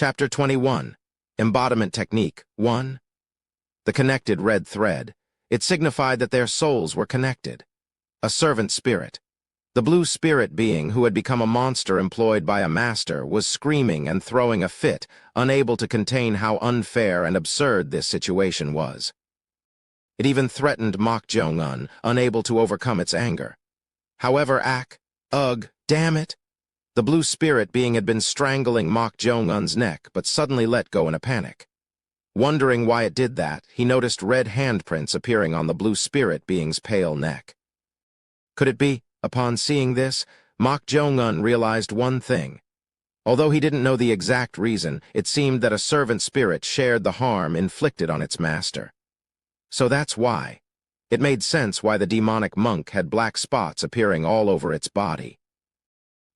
Chapter 21, Embodiment Technique 1. The connected red thread. It signified that their souls were connected. A servant spirit. The blue spirit being who had become a monster employed by a master was screaming and throwing a fit, unable to contain how unfair and absurd this situation was. It even threatened Mok Jong-un, unable to overcome its anger. However, ugh, damn it! The blue spirit being had been strangling Mok Jong-un's neck, but suddenly let go in a panic. Wondering why it did that, he noticed red handprints appearing on the blue spirit being's pale neck. Could it be? Upon seeing this, Mok Jong-un realized one thing. Although he didn't know the exact reason, it seemed that a servant spirit shared the harm inflicted on its master. So that's why. It made sense why the demonic monk had black spots appearing all over its body.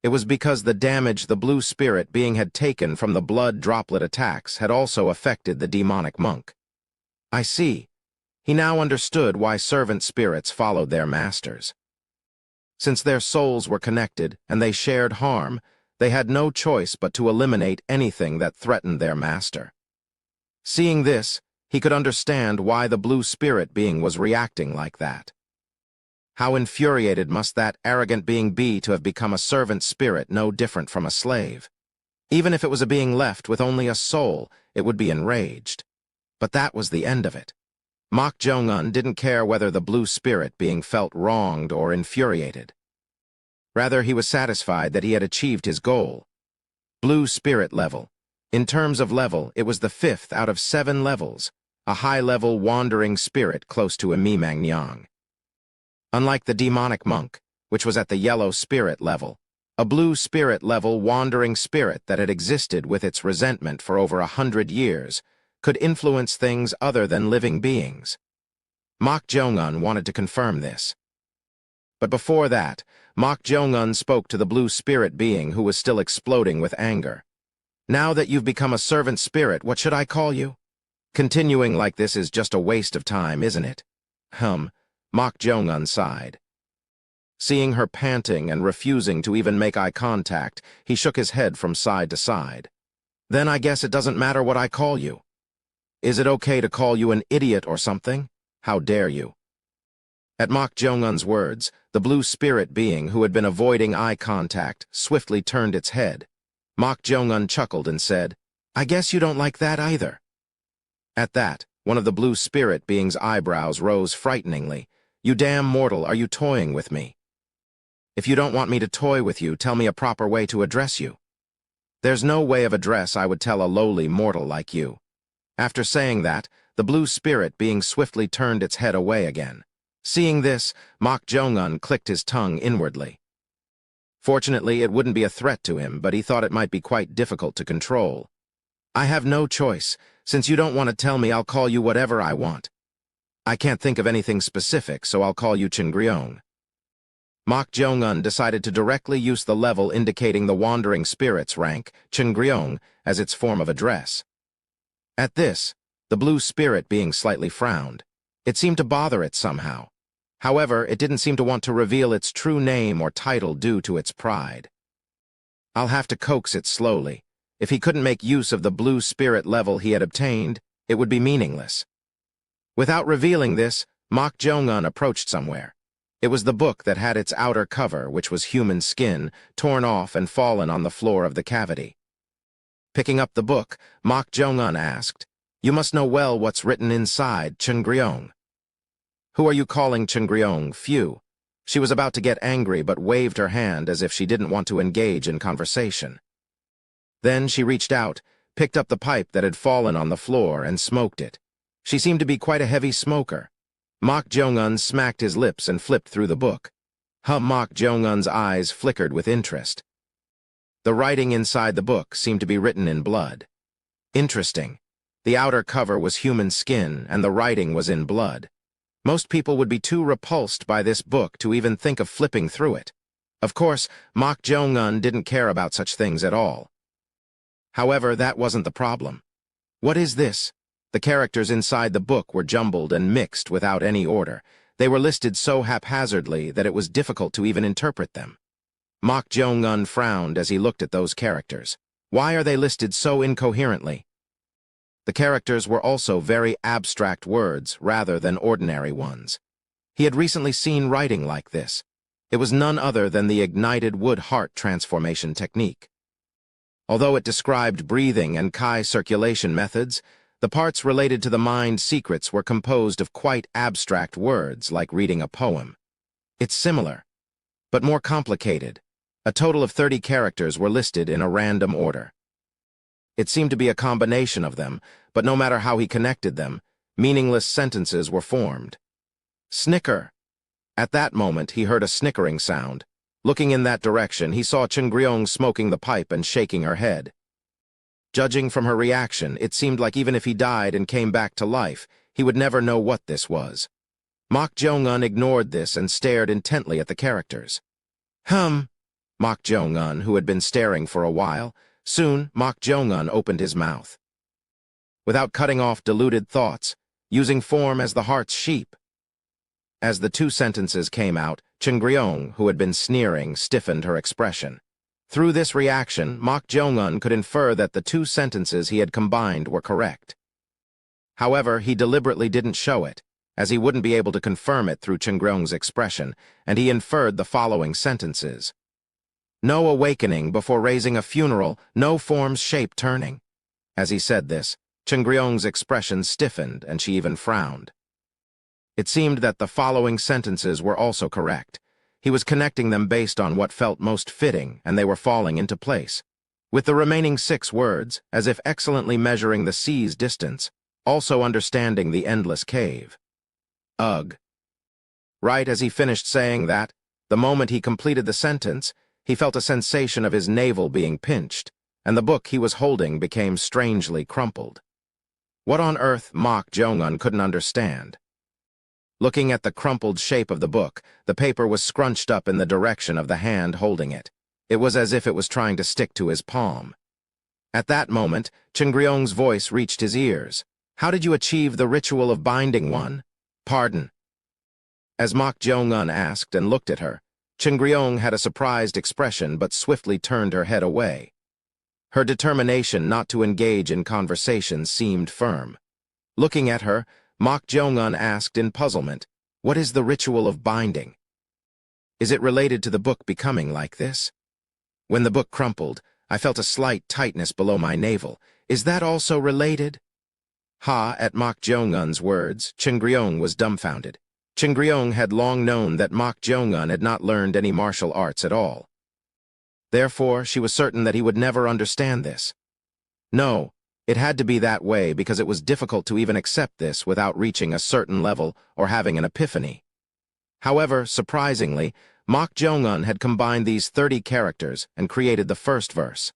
It was because the damage the blue spirit being had taken from the blood droplet attacks had also affected the demonic monk. I see. He now understood why servant spirits followed their masters. Since their souls were connected and they shared harm, they had no choice but to eliminate anything that threatened their master. Seeing this, he could understand why the blue spirit being was reacting like that. How infuriated must that arrogant being be to have become a servant spirit no different from a slave. Even if it was a being left with only a soul, it would be enraged. But that was the end of it. Mok Jong-un didn't care whether the blue spirit being felt wronged or infuriated. Rather, he was satisfied that he had achieved his goal. Blue spirit level. In terms of level, it was the 5th out of 7 levels, a high-level wandering spirit close to a Mi-Mang-Nyang. Unlike the demonic monk, which was at the yellow spirit level, a blue spirit level wandering spirit that had existed with its resentment for over 100 years could influence things other than living beings. Mok Jong-un wanted to confirm this. But before that, Mok Jong-un spoke to the blue spirit being who was still exploding with anger. Now that you've become a servant spirit, what should I call you? Continuing like this is just a waste of time, isn't it? Mok Jong-un sighed. Seeing her panting and refusing to even make eye contact, he shook his head from side to side. Then I guess it doesn't matter what I call you. Is it okay to call you an idiot or something? How dare you? At Mok Jong-un's words, the blue spirit being who had been avoiding eye contact swiftly turned its head. Mok Jong-un chuckled and said, I guess you don't like that either. At that, one of the blue spirit being's eyebrows rose frighteningly. You damn mortal, are you toying with me? If you don't want me to toy with you, tell me a proper way to address you. There's no way of address I would tell a lowly mortal like you. After saying that, the blue spirit being swiftly turned its head away again. Seeing this, Mok Jong-un clicked his tongue inwardly. Fortunately, it wouldn't be a threat to him, but he thought it might be quite difficult to control. I have no choice. Since you don't want to tell me, I'll call you whatever I want. I can't think of anything specific, so I'll call you Chingryong. Mok Jong-un decided to directly use the level indicating the wandering spirit's rank, Chingryong, as its form of address. At this, the blue spirit being slightly frowned. It seemed to bother it somehow. However, it didn't seem to want to reveal its true name or title due to its pride. I'll have to coax it slowly. If he couldn't make use of the blue spirit level he had obtained, it would be meaningless. Without revealing this, Mok Jong-un approached somewhere. It was the book that had its outer cover, which was human skin, torn off and fallen on the floor of the cavity. Picking up the book, Mok Jong-un asked, You must know well what's written inside, Chingryong. Who are you calling Chingryong, Phew? She was about to get angry but waved her hand as if she didn't want to engage in conversation. Then she reached out, picked up the pipe that had fallen on the floor and smoked it. She seemed to be quite a heavy smoker. Mok Jong-un smacked his lips and flipped through the book. Mok Jong-un's eyes flickered with interest. The writing inside the book seemed to be written in blood. Interesting. The outer cover was human skin and the writing was in blood. Most people would be too repulsed by this book to even think of flipping through it. Of course, Mok Jong-un didn't care about such things at all. However, that wasn't the problem. What is this? The characters inside the book were jumbled and mixed without any order. They were listed so haphazardly that it was difficult to even interpret them. Mok Jong-un frowned as he looked at those characters. Why are they listed so incoherently? The characters were also very abstract words rather than ordinary ones. He had recently seen writing like this. It was none other than the ignited wood-heart transformation technique. Although it described breathing and chi circulation methods, the parts related to the mind secrets were composed of quite abstract words like reading a poem. It's similar, but more complicated. A total of 30 characters were listed in a random order. It seemed to be a combination of them, but no matter how he connected them, meaningless sentences were formed. Snicker. At that moment, he heard a snickering sound. Looking in that direction, he saw Chengryong smoking the pipe and shaking her head. Judging from her reaction, it seemed like even if he died and came back to life, he would never know what this was. Mok Jong-un ignored this and stared intently at the characters. Mok Jong-un, who had been staring for a while. Soon, Mok Jong-un opened his mouth. Without cutting off deluded thoughts, using form as the heart's sheep. As the two sentences came out, Chengryong, who had been sneering, stiffened her expression. Through this reaction, Mok Jong-un could infer that the two sentences he had combined were correct. However, he deliberately didn't show it, as he wouldn't be able to confirm it through Chengryong's expression, and he inferred the following sentences. No awakening before raising a funeral, no form's shape turning. As he said this, Chengryong's expression stiffened, and she even frowned. It seemed that the following sentences were also correct. He was connecting them based on what felt most fitting, and they were falling into place. With the remaining 6 words, as if excellently measuring the sea's distance, also understanding the endless cave. Ugh. Right as he finished saying that, the moment he completed the sentence, he felt a sensation of his navel being pinched, and the book he was holding became strangely crumpled. What on earth Mok Jong-un couldn't understand. Looking at the crumpled shape of the book, the paper was scrunched up in the direction of the hand holding it. It was as if it was trying to stick to his palm. At that moment, Chengryong's voice reached his ears. How did you achieve the ritual of binding one? Pardon. As Mok Jong-un asked and looked at her, Chengryong had a surprised expression but swiftly turned her head away. Her determination not to engage in conversation seemed firm. Looking at her, Mok Jong-un asked in puzzlement, what is the ritual of binding? Is it related to the book becoming like this? When the book crumpled, I felt a slight tightness below my navel. Is that also related? At Mok Jong-un's words, Chengryong was dumbfounded. Chengryong had long known that Mok Jong-un had not learned any martial arts at all. Therefore, she was certain that he would never understand this. No, it had to be that way because it was difficult to even accept this without reaching a certain level or having an epiphany. However, surprisingly, Mok Jong-un had combined these 30 characters and created the first verse.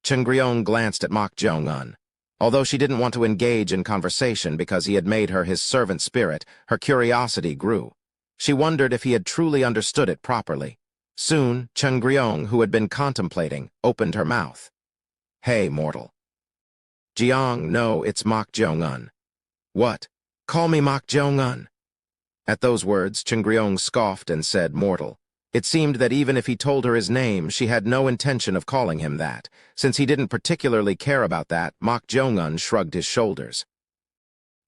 Chengryong glanced at Mok Jong-un. Although she didn't want to engage in conversation because he had made her his servant spirit, her curiosity grew. She wondered if he had truly understood it properly. Soon, Chengryong, who had been contemplating, opened her mouth. Hey, mortal. Jiang, no, it's Mok Jong-un. What? Call me Mok Jong-un. At those words, Chengryong scoffed and said mortal. It seemed that even if he told her his name, she had no intention of calling him that. Since he didn't particularly care about that, Mok Jong-un shrugged his shoulders.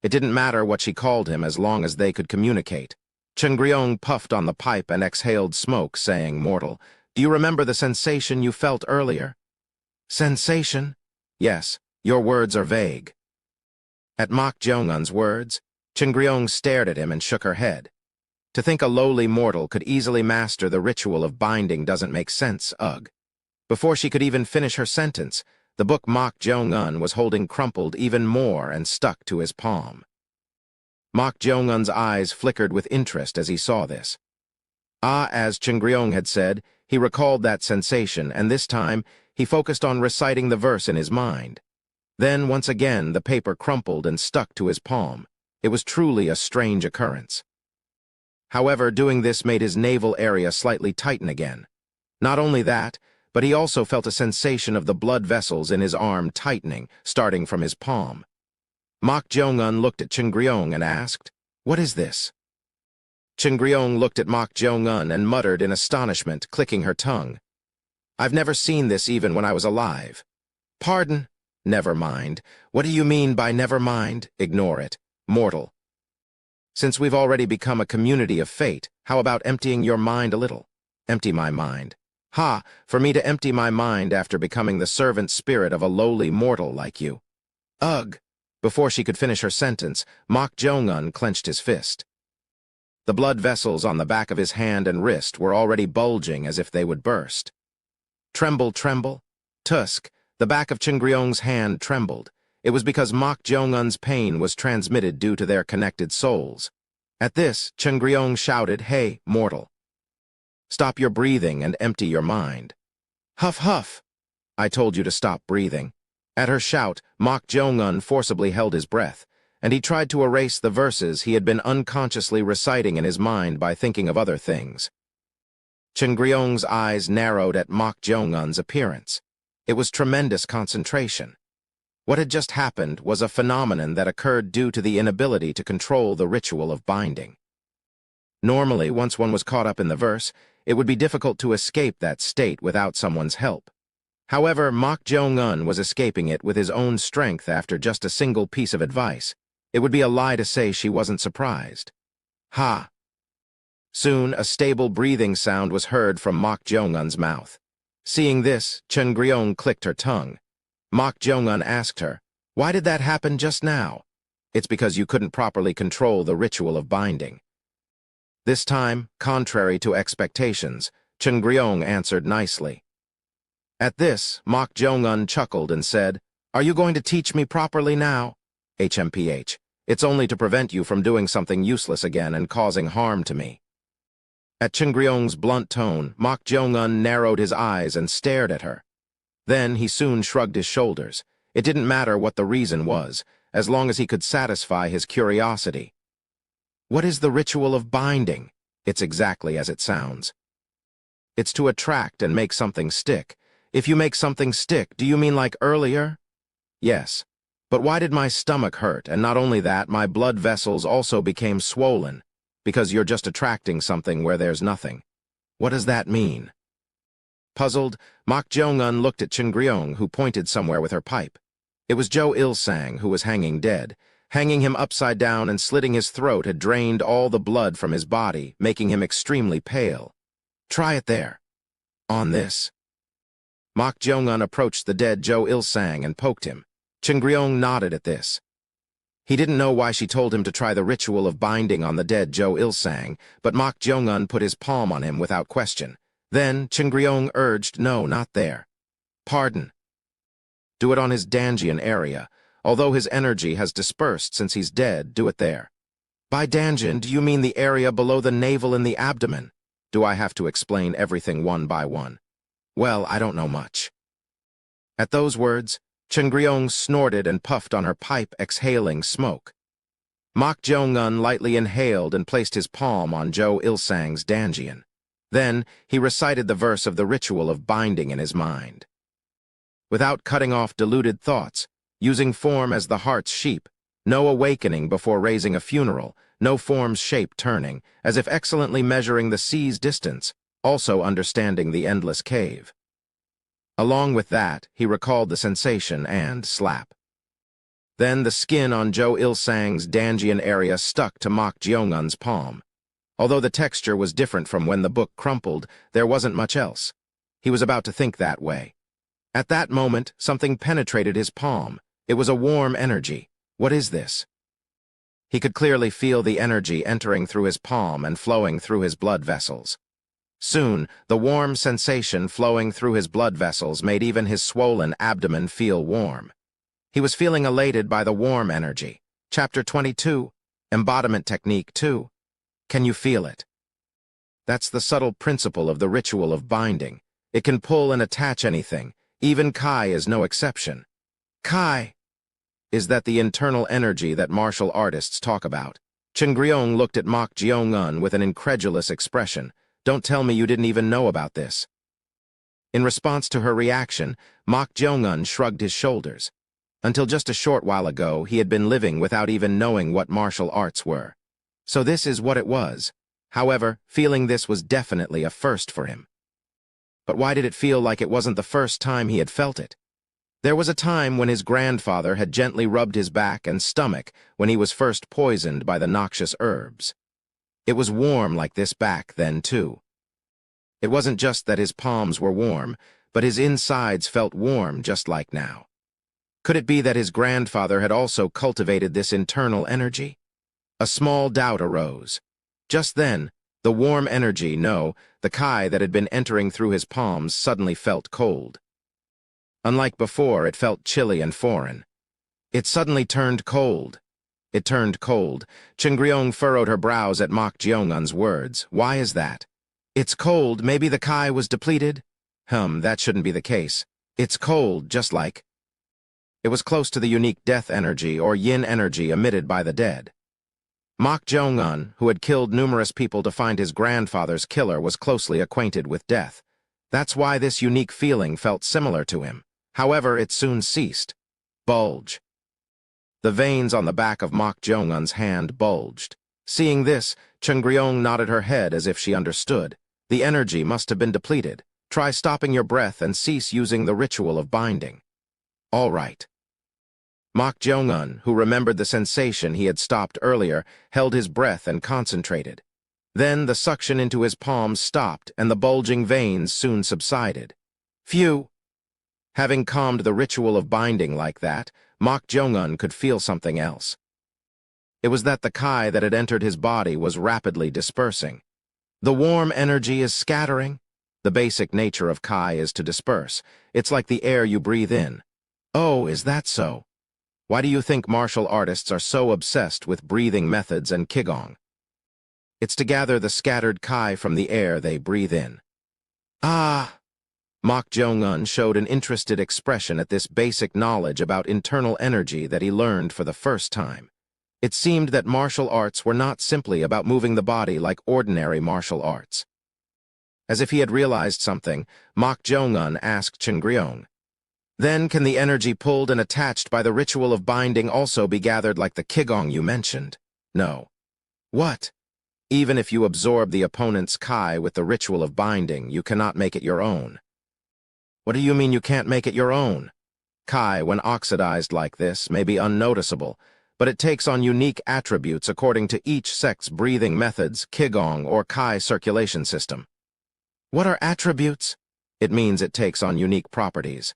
It didn't matter what she called him as long as they could communicate. Chengryong puffed on the pipe and exhaled smoke, saying, mortal, do you remember the sensation you felt earlier? Sensation? Yes, your words are vague. At Mok Jong-un's words, Chengryong stared at him and shook her head. To think a lowly mortal could easily master the ritual of binding doesn't make sense, ugh. Before she could even finish her sentence, the book Mok Jong-un was holding crumpled even more and stuck to his palm. Mok Jong-un's eyes flickered with interest as he saw this. As Chengryong had said, he recalled that sensation, and this time he focused on reciting the verse in his mind. Then, once again, the paper crumpled and stuck to his palm. It was truly a strange occurrence. However, doing this made his navel area slightly tighten again. Not only that, but he also felt a sensation of the blood vessels in his arm tightening, starting from his palm. Mok Jong-un looked at Chengryong and asked, what is this? Chengryong looked at Mok Jong-un and muttered in astonishment, clicking her tongue. I've never seen this even when I was alive. Pardon? Never mind. What do you mean by never mind? Ignore it. Mortal. Since we've already become a community of fate, how about emptying your mind a little? Empty my mind. Ha, for me to empty my mind after becoming the servant spirit of a lowly mortal like you. Ugh! Before she could finish her sentence, Mok Jong-un clenched his fist. The blood vessels on the back of his hand and wrist were already bulging as if they would burst. Tremble, tremble. Tusk, the back of Chingryong's hand trembled. It was because Mok Jong-un's pain was transmitted due to their connected souls. At this, Chingryong shouted, "Hey, mortal! Stop your breathing and empty your mind." Huff, huff! I told you to stop breathing. At her shout, Mok Jong-un forcibly held his breath, and he tried to erase the verses he had been unconsciously reciting in his mind by thinking of other things. Chingryong's eyes narrowed at Mok Jong-un's appearance. It was tremendous concentration. What had just happened was a phenomenon that occurred due to the inability to control the ritual of binding. Normally, once one was caught up in the verse, it would be difficult to escape that state without someone's help. However, Mok Jong-un was escaping it with his own strength after just a single piece of advice. It would be a lie to say she wasn't surprised. Ha! Soon, a stable breathing sound was heard from Mok Jong-un's mouth. Seeing this, Chingryong clicked her tongue. Mok Jong-un asked her, "Why did that happen just now?" "It's because you couldn't properly control the ritual of binding." This time, contrary to expectations, Chingryong answered nicely. At this, Mok Jong-un chuckled and said, "Are you going to teach me properly now?" "HMPH, it's only to prevent you from doing something useless again and causing harm to me." At Chingryong's blunt tone, Mok Jong-un narrowed his eyes and stared at her. Then he soon shrugged his shoulders. It didn't matter what the reason was, as long as he could satisfy his curiosity. What is the ritual of binding? It's exactly as it sounds. It's to attract and make something stick. If you make something stick, do you mean like earlier? Yes. But why did my stomach hurt? And not only that, my blood vessels also became swollen. Because you're just attracting something where there's nothing. What does that mean? Puzzled, Mok Jong-un looked at Chingryong, who pointed somewhere with her pipe. It was Jo Il-sang, who was hanging dead. Hanging him upside down and slitting his throat had drained all the blood from his body, making him extremely pale. "Try it there." "On this." Mok Jong-un approached the dead Jo Il-sang and poked him. Chingryong nodded at this. He didn't know why she told him to try the ritual of binding on the dead Jo Il-sang, but Mok Jong-un put his palm on him without question. Then Chingryong urged, "No, not there." "Pardon." "Do it on his Danjian area. Although his energy has dispersed since he's dead, do it there." "By Danjian, do you mean the area below the navel and the abdomen?" "Do I have to explain everything one by one?" "Well, I don't know much." At those words, Chingryong snorted and puffed on her pipe, exhaling smoke. Mok Jong-un lightly inhaled and placed his palm on Jo Il-sang's Danjian. Then, he recited the verse of the ritual of binding in his mind. Without cutting off deluded thoughts, using form as the heart's sheep, no awakening before raising a funeral, no form's shape turning, as if excellently measuring the sea's distance, also understanding the endless cave. Along with that, he recalled the sensation and slap. Then the skin on Jo Il-sang's Danjian area stuck to Mok Jong-un's palm. Although the texture was different from when the book crumpled, there wasn't much else. He was about to think that way. At that moment, something penetrated his palm. It was a warm energy. What is this? He could clearly feel the energy entering through his palm and flowing through his blood vessels. Soon, the warm sensation flowing through his blood vessels made even his swollen abdomen feel warm. He was feeling elated by the warm energy. Chapter 22, Embodiment Technique 2. Can you feel it? That's the subtle principle of the ritual of binding. It can pull and attach anything. Even Kai is no exception. Kai! Is that the internal energy that martial artists talk about? Chingryong looked at Mok Jong-un with an incredulous expression. Don't tell me you didn't even know about this. In response to her reaction, Mok Jong-un shrugged his shoulders. Until just a short while ago, he had been living without even knowing what martial arts were. So this is what it was. However, feeling this was definitely a first for him. But why did it feel like it wasn't the first time he had felt it? There was a time when his grandfather had gently rubbed his back and stomach when he was first poisoned by the noxious herbs. It was warm like this back then, too. It wasn't just that his palms were warm, but his insides felt warm just like now. Could it be that his grandfather had also cultivated this internal energy? A small doubt arose. Just then, the warm energy, no, the Kai that had been entering through his palms suddenly felt cold. Unlike before, it felt chilly and foreign. It suddenly turned cold. It turned cold. Chingryong furrowed her brows at Mok Jeongun's words. Why is that? It's cold, maybe the Kai was depleted? That shouldn't be the case. It's cold, just like... It was close to the unique death energy or yin energy emitted by the dead. Mok Jeongun, who had killed numerous people to find his grandfather's killer, was closely acquainted with death. That's why this unique feeling felt similar to him. However, it soon ceased. Bulge. The veins on the back of Mok Jeongun's hand bulged. Seeing this, Chungryong nodded her head as if she understood. The energy must have been depleted. Try stopping your breath and cease using the ritual of binding. All right. Mok Jeongun, who remembered the sensation he had stopped earlier, held his breath and concentrated. Then the suction into his palms stopped and the bulging veins soon subsided. Phew! Having calmed the ritual of binding like that, Mok Jeongun could feel something else. It was that the Kai that had entered his body was rapidly dispersing. The warm energy is scattering. The basic nature of Kai is to disperse. It's like the air you breathe in. Oh, is that so? Why do you think martial artists are so obsessed with breathing methods and qigong? It's to gather the scattered Kai from the air they breathe in. Ah! Mok Jeongun showed an interested expression at this basic knowledge about internal energy that he learned for the first time. It seemed that martial arts were not simply about moving the body like ordinary martial arts. As if he had realized something, Mok Jeongun asked Chungryong, "Then can the energy pulled and attached by the ritual of binding also be gathered like the qigong you mentioned?" No. What? Even if you absorb the opponent's Kai with the ritual of binding, you cannot make it your own. What do you mean you can't make it your own? Kai, when oxidized like this, may be unnoticeable, but it takes on unique attributes according to each sect's breathing methods, qigong, or Kai circulation system. What are attributes? It means it takes on unique properties.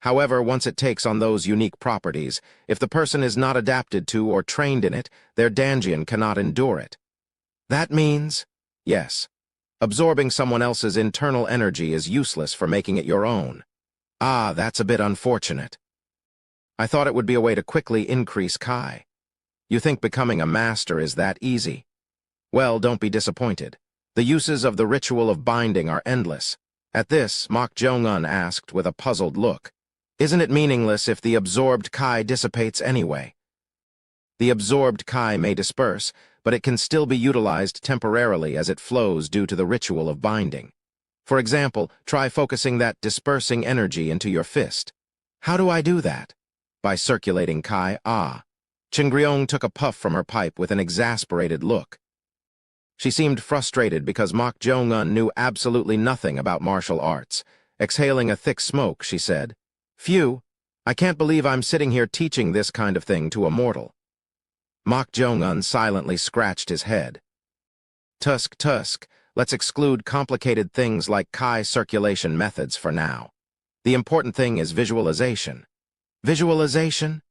However, once it takes on those unique properties, if the person is not adapted to or trained in it, their Danjian cannot endure it. That means, yes, absorbing someone else's internal energy is useless for making it your own. Ah, that's a bit unfortunate. I thought it would be a way to quickly increase Kai. You think becoming a master is that easy? Well, don't be disappointed. The uses of the ritual of binding are endless. At this, Mok Jeongun asked with a puzzled look, "Isn't it meaningless if the absorbed Kai dissipates anyway?" The absorbed Kai may disperse, but it can still be utilized temporarily as it flows due to the ritual of binding. For example, try focusing that dispersing energy into your fist. How do I do that? By circulating Kai. Ah. Chungryong took a puff from her pipe with an exasperated look. She seemed frustrated because Mok Jeongun knew absolutely nothing about martial arts. Exhaling a thick smoke, she said, "Phew, I can't believe I'm sitting here teaching this kind of thing to a mortal." Mok Jeongun silently scratched his head. Tusk, let's exclude complicated things like Kai circulation methods for now. The important thing is visualization. Visualization?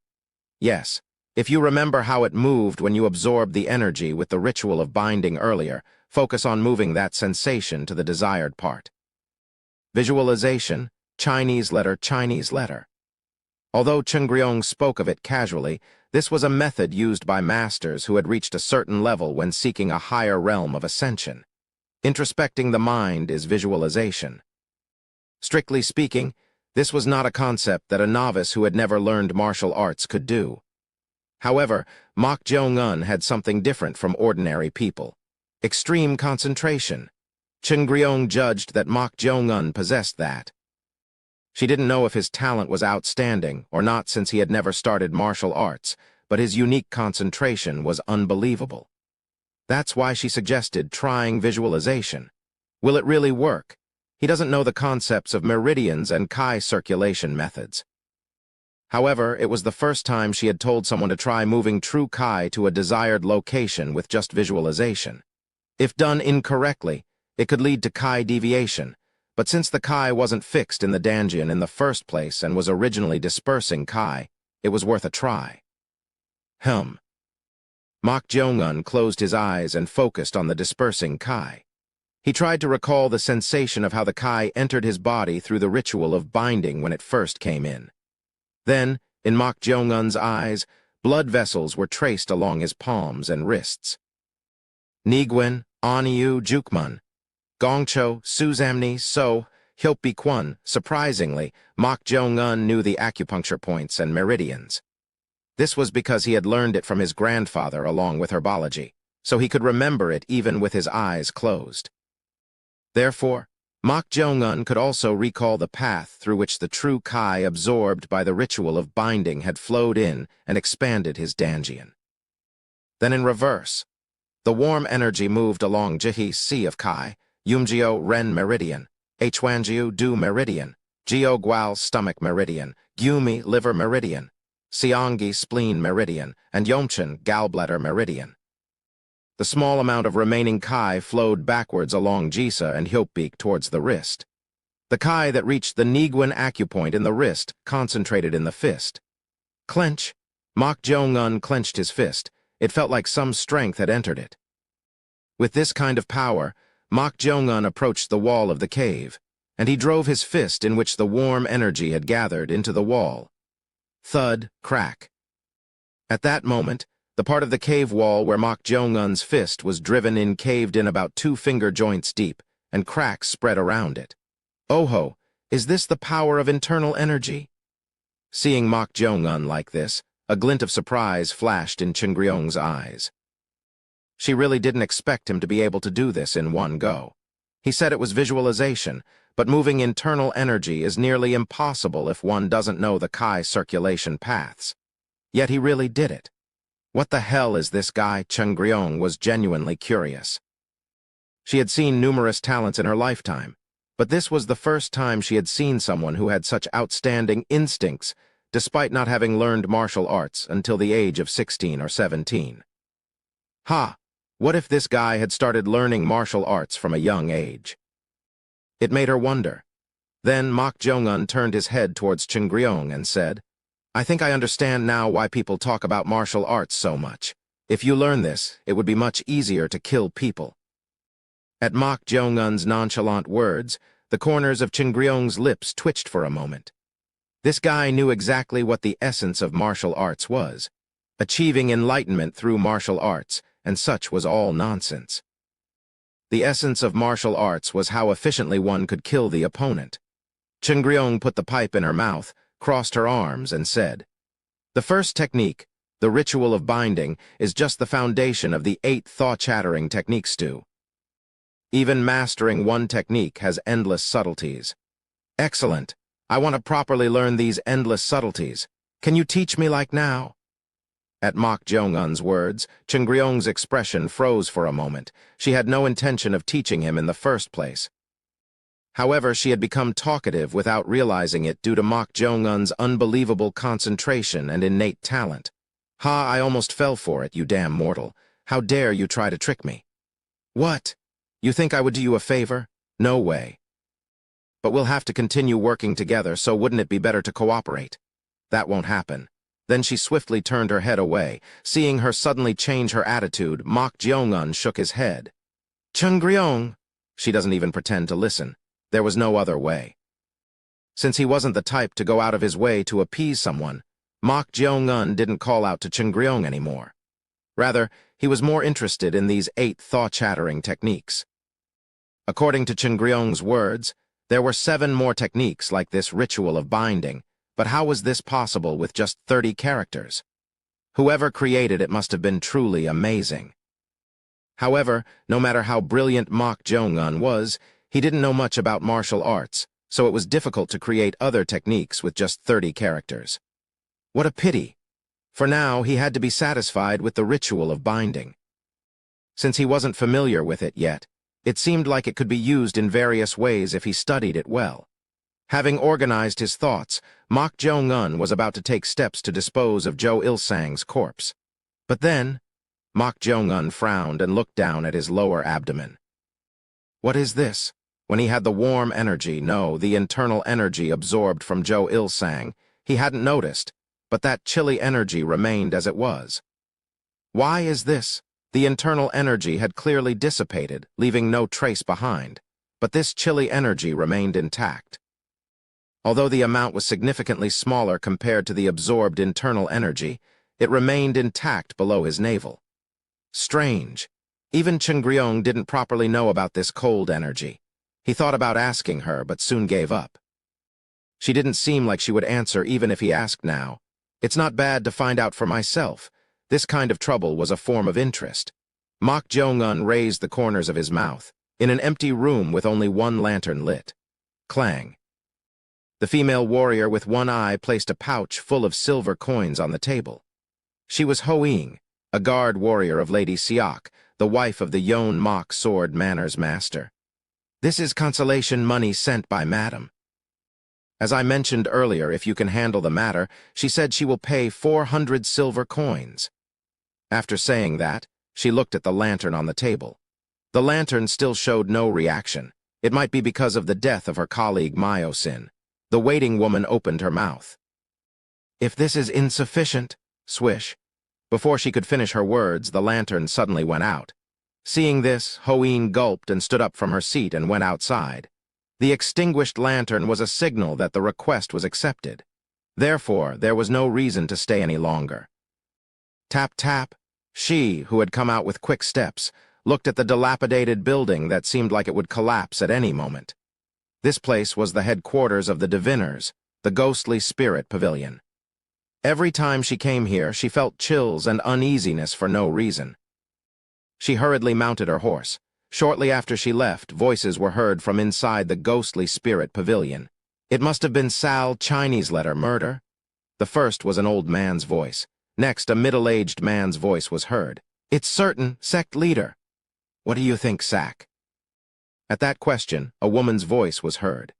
Yes. If you remember how it moved when you absorbed the energy with the ritual of binding earlier, focus on moving that sensation to the desired part. Visualization, Chinese letter. Although Chungryong spoke of it casually, this was a method used by masters who had reached a certain level when seeking a higher realm of ascension. Introspecting the mind is visualization. Strictly speaking, this was not a concept that a novice who had never learned martial arts could do. However, Mok Jeongun had something different from ordinary people. Extreme concentration. Chungryong judged that Mok Jeongun possessed that. She didn't know if his talent was outstanding or not since he had never started martial arts, but his unique concentration was unbelievable. That's why she suggested trying visualization. Will it really work? He doesn't know the concepts of meridians and Kai circulation methods. However, it was the first time she had told someone to try moving true Kai to a desired location with just visualization. If done incorrectly, it could lead to Kai deviation, but since the Kai wasn't fixed in the Danjian in the first place and was originally dispersing Kai, it was worth a try. Mok Jong-un closed his eyes and focused on the dispersing Kai. He tried to recall the sensation of how the Kai entered his body through the ritual of binding when it first came in. Then, in Mok Jong-un's eyes, blood vessels were traced along his palms and wrists. Nigwen, Aniu, Jukmun, Gongcho, Suzamni, So, Hyopi Kwon. Surprisingly, Mok Jong-un knew the acupuncture points and meridians. This was because he had learned it from his grandfather along with herbology, so he could remember it even with his eyes closed. Therefore, Mok Jong-un could also recall the path through which the true Kai absorbed by the ritual of binding had flowed in and expanded his Danjian. Then in reverse, the warm energy moved along Jihi Sea of Kai, Yumjio Ren Meridian, Hwanjiu Du Meridian, Jio Gual Stomach Meridian, Gyumi Liver Meridian, Seongi Spleen Meridian, and Yomchen Gallbladder Meridian. The small amount of remaining Kai flowed backwards along Jisa and Hyopik towards the wrist. The Kai that reached the Nigwen acupoint in the wrist concentrated in the fist. Clench. Mok Jong-un clenched his fist. It felt like some strength had entered it. With this kind of power, Mok Jong-un approached the wall of the cave, and he drove his fist in which the warm energy had gathered into the wall. Thud, crack. At that moment, the part of the cave wall where Mok Jong-un's fist was driven in caved in about 2 finger joints deep, and cracks spread around it. Oh-ho, is this the power of internal energy? Seeing Mok Jong-un like this, a glint of surprise flashed in Chungryong's eyes. She really didn't expect him to be able to do this in one go. He said it was visualization, but moving internal energy is nearly impossible if one doesn't know the Kai circulation paths. Yet he really did it. What the hell is this guy? Chungryong was genuinely curious. She had seen numerous talents in her lifetime, but this was the first time she had seen someone who had such outstanding instincts despite not having learned martial arts until the age of 16 or 17. What if this guy had started learning martial arts from a young age? It made her wonder. Then Mok Jong-un turned his head towards Chungryong and said, I think I understand now why people talk about martial arts so much. If you learn this, it would be much easier to kill people. At Mok Jong-un's nonchalant words, the corners of Chungryong's lips twitched for a moment. This guy knew exactly what the essence of martial arts was. Achieving enlightenment through martial arts, and such was all nonsense. The essence of martial arts was how efficiently one could kill the opponent. Chungryong put the pipe in her mouth, crossed her arms, and said, The first technique, the ritual of binding, is just the foundation of the 8 thaw-chattering techniques too. Even mastering one technique has endless subtleties. Excellent. I want to properly learn these endless subtleties. Can you teach me like now? At Mok Jong-un's words, Chungryong's expression froze for a moment. She had no intention of teaching him in the first place. However, she had become talkative without realizing it due to Mok Jong-un's unbelievable concentration and innate talent. I almost fell for it, you damn mortal. How dare you try to trick me? What? You think I would do you a favor? No way. But we'll have to continue working together, so wouldn't it be better to cooperate? That won't happen. Then she swiftly turned her head away. Seeing her suddenly change her attitude, Mok Jong-un shook his head. Chungryong! She doesn't even pretend to listen. There was no other way. Since he wasn't the type to go out of his way to appease someone, Mok Jong-un didn't call out to Chungryong anymore. Rather, he was more interested in these 8 thaw-chattering techniques. According to Chungryong's words, there were 7 more techniques like this ritual of binding, but how was this possible with just 30 characters? Whoever created it must have been truly amazing. However, no matter how brilliant Mok Jong-un was, he didn't know much about martial arts, so it was difficult to create other techniques with just 30 characters. What a pity! For now, he had to be satisfied with the ritual of binding. Since he wasn't familiar with it yet, It seemed like it could be used in various ways if he studied it well. Having organized his thoughts, Mok Jo-ngun was about to take steps to dispose of Jo Il-sang's corpse. But then, Mok Jo-ngun frowned and looked down at his lower abdomen. What is this? When he had the warm energy, no, the internal energy absorbed from Jo Il-sang, he hadn't noticed, but that chilly energy remained as it was. Why is this? The internal energy had clearly dissipated, leaving no trace behind, but this chilly energy remained intact. Although the amount was significantly smaller compared to the absorbed internal energy, it remained intact below his navel. Strange. Even Chengryong didn't properly know about this cold energy. He thought about asking her, but soon gave up. She didn't seem like she would answer even if he asked now. It's not bad to find out for myself. This kind of trouble was a form of interest. Mok Jo-ngun raised the corners of his mouth, in an empty room with only one lantern lit. Clang. The female warrior with one eye placed a pouch full of silver coins on the table. She was Ho-ing, a guard warrior of Lady Siak, the wife of the Yon Mok sword manners master. This is consolation money sent by Madam. As I mentioned earlier, if you can handle the matter, she said she will pay 400 silver coins. After saying that, she looked at the lantern on the table. The lantern still showed no reaction. It might be because of the death of her colleague Myosin. The waiting woman opened her mouth. If this is insufficient, swish. Before she could finish her words, the lantern suddenly went out. Seeing this, Ho-ing gulped and stood up from her seat and went outside. The extinguished lantern was a signal that the request was accepted. Therefore, there was no reason to stay any longer. Tap, tap. She, who had come out with quick steps, looked at the dilapidated building that seemed like it would collapse at any moment. This place was the headquarters of the diviners, the ghostly spirit pavilion. Every time she came here, she felt chills and uneasiness for no reason. She hurriedly mounted her horse. Shortly after she left, voices were heard from inside the ghostly spirit pavilion. It must have been Sal Chinese letter murder. The first was an old man's voice. Next, a middle-aged man's voice was heard. It's certain, sect leader. What do you think, Sack? At that question, a woman's voice was heard.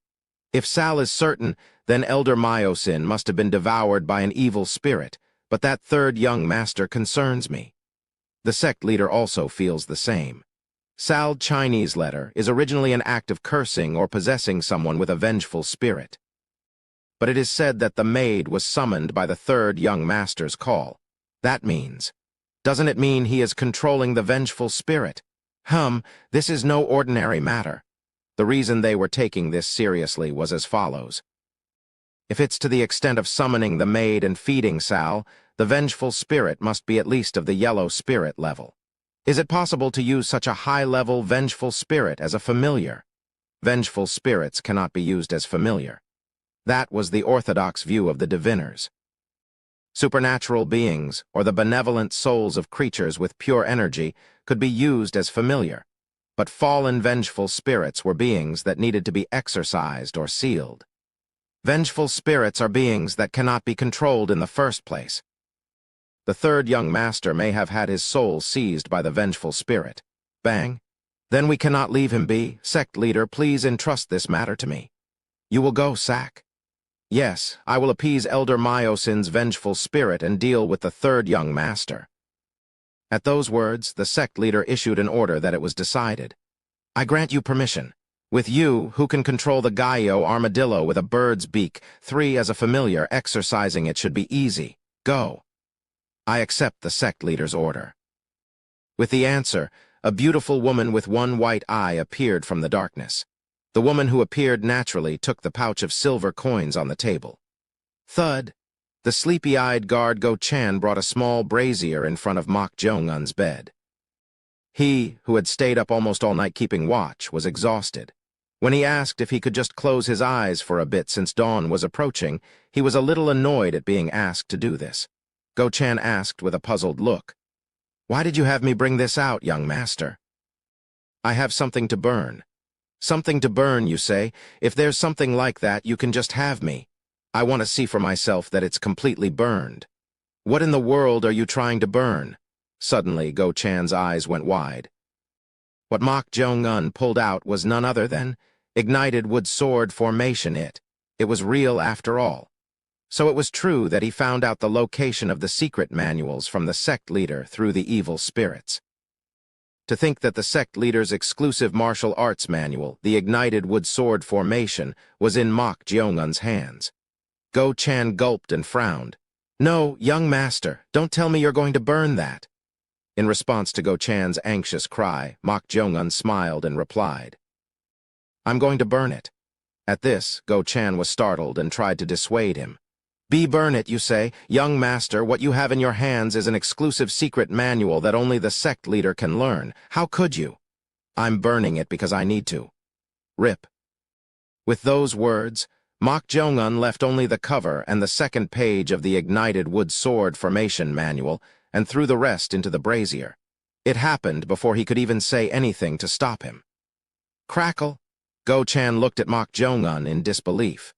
If Sal is certain, then Elder Myosin must have been devoured by an evil spirit, but that third young master concerns me. The sect leader also feels the same. Sal Chinese letter is originally an act of cursing or possessing someone with a vengeful spirit. But it is said that the maid was summoned by the third young master's call. That means, doesn't it mean he is controlling the vengeful spirit? This is no ordinary matter. The reason they were taking this seriously was as follows. If it's to the extent of summoning the maid and feeding Sal, the vengeful spirit must be at least of the yellow spirit level. Is it possible to use such a high-level vengeful spirit as a familiar? Vengeful spirits cannot be used as familiar. That was the orthodox view of the diviners. Supernatural beings, or the benevolent souls of creatures with pure energy, could be used as familiar, but fallen vengeful spirits were beings that needed to be exorcised or sealed. Vengeful spirits are beings that cannot be controlled in the first place. The third young master may have had his soul seized by the vengeful spirit. Bang. Then we cannot leave him be. Sect leader, please entrust this matter to me. You will go, Sack. Yes, I will appease Elder Myosin's vengeful spirit and deal with the third young master. At those words, the sect leader issued an order that it was decided. I grant you permission. With you, who can control the Gaio armadillo with a bird's beak, 3 as a familiar, exercising it should be easy. Go. I accept the sect leader's order. With the answer, a beautiful woman with one white eye appeared from the darkness. The woman who appeared naturally took the pouch of silver coins on the table. Thud. The sleepy-eyed guard Go-chan brought a small brazier in front of Mok Jo-ngun's bed. He, who had stayed up almost all night keeping watch, was exhausted. When he asked if he could just close his eyes for a bit since dawn was approaching, he was a little annoyed at being asked to do this. Go-chan asked with a puzzled look, Why did you have me bring this out, young master? I have something to burn. Something to burn, you say? If there's something like that, you can just have me. I want to see for myself that it's completely burned. What in the world are you trying to burn? Suddenly, Go-chan's eyes went wide. What Mok Jong-un pulled out was none other than ignited wood sword formation. It was real after all. So it was true that he found out the location of the secret manuals from the sect leader through the evil spirits. To think that the sect leader's exclusive martial arts manual, the ignited wood sword formation, was in Mok Jong-un's hands. Go Chan gulped and frowned. "No, young master, don't tell me you're going to burn that." In response to Go Chan's anxious cry, Mok Jong-un smiled and replied, "I'm going to burn it." At this, Go Chan was startled and tried to dissuade him. Burn it, you say? Young master, what you have in your hands is an exclusive secret manual that only the sect leader can learn. How could you? I'm burning it because I need to. Rip. With those words, Mok Jong-un left only the cover and the second page of the ignited wood sword formation manual and threw the rest into the brazier. It happened before he could even say anything to stop him. Crackle. Go Chan looked at Mok Jong-un in disbelief.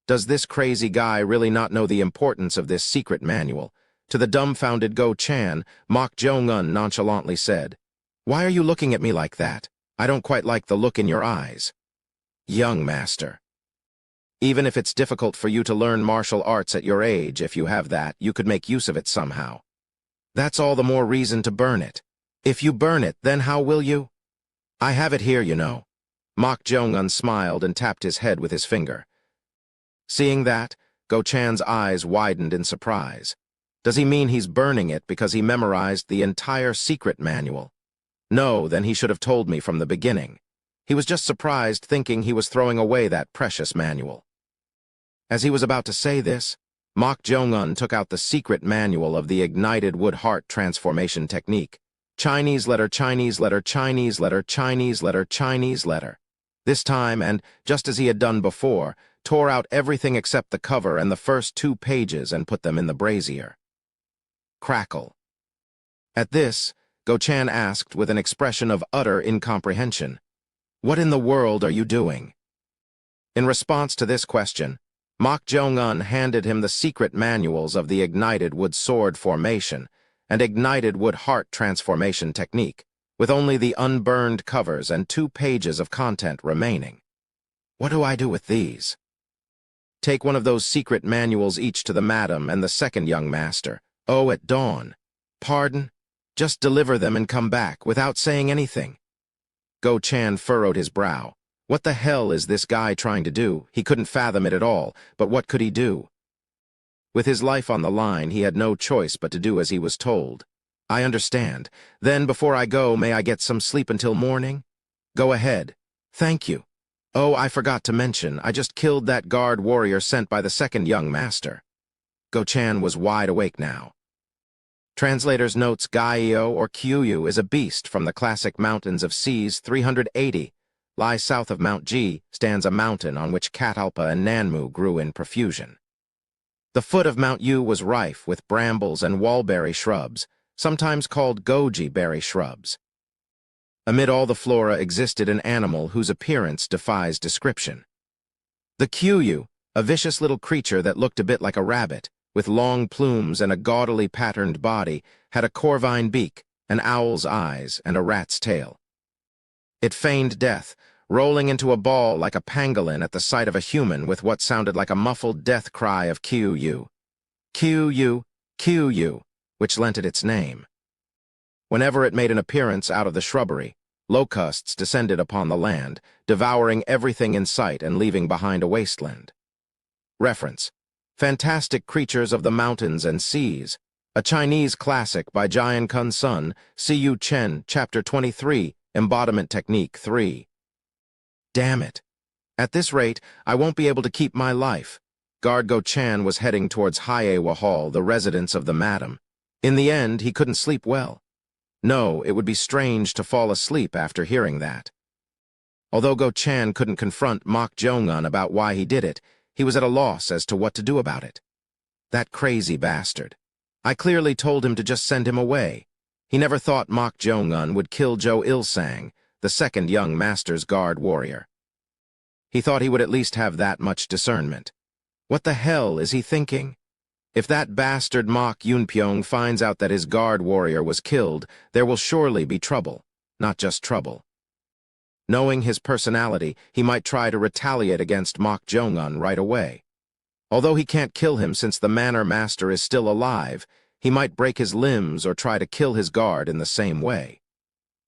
Does this crazy guy really not know the importance of this secret manual? To the dumbfounded Go Chan, Mok Jong-un nonchalantly said, "Why are you looking at me like that? I don't quite like the look in your eyes." Young master. Even if it's difficult for you to learn martial arts at your age, if you have that, you could make use of it somehow. That's all the more reason to burn it. If you burn it, then how will you? I have it here, you know. Mok Jong-un smiled and tapped his head with his finger. Seeing that, Go Chan's eyes widened in surprise. Does he mean he's burning it because he memorized the entire secret manual? No, then he should have told me from the beginning. He was just surprised, thinking he was throwing away that precious manual. As he was about to say this, Mok Jong-un took out the secret manual of the ignited wood heart transformation technique. Chinese letter, Chinese letter, Chinese letter, Chinese letter, Chinese letter. This time, and just as he had done before, tore out everything except the cover and the first 2 pages and put them in the brazier. Crackle. At this, Go Chan asked with an expression of utter incomprehension, "What in the world are you doing?" In response to this question, Mok Jong-un handed him the secret manuals of the ignited wood sword formation and ignited wood heart transformation technique, with only the unburned covers and 2 pages of content remaining. What do I do with these? Take one of those secret manuals each to the madam and the second young master. Oh, at dawn. Pardon? Just deliver them and come back without saying anything. Go Chan furrowed his brow. What the hell is this guy trying to do? He couldn't fathom it at all, but what could he do? With his life on the line, he had no choice but to do as he was told. I understand. Then, before I go, may I get some sleep until morning? Go ahead. Thank you. Oh, I forgot to mention, I just killed that guard warrior sent by the second young master. Go Chan was wide awake now. Translator's notes: Gaio or Kyuyu is a beast from the classic mountains of Seas 380. Lies south of Mount Ji, stands a mountain on which catalpa and nanmu grew in profusion. The foot of Mount Yu was rife with brambles and wallberry shrubs, sometimes called goji berry shrubs. Amid all the flora existed an animal whose appearance defies description. The Kyuyu, a vicious little creature that looked a bit like a rabbit, with long plumes and a gaudily patterned body, had a corvine beak, an owl's eyes, and a rat's tail. It feigned death, rolling into a ball like a pangolin at the sight of a human with what sounded like a muffled death cry of Kyuyu. Kyuyu, Kyuyu, which lent it its name. Whenever it made an appearance out of the shrubbery, locusts descended upon the land, devouring everything in sight and leaving behind a wasteland. Reference: Fantastic Creatures of the Mountains and Seas, a Chinese classic by Jian Kun Sun, Siyu Chen, Chapter 23, Embodiment Technique 3. Damn it. At this rate, I won't be able to keep my life. Guard Go Chan was heading towards Hyewa Hall, the residence of the madam. In the end, he couldn't sleep well. No, it would be strange to fall asleep after hearing that. Although Go Chan couldn't confront Mok Jong-un about why he did it, he was at a loss as to what to do about it. That crazy bastard. I clearly told him to just send him away. He never thought Mok Jong-un would kill Zhou Il-sang, the second young master's guard warrior. He thought he would at least have that much discernment. What the hell is he thinking? If that bastard Mok Yunpyong finds out that his guard warrior was killed, there will surely be trouble. not just trouble. Knowing his personality, he might try to retaliate against Mok Jong-un right away. Although he can't kill him since the Manor Master is still alive, he might break his limbs or try to kill his guard in the same way.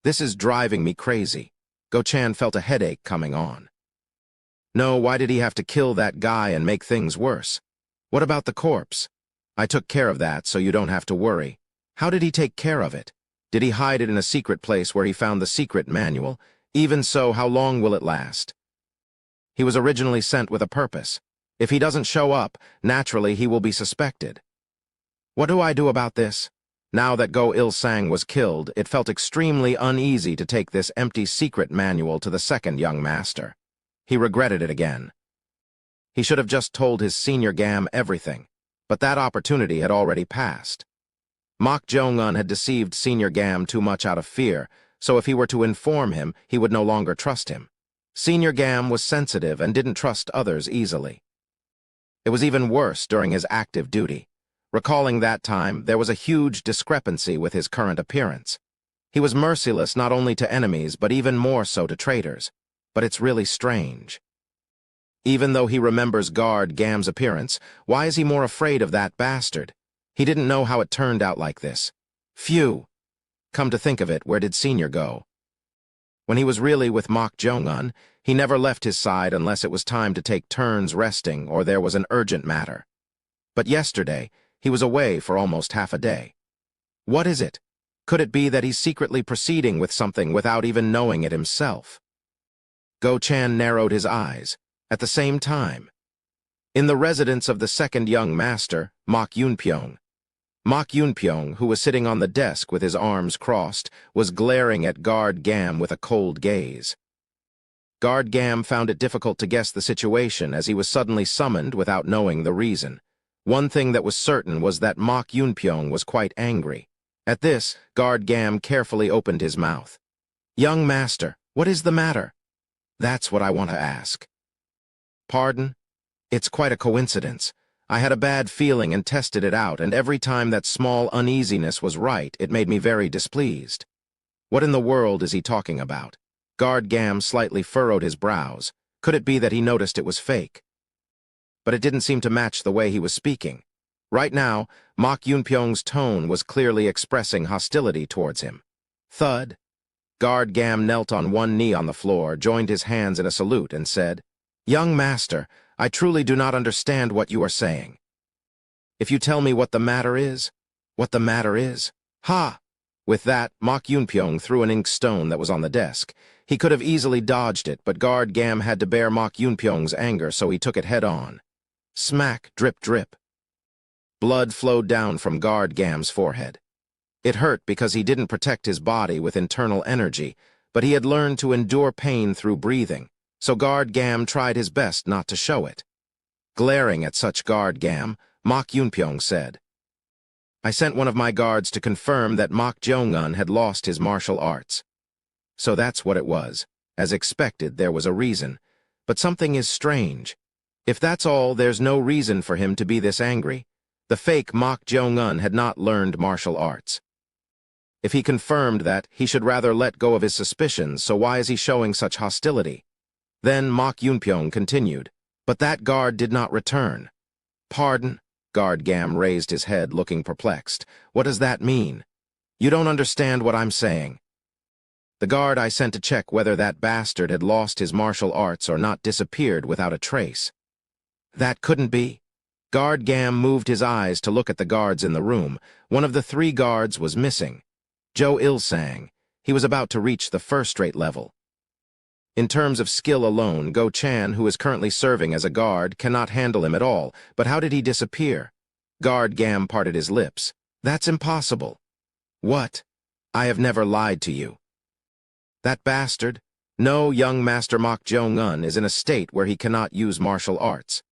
This is driving me crazy. Go-chan felt a headache coming on. No, why did he have to kill that guy and make things worse? What about the corpse? I took care of that, so you don't have to worry. How did he take care of it? Did he hide it in a secret place where he found the secret manual? Even so, how long will it last? He was originally sent with a purpose. If he doesn't show up, naturally he will be suspected. What do I do about this? Now that Go Il-sang was killed, it felt extremely uneasy to take this empty secret manual to the second young master. He regretted it again. He should have just told his senior Gam everything, but that opportunity had already passed. Mok Jong-un had deceived Senior Gam too much out of fear, so if he were to inform him, he would no longer trust him. Senior Gam was sensitive and didn't trust others easily. It was even worse during his active duty. Recalling that time, there was a huge discrepancy with his current appearance. He was merciless not only to enemies, but even more so to traitors. But it's really strange. Even though he remembers Guard Gam's appearance, why is he more afraid of that bastard? He didn't know how it turned out like this. Phew! Come to think of it, where did Senior go? When he was really with Mok Jong-un, he never left his side unless it was time to take turns resting or there was an urgent matter. But yesterday, he was away for almost half a day. What is it? Could it be that he's secretly proceeding with something without even knowing it himself? Go-chan narrowed his eyes. At the same time, in the residence of the second young master, Mok Yunpyong, who was sitting on the desk with his arms crossed, was glaring at Guard Gam with a cold gaze. Guard Gam found it difficult to guess the situation as he was suddenly summoned without knowing the reason. One thing that was certain was that Mok Yunpyong was quite angry. At this, Guard Gam carefully opened his mouth. "Young master, what is the matter?" "That's what I want to ask." "Pardon? It's quite a coincidence. I had a bad feeling and tested it out, and every time that small uneasiness was right, it made me very displeased." What in the world is he talking about? Guard Gam slightly furrowed his brows. Could it be that he noticed it was fake? But it didn't seem to match the way he was speaking. Right now, Mok Yunpyong's tone was clearly expressing hostility towards him. Thud. Guard Gam knelt on one knee on the floor, joined his hands in a salute, and said, "Young master, I truly do not understand what you are saying. If you tell me what the matter is, Ha!" With that, Mok Yunpyong threw an inkstone that was on the desk. He could have easily dodged it, but Guard Gam had to bear Mok Yunpyong's anger, so he took it head on. Smack, drip, drip. Blood flowed down from Guard Gam's forehead. It hurt because he didn't protect his body with internal energy, but he had learned to endure pain through breathing, so Guard Gam tried his best not to show it. Glaring at such Guard Gam, Mok Yunpyong said, "I sent one of my guards to confirm that Mok Jong-un had lost his martial arts." So that's what it was. As expected, there was a reason. But something is strange. If that's all, there's no reason for him to be this angry. The fake Mok Jong-un had not learned martial arts. If he confirmed that, he should rather let go of his suspicions, so why is he showing such hostility? Then Mok Yunpyong continued, "But that guard did not return." "Pardon?" Guard Gam raised his head, looking perplexed. "What does that mean? You don't understand what I'm saying." "The guard I sent to check whether that bastard had lost his martial arts or not disappeared without a trace." "That couldn't be." Guard Gam moved his eyes to look at the guards in the room. One of the 3 guards was missing. Go Il-sang. He was about to reach the first-rate level. In terms of skill alone, Go-chan, who is currently serving as a guard, cannot handle him at all. But how did he disappear? Guard Gam parted his lips. "That's impossible." "What? I have never lied to you." "That bastard? No, young Master Mok Jong-un is in a state where he cannot use martial arts.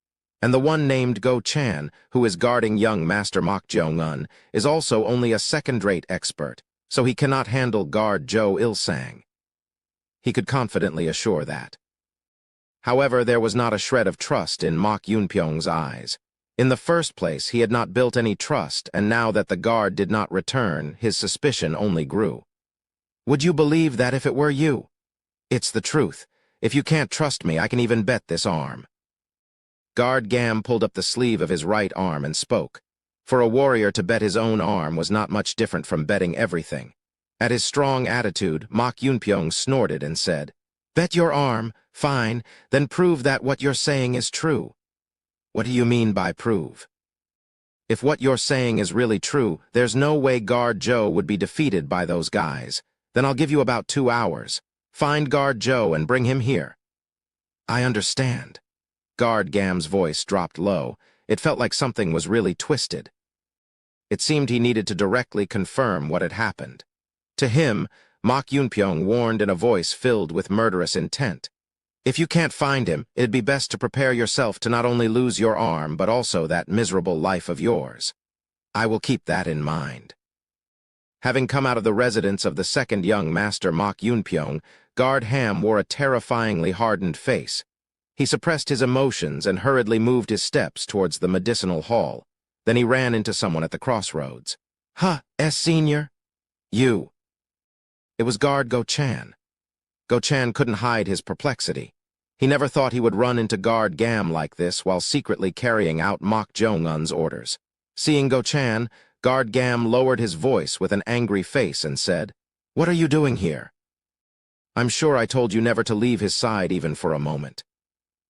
And the one named Go-chan, who is guarding young Master Mok Jong-un, is also only a second-rate expert, so he cannot handle Guard Go Il-sang." He could confidently assure that. However, there was not a shred of trust in Mok Yunpyong's eyes. In the first place, he had not built any trust, and now that the guard did not return, his suspicion only grew. Would you believe that if it were you? It's the truth. If you can't trust me, I can even bet this arm. Guard Gam pulled up the sleeve of his right arm and spoke. For a warrior to bet his own arm was not much different from betting everything. At his strong attitude, Mok Yunpyong snorted and said, "Bet your arm, fine, then prove that what you're saying is true." "What do you mean by prove?" "If what you're saying is really true, there's no way Guard Joe would be defeated by those guys. Then I'll give you about 2 hours. Find Guard Joe and bring him here." "I understand." Guard Gam's voice dropped low. It felt like something was really twisted. It seemed he needed to directly confirm what had happened. To him, Mok Yunpyong warned in a voice filled with murderous intent. "If you can't find him, it'd be best to prepare yourself to not only lose your arm, but also that miserable life of yours. I will keep that in mind." Having come out of the residence of the second young master Mok Yunpyong, Guard Ham wore a terrifyingly hardened face. He suppressed his emotions and hurriedly moved his steps towards the medicinal hall. Then he ran into someone at the crossroads. Senior? You." It was Guard Go-chan. Go-chan couldn't hide his perplexity. He never thought he would run into Guard Gam like this while secretly carrying out Mok Jong-un's orders. Seeing Go-chan, Guard Gam lowered his voice with an angry face and said, "What are you doing here?" "I'm sure I told you never to leave his side even for a moment."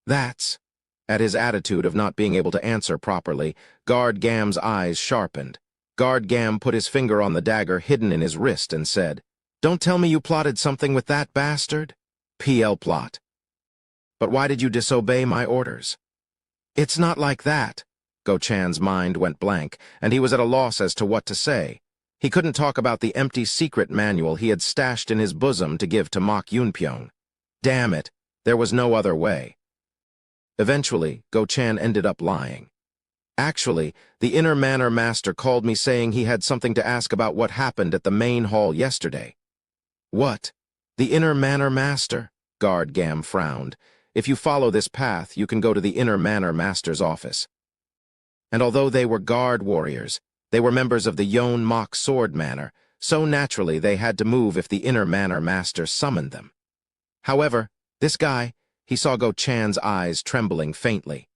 "That's—" At his attitude of not being able to answer properly, Guard Gam's eyes sharpened. Guard Gam put his finger on the dagger hidden in his wrist and said, "Don't tell me you plotted something with that bastard?" "PL plot." "But why did you disobey my orders?" "It's not like that." Go-chan's mind went blank, and he was at a loss as to what to say. He couldn't talk about the empty secret manual he had stashed in his bosom to give to Mok Yunpyong. Damn it, there was no other way. Eventually, Go-chan ended up lying. "Actually, the inner manor master called me saying he had something to ask about what happened at the main hall yesterday." "What? The inner manor master?" Guard Gam frowned. "If you follow this path, you can go to the inner manor master's office." And although they were guard warriors, they were members of the Yon Mok Sword Manor, so naturally they had to move if the inner manor master summoned them. However, this guy, he saw Go-chan's eyes trembling faintly.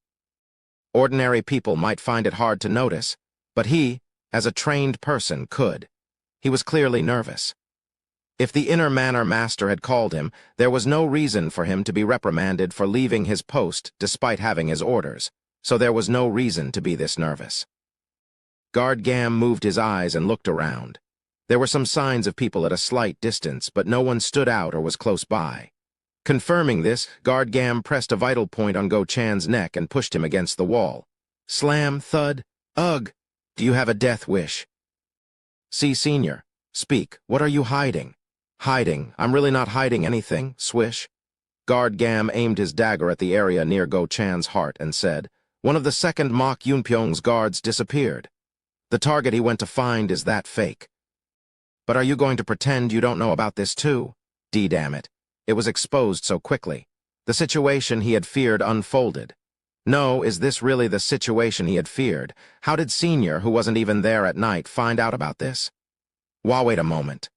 Ordinary people might find it hard to notice, but he, as a trained person, could. He was clearly nervous. If the inner manor master had called him, there was no reason for him to be reprimanded for leaving his post despite having his orders, so there was no reason to be this nervous. Guard Gam moved his eyes and looked around. There were some signs of people at a slight distance, but no one stood out or was close by. Confirming this, Guard Gam pressed a vital point on Go-chan's neck and pushed him against the wall. Slam, thud, ugh! Do you have a death wish? "See, Senior, speak, what are you hiding?" "Hiding? I'm really not hiding anything, swish." Guard Gam aimed his dagger at the area near Go-chan's heart and said, "One of the second Mok Yunpyong's guards disappeared. The target he went to find is that fake." "But are you going to pretend you don't know about this too?" Damn it. It was exposed so quickly. The situation he had feared unfolded. No, is this really the situation he had feared? How did Senior, who wasn't even there at night, find out about this? Wait a moment.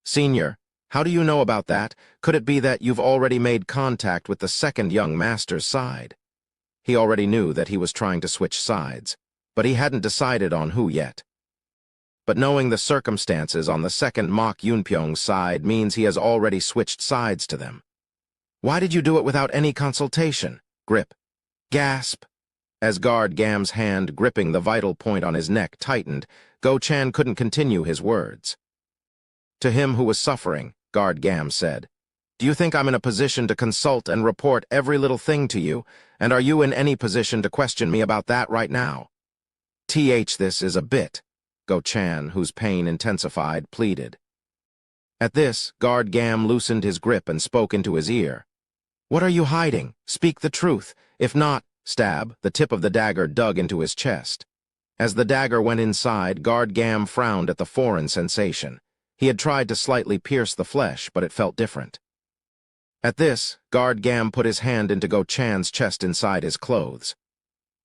"Senior, how do you know about that? Could it be that you've already made contact with the second young master's side?" He already knew that he was trying to switch sides, but he hadn't decided on who yet. But knowing the circumstances on the second Mok Yunpyong's side means he has already switched sides to them. "Why did you do it without any consultation?" Grip. Gasp. As Guard Gam's hand gripping the vital point on his neck tightened, Go-chan couldn't continue his words. To him who was suffering, Guard Gam said, "Do you think I'm in a position to consult and report every little thing to you, and are you in any position to question me about that right now?" This is a bit," Go-chan, whose pain intensified, pleaded. At this, Guard Gam loosened his grip and spoke into his ear. "What are you hiding? Speak the truth. If not," stab, the tip of the dagger dug into his chest. As the dagger went inside, Guard Gam frowned at the foreign sensation. He had tried to slightly pierce the flesh, but it felt different. At this, Guard Gam put his hand into Go-chan's chest inside his clothes.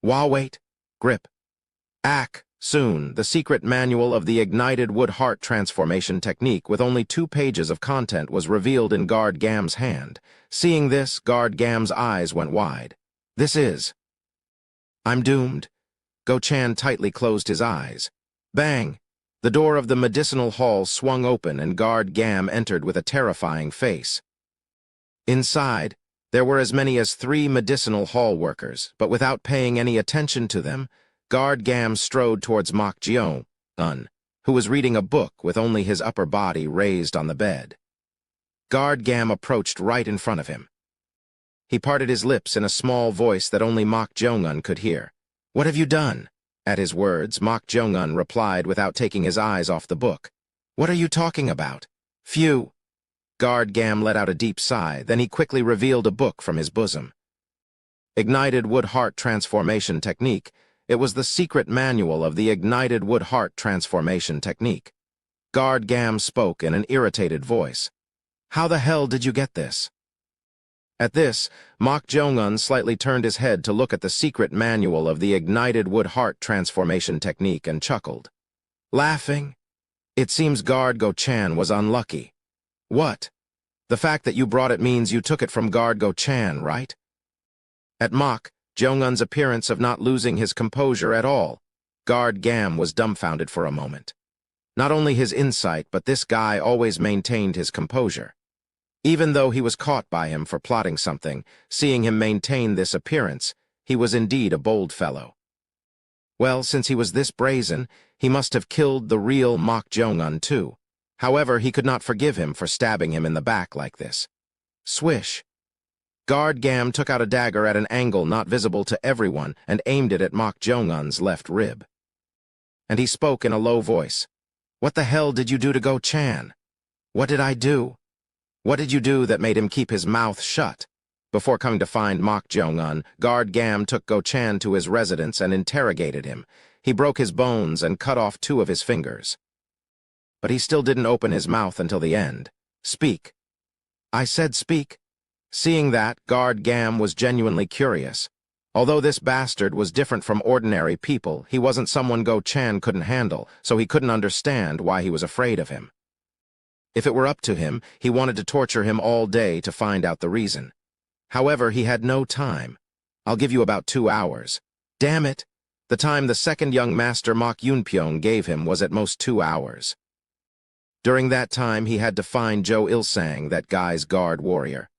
Wait. Grip. Ack. Soon, the secret manual of the ignited wood-heart transformation technique with only 2 pages of content was revealed in Guard Gam's hand. Seeing this, Guard Gam's eyes went wide. This is... I'm doomed. Go-Chan tightly closed his eyes. Bang! The door of the medicinal hall swung open and Guard Gam entered with a terrifying face. Inside, there were as many as 3 medicinal hall workers, but without paying any attention to them, Guard Gam strode towards Mok Jeong-un, who was reading a book with only his upper body raised on the bed. Guard Gam approached right in front of him. He parted his lips in a small voice that only Mok Jeong-un could hear. "What have you done?" At his words, Mok Jeong-un replied without taking his eyes off the book. "What are you talking about?" "Phew." Guard Gam let out a deep sigh, then he quickly revealed a book from his bosom. Ignited Wood-Heart Transformation Technique. It was the secret manual of the Ignited Wood-Heart Transformation Technique. Guard Gam spoke in an irritated voice. "How the hell did you get this?" At this, Mok Jeong-un slightly turned his head to look at the secret manual of the Ignited Wood-Heart Transformation Technique and chuckled. Laughing? It seems Guard Go-Chan was unlucky. "What? The fact that you brought it means you took it from Guard Go-Chan, right?" At Mok Jeong-un's appearance of not losing his composure at all, Guard Gam was dumbfounded for a moment. Not only his insight, but this guy always maintained his composure. Even though he was caught by him for plotting something, seeing him maintain this appearance, he was indeed a bold fellow. Well, since he was this brazen, he must have killed the real Mok Jeong-un too. However, he could not forgive him for stabbing him in the back like this. Swish! Guard Gam took out a dagger at an angle not visible to everyone and aimed it at Mok Jeong-un's left rib. And he spoke in a low voice. "What the hell did you do to Go-Chan?" "What did I do?" "What did you do that made him keep his mouth shut?" Before coming to find Mok Jeong-un, Guard Gam took Go-Chan to his residence and interrogated him. He broke his bones and cut off 2 of his fingers. But he still didn't open his mouth until the end. "Speak." "I said speak." Seeing that, Guard Gam was genuinely curious. Although this bastard was different from ordinary people, he wasn't someone Go-Chan couldn't handle, so he couldn't understand why he was afraid of him. If it were up to him, he wanted to torture him all day to find out the reason. However, he had no time. "I'll give you about 2 hours. Damn it! The time the second young master Mok Yunpyong gave him was at most 2 hours. During that time, he had to find Jo Il-sang, that guy's guard warrior.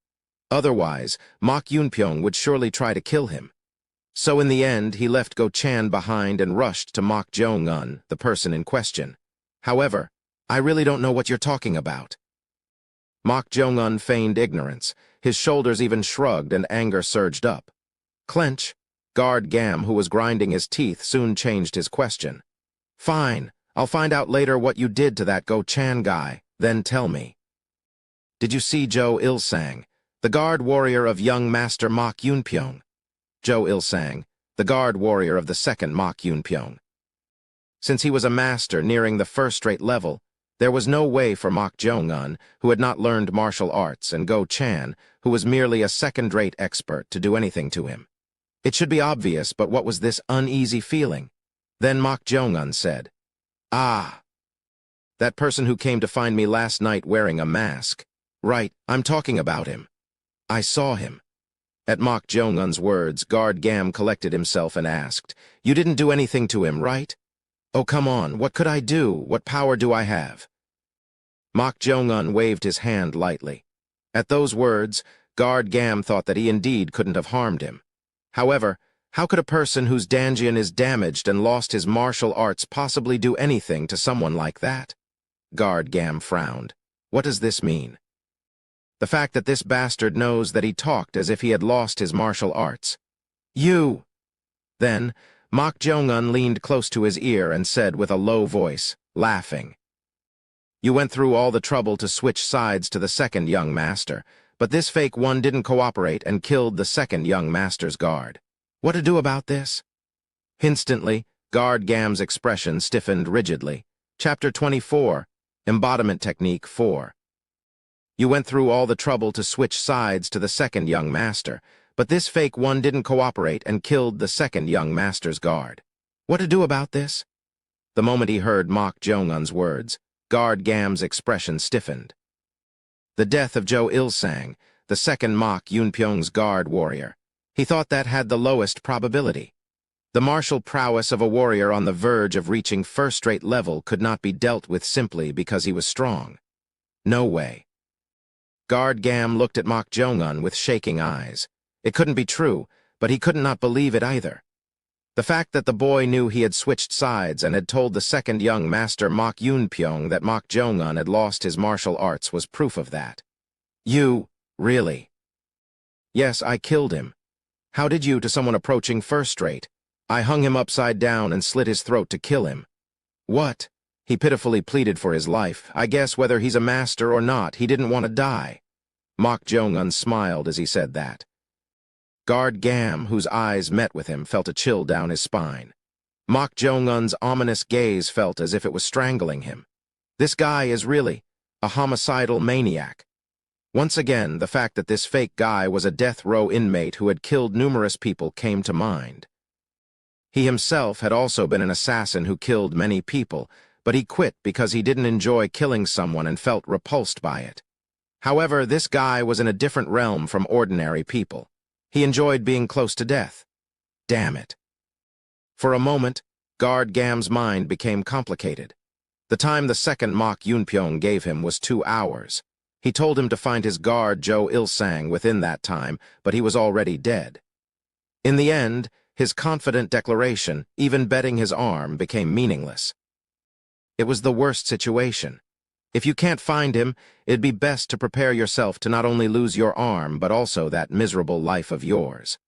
Otherwise, Mok Yunpyong would surely try to kill him. So in the end, he left Go-Chan behind and rushed to Mok Jeong-un, the person in question. However, "I really don't know what you're talking about." Mok Jeong-un feigned ignorance. His shoulders even shrugged and anger surged up. "Clench." Guard Gam, who was grinding his teeth, soon changed his question. "Fine. I'll find out later what you did to that Go-Chan guy, then tell me. Did you see Jo Il-sang, the guard warrior of young master Mok Yunpyong?" Jo Il-sang, the guard warrior of the second Mok Yunpyong. Since he was a master nearing the first-rate level, there was no way for Mok Jeong-un, who had not learned martial arts, and Go-Chan, who was merely a second-rate expert, to do anything to him. It should be obvious, but what was this uneasy feeling? Then Mok Jeong-un said, "Ah, that person who came to find me last night wearing a mask. Right, I'm talking about him. I saw him." At Mok Jeong-un's words, Guard Gam collected himself and asked, "You didn't do anything to him, right?" "Oh, come on, what could I do? What power do I have?" Mok Jeong-un waved his hand lightly. At those words, Guard Gam thought that he indeed couldn't have harmed him. However, how could a person whose Danjian is damaged and lost his martial arts possibly do anything to someone like that? Guard Gam frowned. What does this mean? The fact that this bastard knows that he talked as if he had lost his martial arts. "You!" Then, Mok Jeong-un leaned close to his ear and said with a low voice, laughing, "You went through all the trouble to switch sides to the second young master, but this fake one didn't cooperate and killed the second young master's guard. What to do about this?" Instantly, Guard Gam's expression stiffened rigidly. Chapter 24, Embodiment Technique 4. "You went through all the trouble to switch sides to the second young master, but this fake one didn't cooperate and killed the second young master's guard. What to do about this?" The moment he heard Mok Jong-un's words, Guard Gam's expression stiffened. The death of Jo Il-sang, the second Mok Yunpyong's guard warrior. He thought that had the lowest probability. The martial prowess of a warrior on the verge of reaching first-rate level could not be dealt with simply because he was strong. No way. Guard Gam looked at Mok Jong-un with shaking eyes. It couldn't be true, but he could not believe it either. The fact that the boy knew he had switched sides and had told the second young master Mok Yunpyong that Mok Jong-un had lost his martial arts was proof of that. You, really? Yes, I killed him. How did you to someone approaching first-rate? I hung him upside down and slit his throat to kill him. What? He pitifully pleaded for his life. I guess whether he's a master or not, he didn't want to die. Mok Jong-un smiled as he said that. Guard Gam, whose eyes met with him, felt a chill down his spine. Mok Jong-un's ominous gaze felt as if it was strangling him. This guy is really a homicidal maniac. Once again, the fact that this fake guy was a death row inmate who had killed numerous people came to mind. He himself had also been an assassin who killed many people, but he quit because he didn't enjoy killing someone and felt repulsed by it. However, this guy was in a different realm from ordinary people. He enjoyed being close to death. Damn it. For a moment, Guard Gam's mind became complicated. The time the second Mok Yunpyong gave him was 2 hours. He told him to find his guard Jo Il-sang within that time, but he was already dead. In the end, his confident declaration, even betting his arm, became meaningless. It was the worst situation. If you can't find him, it'd be best to prepare yourself to not only lose your arm, but also that miserable life of yours.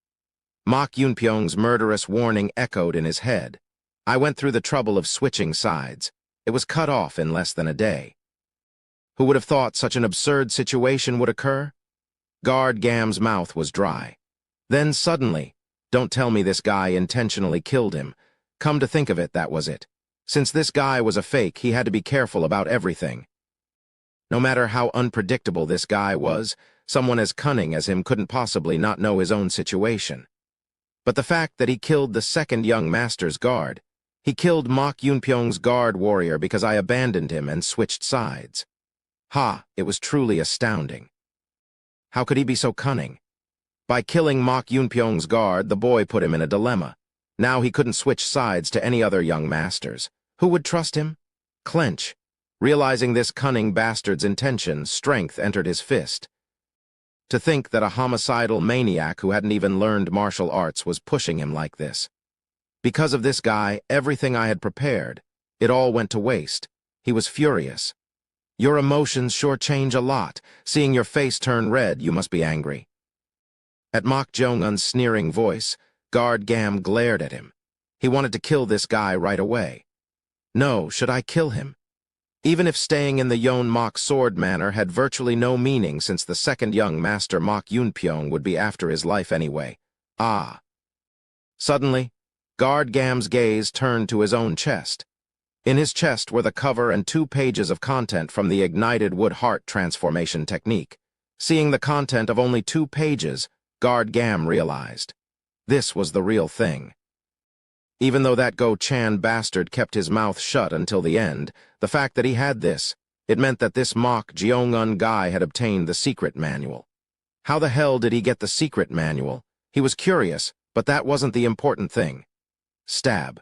Mok Yunpyong's murderous warning echoed in his head. I went through the trouble of switching sides. It was cut off in less than a day. Who would have thought such an absurd situation would occur? Guard Gam's mouth was dry. Then suddenly, don't tell me this guy intentionally killed him. Come to think of it, that was it. Since this guy was a fake, he had to be careful about everything. No matter how unpredictable this guy was, someone as cunning as him couldn't possibly not know his own situation. But the fact that he killed the second young master's guard, he killed Mok Yunpyong's guard warrior because I abandoned him and switched sides. Ha, it was truly astounding. How could he be so cunning? By killing Mok Yunpyong's guard, the boy put him in a dilemma. Now he couldn't switch sides to any other young masters. Who would trust him? Clench. Realizing this cunning bastard's intention, strength entered his fist. To think that a homicidal maniac who hadn't even learned martial arts was pushing him like this. Because of this guy, everything I had prepared, it all went to waste. He was furious. Your emotions sure change a lot. Seeing your face turn red, you must be angry. At Mok Jong-un's sneering voice, Guard Gam glared at him. He wanted to kill this guy right away. No, should I kill him? Even if staying in the Yon Mok sword manor had virtually no meaning since the second young master Mok Yunpyong would be after his life anyway. Ah. Suddenly, Guard Gam's gaze turned to his own chest. In his chest were the cover and 2 pages of content from the ignited wood heart transformation technique. Seeing the content of only 2 pages, Guard Gam realized. This was the real thing. Even though that Go-Chan bastard kept his mouth shut until the end, the fact that he had this, it meant that this Mok Jong-un guy had obtained the secret manual. How the hell did he get the secret manual? He was curious, but that wasn't the important thing. Stab.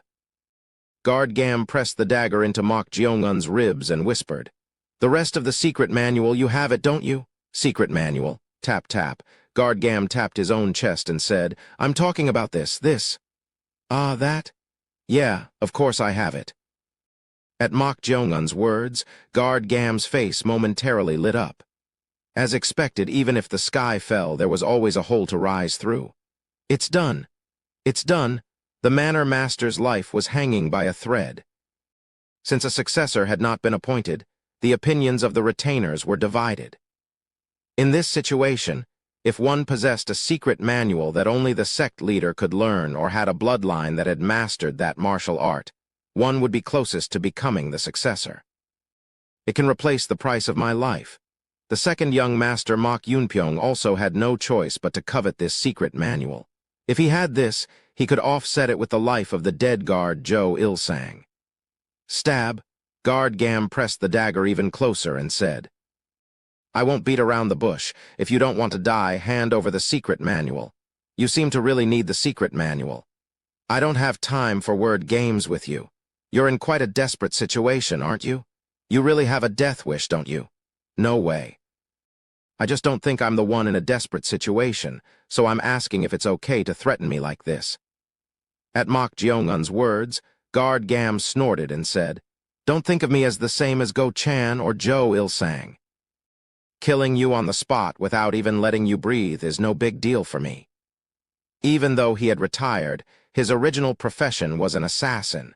Guard Gam pressed the dagger into Mok Jong-un's ribs and whispered, "The rest of the secret manual, you have it, don't you?" Secret manual. Tap, tap. Guard Gam tapped his own chest and said, "I'm talking about this. Ah, that? Yeah, of course I have it." At Mok Jong-un's words, Guard Gam's face momentarily lit up. As expected, even if the sky fell, there was always a hole to rise through. It's done. It's done. The manor master's life was hanging by a thread. Since a successor had not been appointed, the opinions of the retainers were divided. In this situation, if one possessed a secret manual that only the sect leader could learn or had a bloodline that had mastered that martial art, one would be closest to becoming the successor. It can replace the price of my life. The second young master Mok Yunpyong also had no choice but to covet this secret manual. If he had this, he could offset it with the life of the dead guard Jo Il-sang. Stab. Guard Gam pressed the dagger even closer and said, I won't beat around the bush. If you don't want to die, hand over the secret manual. You seem to really need the secret manual. I don't have time for word games with you. You're in quite a desperate situation, aren't you? You really have a death wish, don't you? No way. I just don't think I'm the one in a desperate situation, so I'm asking if it's okay to threaten me like this. At Mok Jeongun's words, Guard Gam snorted and said, Don't think of me as the same as Go Chan or Joe Il-sang. Killing you on the spot without even letting you breathe is no big deal for me. Even though he had retired, his original profession was an assassin.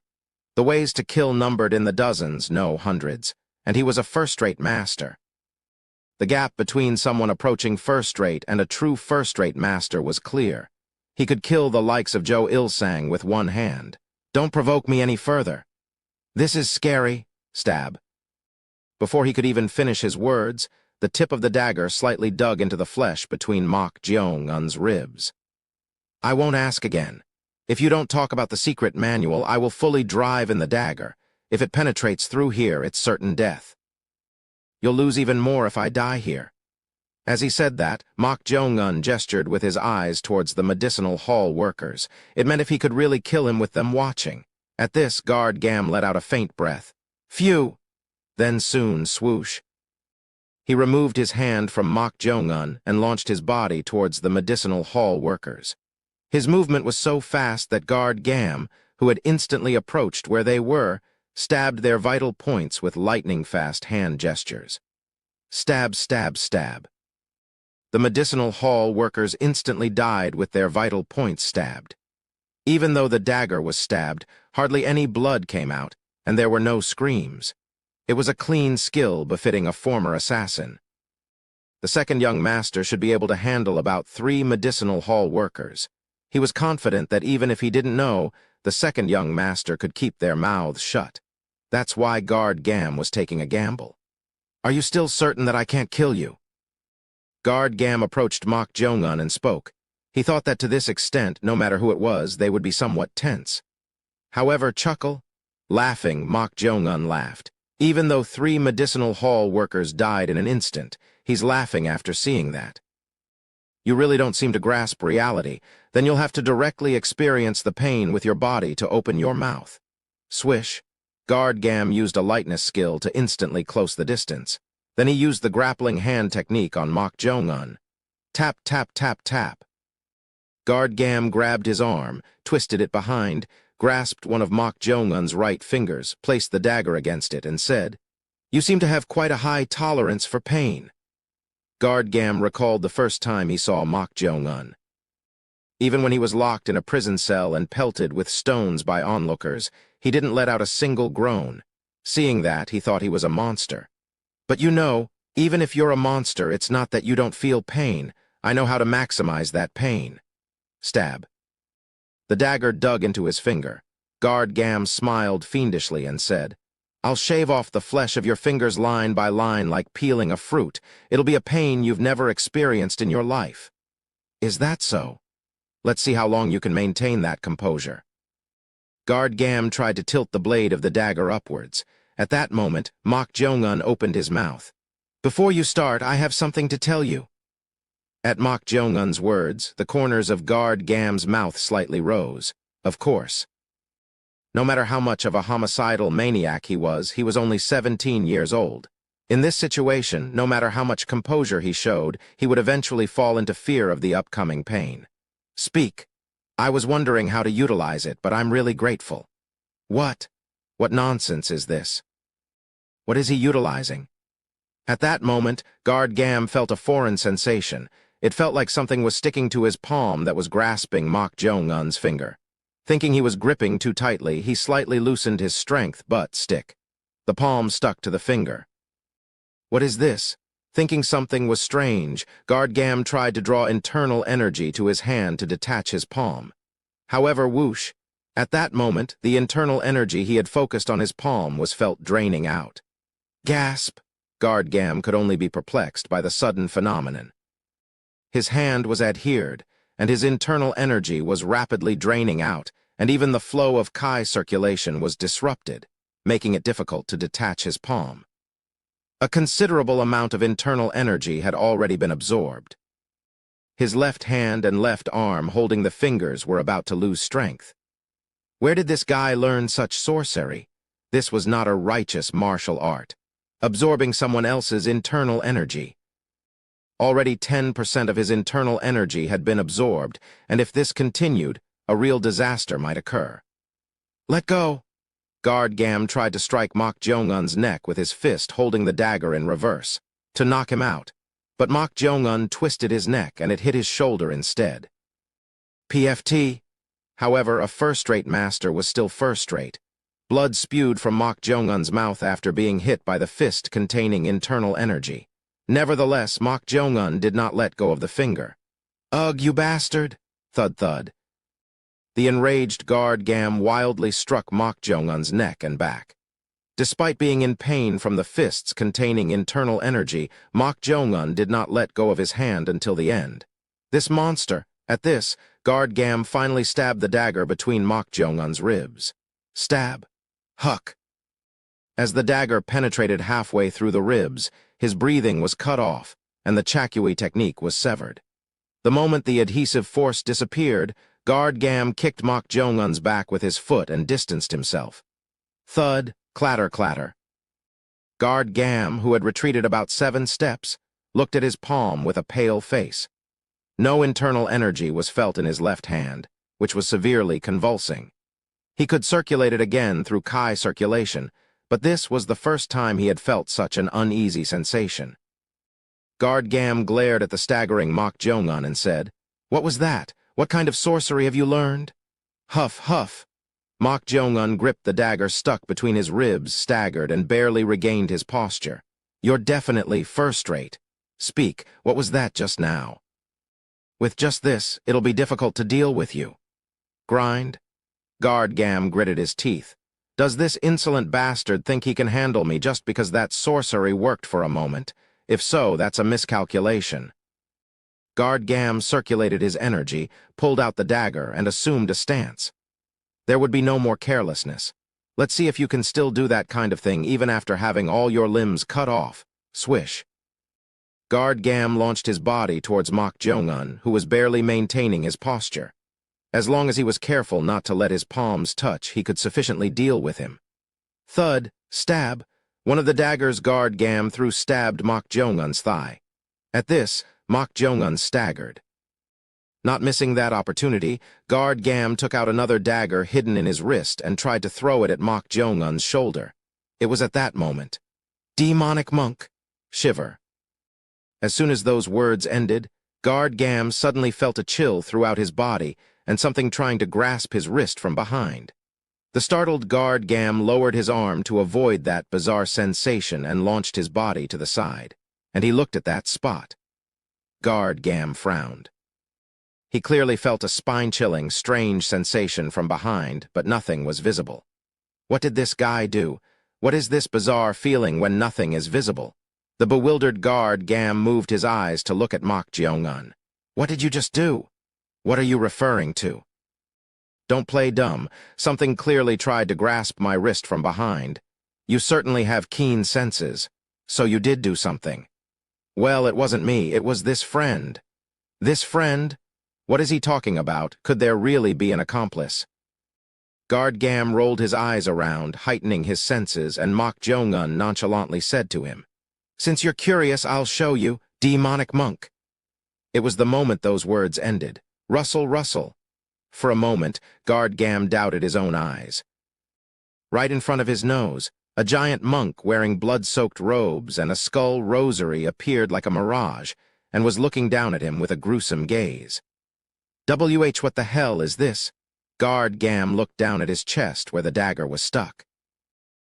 The ways to kill numbered in the dozens, no hundreds, and he was a first-rate master. The gap between someone approaching first-rate and a true first-rate master was clear. He could kill the likes of Joe Il-sang with one hand. Don't provoke me any further. This is scary. Stab. Before he could even finish his words, the tip of the dagger slightly dug into the flesh between Mok Jeongun's ribs. I won't ask again. If you don't talk about the secret manual, I will fully drive in the dagger. If it penetrates through here, it's certain death. You'll lose even more if I die here. As he said that, Mok Jeongun gestured with his eyes towards the medicinal hall workers. It meant if he could really kill him with them watching. At this, Guard Gam let out a faint breath. Phew! Then soon, swoosh. He removed his hand from Mok Jeongun and launched his body towards the medicinal hall workers. His movement was so fast that Guard Gam, who had instantly approached where they were, stabbed their vital points with lightning-fast hand gestures. Stab, stab, stab. The medicinal hall workers instantly died with their vital points stabbed. Even though the dagger was stabbed, hardly any blood came out, and there were no screams. It was a clean skill befitting a former assassin. The second young master should be able to handle about 3 medicinal hall workers. He was confident that even if he didn't know, the second young master could keep their mouths shut. That's why Guard Gam was taking a gamble. Are you still certain that I can't kill you? Guard Gam approached Mok Jeongun and spoke. He thought that to this extent, no matter who it was, they would be somewhat tense. However, chuckle. Laughing, Mok Jeongun laughed. Even though 3 medicinal hall workers died in an instant, he's laughing after seeing that. You really don't seem to grasp reality. Then you'll have to directly experience the pain with your body to open your mouth. Swish. Guard Gam used a lightness skill to instantly close the distance. Then he used the grappling hand technique on Mok Jeongun. Tap, tap, tap, tap. Guard Gam grabbed his arm, twisted it behind, grasped one of Mok Jeongun's right fingers, placed the dagger against it, and said, You seem to have quite a high tolerance for pain. Guard Gam recalled the first time he saw Mok Jeongun. Even when he was locked in a prison cell and pelted with stones by onlookers, he didn't let out a single groan. Seeing that, he thought he was a monster. But you know, even if you're a monster, it's not that you don't feel pain. I know how to maximize that pain. Stab. The dagger dug into his finger. Guard Gam smiled fiendishly and said, I'll shave off the flesh of your fingers line by line like peeling a fruit. It'll be a pain you've never experienced in your life. Is that so? Let's see how long you can maintain that composure. Guard Gam tried to tilt the blade of the dagger upwards. At that moment, Mok Jeongun opened his mouth. Before you start, I have something to tell you. At Mok Jeongun's words, the corners of Guard Gam's mouth slightly rose. Of course. No matter how much of a homicidal maniac he was only 17 years old. In this situation, no matter how much composure he showed, he would eventually fall into fear of the upcoming pain. Speak. I was wondering how to utilize it, but I'm really grateful. What? What nonsense is this? What is he utilizing? At that moment, Guard Gam felt a foreign sensation. It felt like something was sticking to his palm that was grasping Mok Jeongun's finger. Thinking he was gripping too tightly, he slightly loosened his strength but stick. The palm stuck to the finger. What is this? Thinking something was strange, Guard Gam tried to draw internal energy to his hand to detach his palm. However, whoosh. At that moment, the internal energy he had focused on his palm was felt draining out. Gasp! Guard Gam could only be perplexed by the sudden phenomenon. His hand was adhered, and his internal energy was rapidly draining out, and even the flow of Kai circulation was disrupted. making it difficult to detach his palm. A considerable amount of internal energy had already been absorbed. His left hand and left arm holding the fingers were about to lose strength. Where did this guy learn such sorcery? This was not a righteous martial art. Absorbing someone else's internal energy. Already 10% of his internal energy had been absorbed, and if this continued, a real disaster might occur. Let go! Guard Gam tried to strike Mok Jong-un's neck with his fist holding the dagger in reverse, to knock him out, but Mok Jong-un twisted his neck and it hit his shoulder instead. PFT! However, a first-rate master was still first-rate. Blood spewed from Mok Jong-un's mouth after being hit by the fist containing internal energy. Nevertheless, Mok Jong-un did not let go of the finger. Ugh, you bastard! Thud thud. The enraged Guard Gam wildly struck Mok Jong-un's neck and back. Despite being in pain from the fists containing internal energy, Mok Jong-un did not let go of his hand until the end. This monster! At this, Guard Gam finally stabbed the dagger between Mok Jong-un's ribs. Stab. Huck. As the dagger penetrated halfway through the ribs, his breathing was cut off, and the Chakui technique was severed. The moment the adhesive force disappeared, Guard Gam kicked Mok Jong-un's back with his foot and distanced himself. Thud, clatter, clatter. Guard Gam, who had retreated about 7 steps, looked at his palm with a pale face. No internal energy was felt in his left hand, which was severely convulsing. He could circulate it again through Kai circulation, but this was the first time he had felt such an uneasy sensation. Guard Gam glared at the staggering Mok Jong-un and said, "What was that? What kind of sorcery have you learned?" Huff, huff. Mok Jong-un gripped the dagger stuck between his ribs, staggered, and barely regained his posture. "You're definitely first-rate. Speak, what was that just now?" "With just this, it'll be difficult to deal with you." "Grind?" Guard Gam gritted his teeth. "Does this insolent bastard think he can handle me just because that sorcery worked for a moment? If so, that's a miscalculation." Guard Gam circulated his energy, pulled out the dagger, and assumed a stance. "There would be no more carelessness. Let's see if you can still do that kind of thing even after having all your limbs cut off." Swish. Guard Gam launched his body towards Mok Jong-un, who was barely maintaining his posture. As long as he was careful not to let his palms touch, he could sufficiently deal with him. Thud, stab. One of the daggers Guard Gam threw stabbed Mok Jong-un's thigh. At this, Mok Jong-un staggered. Not missing that opportunity, Guard Gam took out another dagger hidden in his wrist and tried to throw it at Mok Jong-un's shoulder. It was at that moment. "Demonic monk!" Shiver. As soon as those words ended, Guard Gam suddenly felt a chill throughout his body and something trying to grasp his wrist from behind. The startled Guard Gam lowered his arm to avoid that bizarre sensation and launched his body to the side, and he looked at that spot. Guard Gam frowned. He clearly felt a spine-chilling, strange sensation from behind, but nothing was visible. What did this guy do? What is this bizarre feeling when nothing is visible? The bewildered Guard Gam moved his eyes to look at Mok Jong-un. "What did you just do? What are you referring to?" "Don't play dumb. Something clearly tried to grasp my wrist from behind. You certainly have keen senses. So you did do something." "Well, it wasn't me. It was this friend." "This friend? What is he talking about? Could there really be an accomplice?" Guard Gam rolled his eyes around, heightening his senses, and Mok Jong-un nonchalantly said to him, "Since you're curious, I'll show you, demonic monk." It was the moment those words ended. Rustle, rustle. For a moment, Guard Gam doubted his own eyes. Right in front of his nose, a giant monk wearing blood-soaked robes and a skull rosary appeared like a mirage and was looking down at him with a gruesome gaze. What the hell is this? Guard Gam looked down at his chest where the dagger was stuck.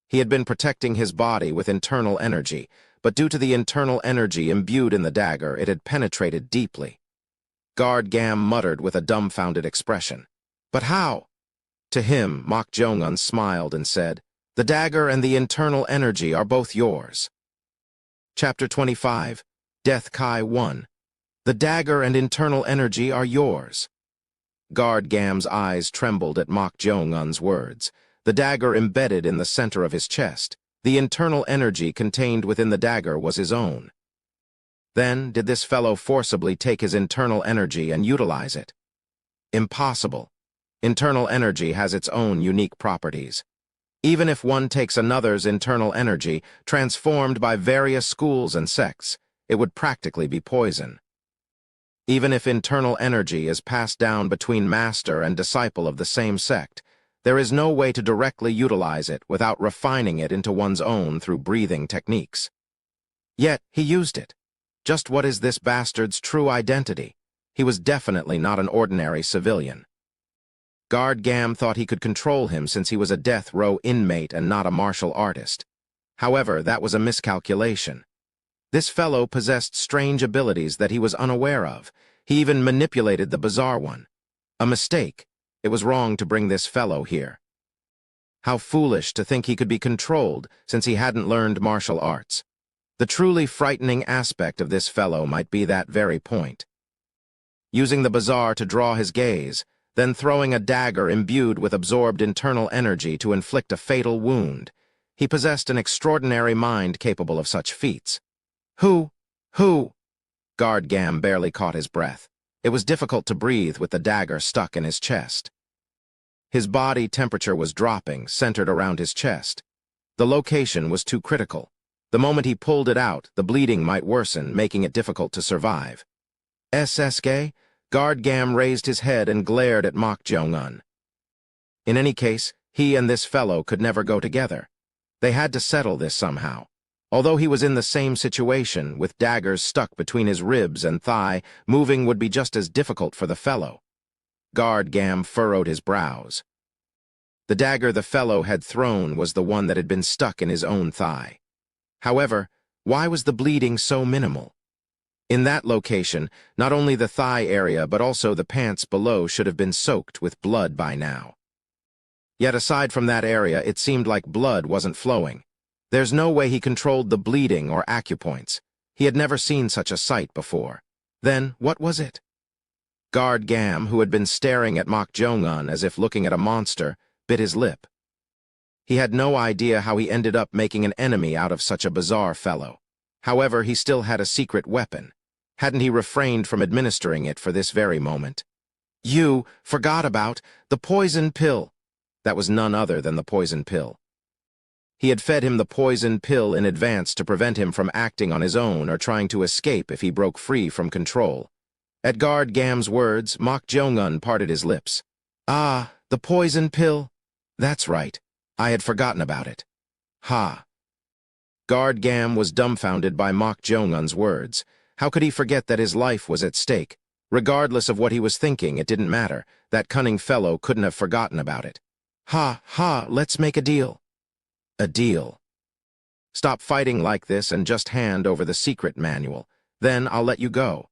He had been protecting his body with internal energy, but due to the internal energy imbued in the dagger, it had penetrated deeply. Guard Gam muttered with a dumbfounded expression. "But how?" To him, Mok Jong-un smiled and said, "The dagger and the internal energy are both yours." Chapter 25, Death Kai 1. The dagger and internal energy are yours. Guard Gam's eyes trembled at Mok Jong-un's words, the dagger embedded in the center of his chest. The internal energy contained within the dagger was his own. Then, did this fellow forcibly take his internal energy and utilize it? Impossible. Internal energy has its own unique properties. Even if one takes another's internal energy, transformed by various schools and sects, it would practically be poison. Even if internal energy is passed down between master and disciple of the same sect, there is no way to directly utilize it without refining it into one's own through breathing techniques. Yet, he used it. Just what is this bastard's true identity? He was definitely not an ordinary civilian. Guard Gam thought he could control him since he was a death row inmate and not a martial artist. However, that was a miscalculation. This fellow possessed strange abilities that he was unaware of. He even manipulated the bizarre one. A mistake. It was wrong to bring this fellow here. How foolish to think he could be controlled since he hadn't learned martial arts. The truly frightening aspect of this fellow might be that very point. Using the bizarre to draw his gaze, then throwing a dagger imbued with absorbed internal energy to inflict a fatal wound, he possessed an extraordinary mind capable of such feats. Who? Guard Gam barely caught his breath. It was difficult to breathe with the dagger stuck in his chest. His body temperature was dropping, centered around his chest. The location was too critical. The moment he pulled it out, the bleeding might worsen, making it difficult to survive. SSK? Guard Gam raised his head and glared at Mok Jong-un. In any case, he and this fellow could never go together. They had to settle this somehow. Although he was in the same situation, with daggers stuck between his ribs and thigh, moving would be just as difficult for the fellow. Guard Gam furrowed his brows. The dagger the fellow had thrown was the one that had been stuck in his own thigh. However, why was the bleeding so minimal? In that location, not only the thigh area but also the pants below should have been soaked with blood by now. Yet aside from that area, it seemed like blood wasn't flowing. There's no way he controlled the bleeding or acupoints. He had never seen such a sight before. Then, what was it? Guard Gam, who had been staring at Mok Jong-un as if looking at a monster, bit his lip. He had no idea how he ended up making an enemy out of such a bizarre fellow. However, he still had a secret weapon. Hadn't he refrained from administering it for this very moment? You forgot about the poison pill. That was none other than the poison pill. He had fed him the poison pill in advance to prevent him from acting on his own or trying to escape if he broke free from control. At Guard Gam's words, Mok Jong-un parted his lips. Ah, the poison pill? That's right. I had forgotten about it. Ha. Guard Gam was dumbfounded by Mok Jong-un's words. How could he forget that his life was at stake? Regardless of what he was thinking, it didn't matter. That cunning fellow couldn't have forgotten about it. Ha, let's make a deal. A deal. Stop fighting like this and just hand over the secret manual. Then I'll let you go.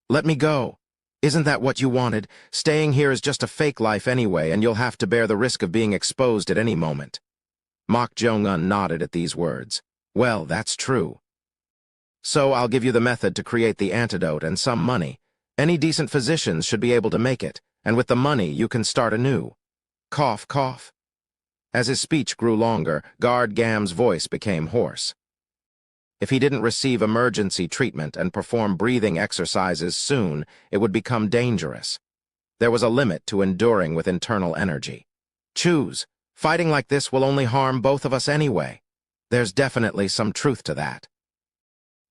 Let me go. Isn't that what you wanted? Staying here is just a fake life anyway, and you'll have to bear the risk of being exposed at any moment. Mok Jong-un nodded at these words. Well, that's true. So I'll give you the method to create the antidote and some money. Any decent physicians should be able to make it, and with the money you can start anew. Cough, cough. As his speech grew longer, Guard Gam's voice became hoarse. If he didn't receive emergency treatment and perform breathing exercises soon, it would become dangerous. There was a limit to enduring with internal energy. Choose. Fighting like this will only harm both of us anyway. There's definitely some truth to that.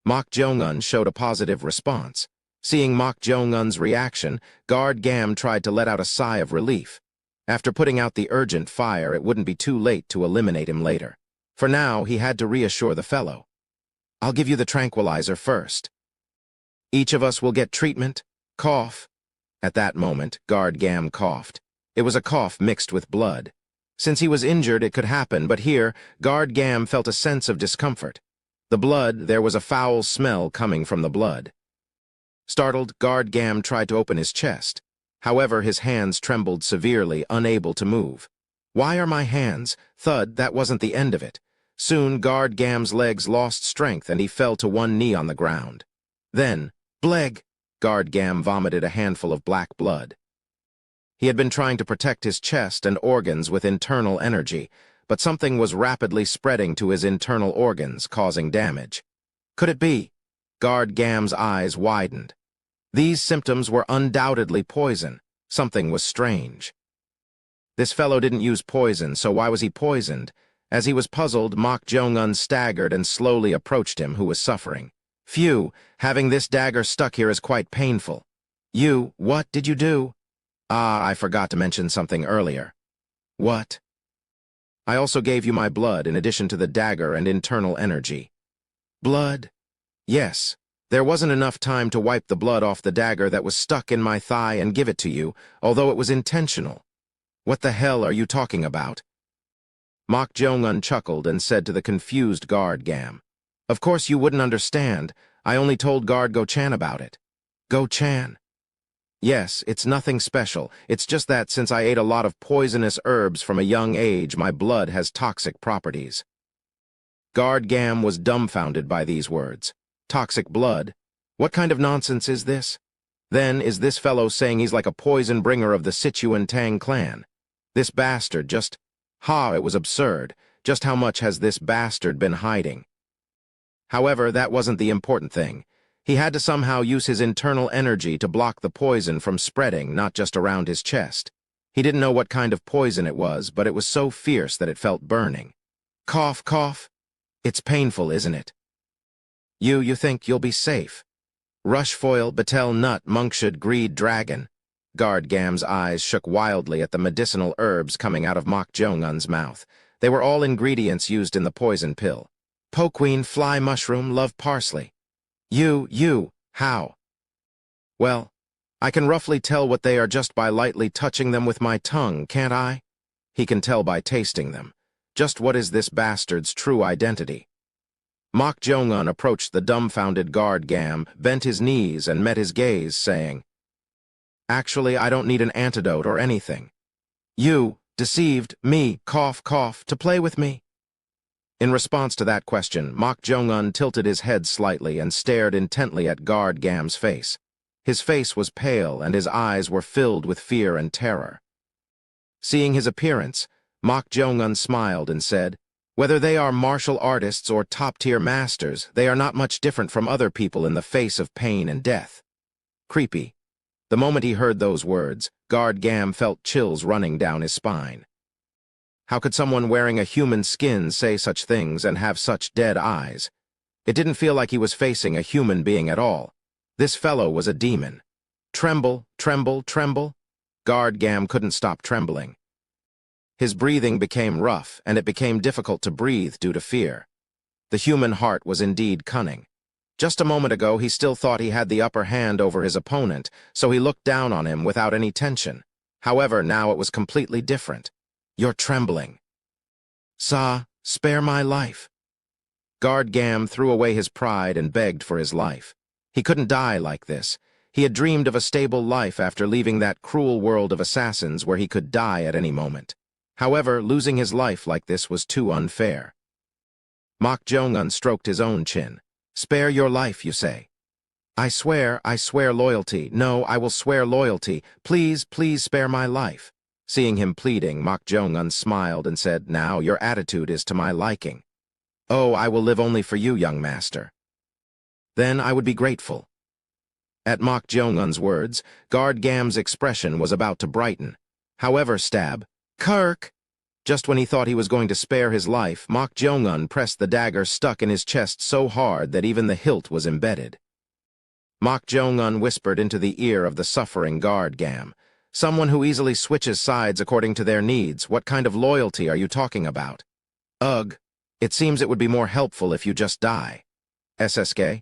Mok Jong-un showed a positive response. Seeing Mok Jong-un's reaction, Guard Gam tried to let out a sigh of relief. After putting out the urgent fire, it wouldn't be too late to eliminate him later. For now, he had to reassure the fellow. I'll give you the tranquilizer first. Each of us will get treatment. Cough. At that moment, Guard Gam coughed. It was a cough mixed with blood. Since he was injured, it could happen, but here, Guard Gam felt a sense of discomfort. The blood, there was a foul smell coming from the blood. Startled, Guard Gam tried to open his chest. However, his hands trembled severely, unable to move. Why are my hands? Thud, that wasn't the end of it. Soon, Guard Gam's legs lost strength and he fell to one knee on the ground. Then, Bleg! Guard Gam vomited a handful of black blood. He had been trying to protect his chest and organs with internal energy, but something was rapidly spreading to his internal organs, causing damage. Could it be? Guard Gam's eyes widened. These symptoms were undoubtedly poison. Something was strange. This fellow didn't use poison, so why was he poisoned? As he was puzzled, Mok Jong-un staggered and slowly approached him, who was suffering. Phew, having this dagger stuck here is quite painful. You, what did you do? Ah, I forgot to mention something earlier. What? I also gave you my blood in addition to the dagger and internal energy. Blood? Yes. There wasn't enough time to wipe the blood off the dagger that was stuck in my thigh and give it to you, although it was intentional. What the hell are you talking about? Mok Jong-un chuckled and said to the confused Guard Gam. Of course you wouldn't understand. I only told Guard Go-chan about it. Go-chan? Yes, it's nothing special. It's just that since I ate a lot of poisonous herbs from a young age, my blood has toxic properties. Guard Gam was dumbfounded by these words. Toxic blood? What kind of nonsense is this? Then, is this fellow saying he's like a poison bringer of the Sichuan Tang clan? This bastard just... it was absurd. Just how much has this bastard been hiding? However, that wasn't the important thing. He had to somehow use his internal energy to block the poison from spreading, not just around his chest. He didn't know what kind of poison it was, but it was so fierce that it felt burning. Cough, cough. It's painful, isn't it? You think you'll be safe? Rushfoil, Batel Nut, Monkshud, Greed, Dragon. Guard Gam's eyes shook wildly at the medicinal herbs coming out of Mok Jong-un's mouth. They were all ingredients used in the poison pill. Poqueen, Fly Mushroom, Love Parsley. How? Well, I can roughly tell what they are just by lightly touching them with my tongue, can't I? He can tell by tasting them. Just what is this bastard's true identity? Mok Jong-un approached the dumbfounded Guard Gam, bent his knees and met his gaze, saying, Actually, I don't need an antidote or anything. You deceived me, cough, cough, to play with me? In response to that question, Mok Jong-un tilted his head slightly and stared intently at Guard Gam's face. His face was pale and his eyes were filled with fear and terror. Seeing his appearance, Mok Jong-un smiled and said, Whether they are martial artists or top-tier masters, they are not much different from other people in the face of pain and death. Creepy. The moment he heard those words, Guard Gam felt chills running down his spine. How could someone wearing a human skin say such things and have such dead eyes? It didn't feel like he was facing a human being at all. This fellow was a demon. Tremble, tremble, tremble. Guard Gam couldn't stop trembling. His breathing became rough, and it became difficult to breathe due to fear. The human heart was indeed cunning. Just a moment ago, he still thought he had the upper hand over his opponent, so he looked down on him without any tension. However, now it was completely different. You're trembling. Spare my life. Guard Gam threw away his pride and begged for his life. He couldn't die like this. He had dreamed of a stable life after leaving that cruel world of assassins where he could die at any moment. However, losing his life like this was too unfair. Mok Jong-un stroked his own chin. Spare your life, you say? I swear loyalty. No, I will swear loyalty. Please, please spare my life. Seeing him pleading, Mok Jong-un smiled and said, Now, your attitude is to my liking. Oh, I will live only for you, young master. Then I would be grateful. At Mok Jong-un's words, Guard Gam's expression was about to brighten. However, Kirk! Just when he thought he was going to spare his life, Mok Jong-un pressed the dagger stuck in his chest so hard that even the hilt was embedded. Mok Jong-un whispered into the ear of the suffering Guard Gam. Someone who easily switches sides according to their needs. What kind of loyalty are you talking about? Ugh, it seems it would be more helpful if you just die. SSK?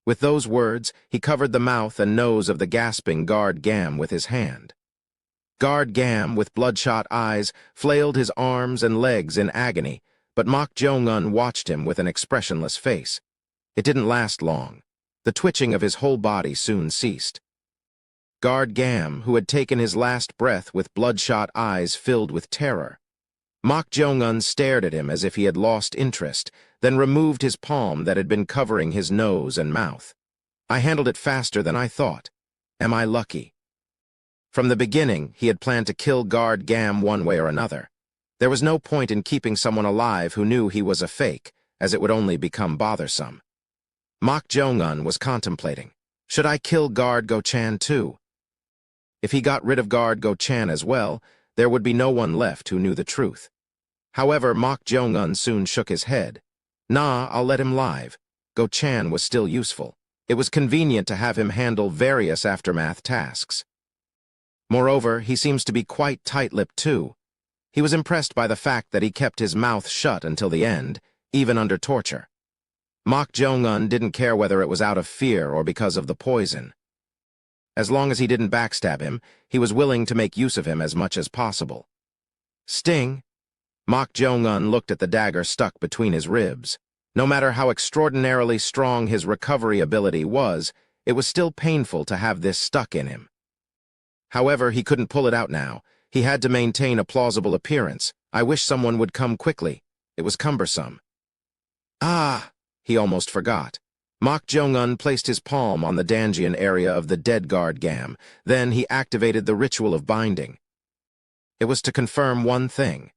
With those words, he covered the mouth and nose of the gasping Guard Gam with his hand. Guard Gam, with bloodshot eyes, flailed his arms and legs in agony, but Mok Jong-un watched him with an expressionless face. It didn't last long. The twitching of his whole body soon ceased. Guard Gam, who had taken his last breath with bloodshot eyes filled with terror. Mok Jong-un stared at him as if he had lost interest, then removed his palm that had been covering his nose and mouth. I handled it faster than I thought. Am I lucky? From the beginning, he had planned to kill Guard Gam one way or another. There was no point in keeping someone alive who knew he was a fake, as it would only become bothersome. Mok Jong-un was contemplating, should I kill Guard Go-chan too? If he got rid of Guard Go-chan as well, there would be no one left who knew the truth. However, Mok Jong-un soon shook his head. Nah, I'll let him live. Go-chan was still useful. It was convenient to have him handle various aftermath tasks. Moreover, he seems to be quite tight-lipped too. He was impressed by the fact that he kept his mouth shut until the end, even under torture. Mok Jong-un didn't care whether it was out of fear or because of the poison. As long as he didn't backstab him, he was willing to make use of him as much as possible. Sting? Mok Jong-un looked at the dagger stuck between his ribs. No matter how extraordinarily strong his recovery ability was, it was still painful to have this stuck in him. However, he couldn't pull it out now. He had to maintain a plausible appearance. I wish someone would come quickly. It was cumbersome. Ah, he almost forgot. Mok Jong-un placed his palm on the Danjian area of the dead Guard Gam. Then he activated the ritual of binding. It was to confirm one thing.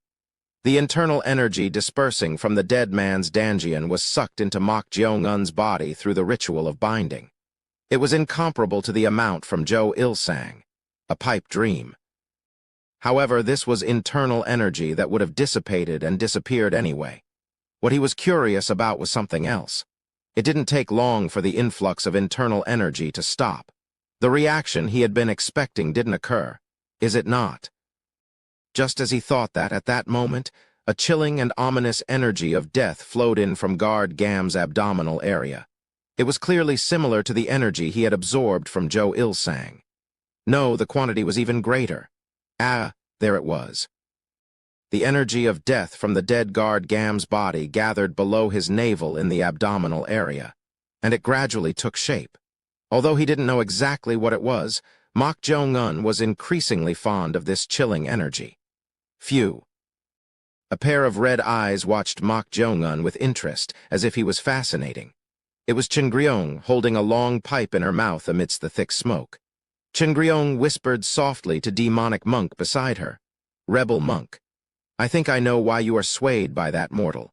The internal energy dispersing from the dead man's Danjian was sucked into Mok Jong-un's body through the ritual of binding. It was incomparable to the amount from Jo Il-sang. A pipe dream. However, this was internal energy that would have dissipated and disappeared anyway. What he was curious about was something else. It didn't take long for the influx of internal energy to stop. The reaction he had been expecting didn't occur. Is it not? Just as he thought that, at that moment, a chilling and ominous energy of death flowed in from Guard Gam's abdominal area. It was clearly similar to the energy he had absorbed from Jo Il-sang. No, the quantity was even greater. Ah, there it was. The energy of death from the dead Guard Gam's body gathered below his navel in the abdominal area, and it gradually took shape. Although he didn't know exactly what it was, Mok Jong-un was increasingly fond of this chilling energy. Phew. A pair of red eyes watched Mok Jong-un with interest, as if he was fascinating. It was Chingryong holding a long pipe in her mouth amidst the thick smoke. Chingryong whispered softly to demonic monk beside her. Rebel monk. I think I know why you are swayed by that mortal.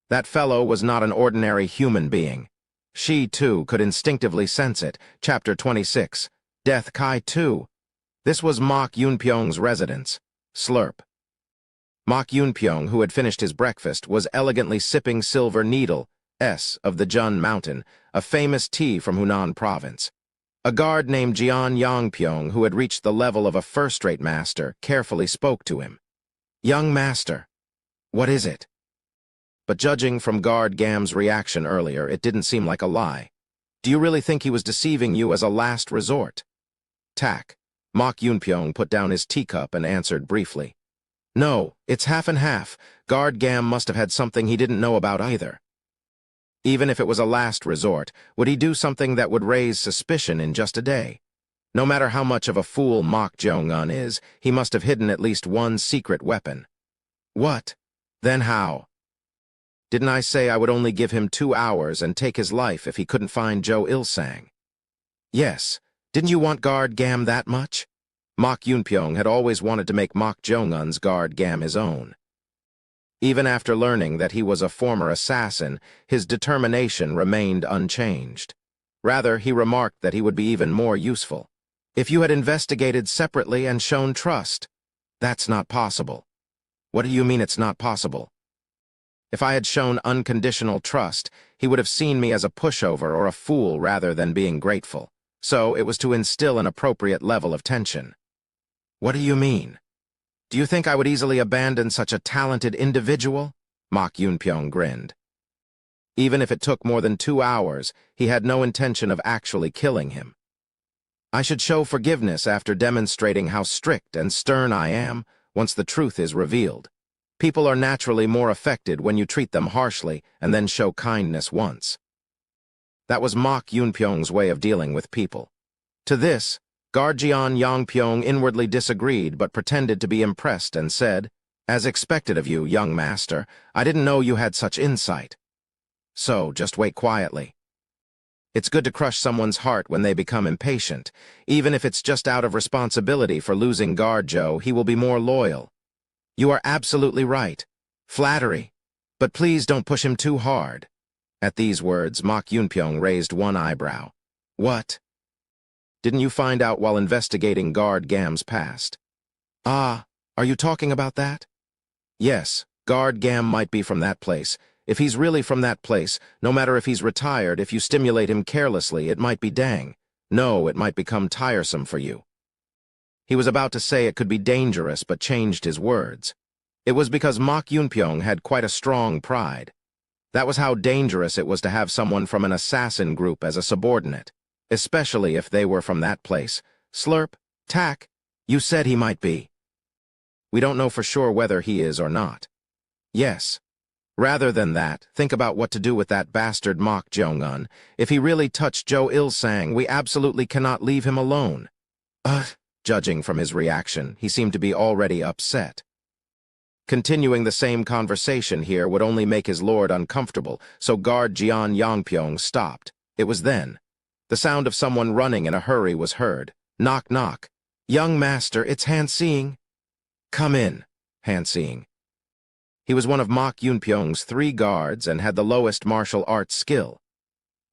That fellow was not an ordinary human being. She, too, could instinctively sense it. Chapter 26. Death Kai 2. This was Mok Yunpyong's residence. Slurp. Mok Yunpyong, who had finished his breakfast, was elegantly sipping Silver Needle, S, of the Jun Mountain, a famous tea from Hunan province. A guard named Jian Yangpyong, who had reached the level of a first-rate master, carefully spoke to him. Young master, what is it? But judging from Guard Gam's reaction earlier, it didn't seem like a lie. Do you really think he was deceiving you as a last resort? Tak. Mok Yunpyong put down his teacup and answered briefly. No, it's half and half. Guard Gam must have had something he didn't know about either. Even if it was a last resort, would he do something that would raise suspicion in just a day? No matter how much of a fool Mok Jong-un is, he must have hidden at least one secret weapon. What? Then how? Didn't I say I would only give him 2 hours and take his life if he couldn't find Jo Il-sang? Yes. Didn't you want Guard Gam that much? Mok Yunpyong had always wanted to make Mok Jong-un's Guard Gam his own. Even after learning that he was a former assassin, his determination remained unchanged. Rather, he remarked that he would be even more useful. If you had investigated separately and shown trust, that's not possible. What do you mean it's not possible? If I had shown unconditional trust, he would have seen me as a pushover or a fool rather than being grateful. So it was to instill an appropriate level of tension. What do you mean? Do you think I would easily abandon such a talented individual? Mok Yunpyong grinned. Even if it took more than 2 hours, he had no intention of actually killing him. I should show forgiveness after demonstrating how strict and stern I am once the truth is revealed. People are naturally more affected when you treat them harshly and then show kindness once. That was Mok Yunpyong's way of dealing with people. To this, Guardian Yangpyong inwardly disagreed but pretended to be impressed and said, As expected of you, young master, I didn't know you had such insight. So, just wait quietly. It's good to crush someone's heart when they become impatient. Even if it's just out of responsibility for losing guard Joe, he will be more loyal. You are absolutely right. Flattery. But please don't push him too hard. At these words, Mok Yunpyong raised one eyebrow. What? Didn't you find out while investigating Guard Gam's past? Ah, are you talking about that? Yes, Guard Gam might be from that place. If he's really from that place, no matter if he's retired, if you stimulate him carelessly, it might be dang. No, it might become tiresome for you. He was about to say it could be dangerous, but changed his words. It was because Mok Yunpyong had quite a strong pride. That was how dangerous it was to have someone from an assassin group as a subordinate, especially if they were from that place. Slurp, tack, you said he might be. We don't know for sure whether he is or not. Yes. Rather than that, think about what to do with that bastard Mok Jong-un. If he really touched Joe Il-sang, we absolutely cannot leave him alone. Judging from his reaction, he seemed to be already upset. Continuing the same conversation here would only make his lord uncomfortable, so guard Jian Yangpyong stopped. It was then. The sound of someone running in a hurry was heard. Knock, knock. Young master, it's Han Seeing. Come in, Han Seeing. He was one of Mok Yunpyong's 3 guards and had the lowest martial arts skill.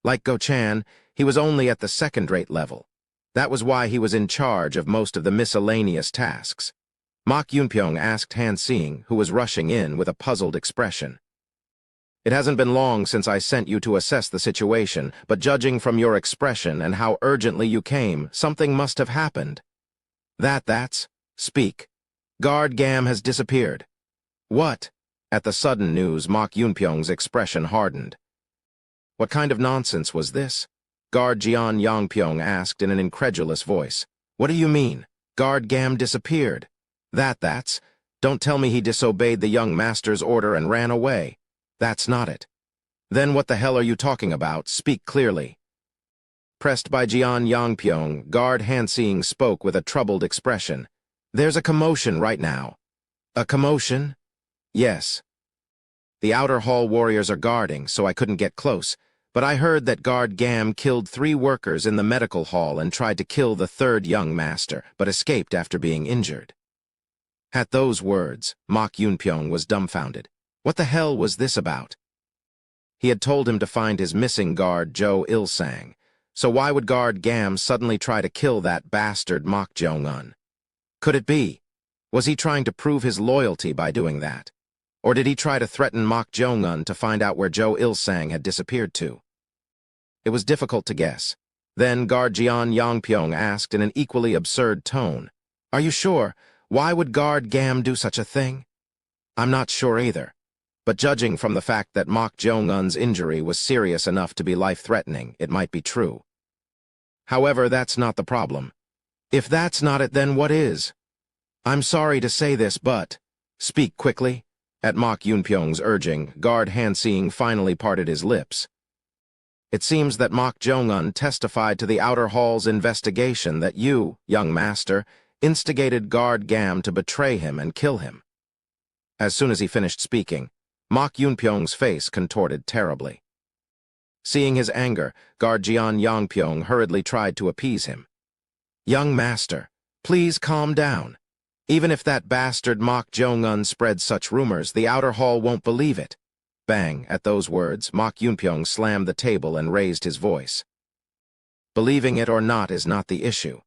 Like Go Chan, he was only at the second-rate level. That was why he was in charge of most of the miscellaneous tasks. Mok Yunpyong asked Han Seeing, who was rushing in with a puzzled expression. It hasn't been long since I sent you to assess the situation, but judging from your expression and how urgently you came, something must have happened. That's... Speak. Guard Gam has disappeared. What? At the sudden news, Mok Yunpyong's expression hardened. What kind of nonsense was this? Guard Jian Yangpyong asked in an incredulous voice. What do you mean? Guard Gam disappeared. That's... Don't tell me he disobeyed the young master's order and ran away. That's not it. Then what the hell are you talking about? Speak clearly. Pressed by Jian Yangpyong, Guard Han Seeing spoke with a troubled expression. There's a commotion right now. A commotion? Yes. The outer hall warriors are guarding, so I couldn't get close, but I heard that Guard Gam killed 3 workers in the medical hall and tried to kill the 3rd young master, but escaped after being injured. At those words, Mok Yunpyong was dumbfounded. What the hell was this about? He had told him to find his missing guard Joe Il-sang, so why would Guard Gam suddenly try to kill that bastard Mok Jong-un? Could it be? Was he trying to prove his loyalty by doing that? Or did he try to threaten Mok Jong-un to find out where Joe Il-sang had disappeared to? It was difficult to guess. Then Guard Jian Yangpyong asked in an equally absurd tone, Are you sure? Why would Guard Gam do such a thing? I'm not sure either. But judging from the fact that Mok Jong-un's injury was serious enough to be life-threatening, it might be true. However, that's not the problem. If that's not it, then what is? I'm sorry to say this, but... Speak quickly. At Mok Yunpyong's urging, Guard Han Seeing finally parted his lips. It seems that Mok Jong-un testified to the Outer Hall's investigation that you, young master, instigated Guard Gam to betray him and kill him. As soon as he finished speaking, Mok Yunpyong's face contorted terribly. Seeing his anger, Guard Jian Yangpyong hurriedly tried to appease him. Young master, please calm down. Even if that bastard Mok Jong-un spreads such rumors, the Outer Hall won't believe it. Bang, at those words, Mok Yunpyong slammed the table and raised his voice. Believing it or not is not the issue.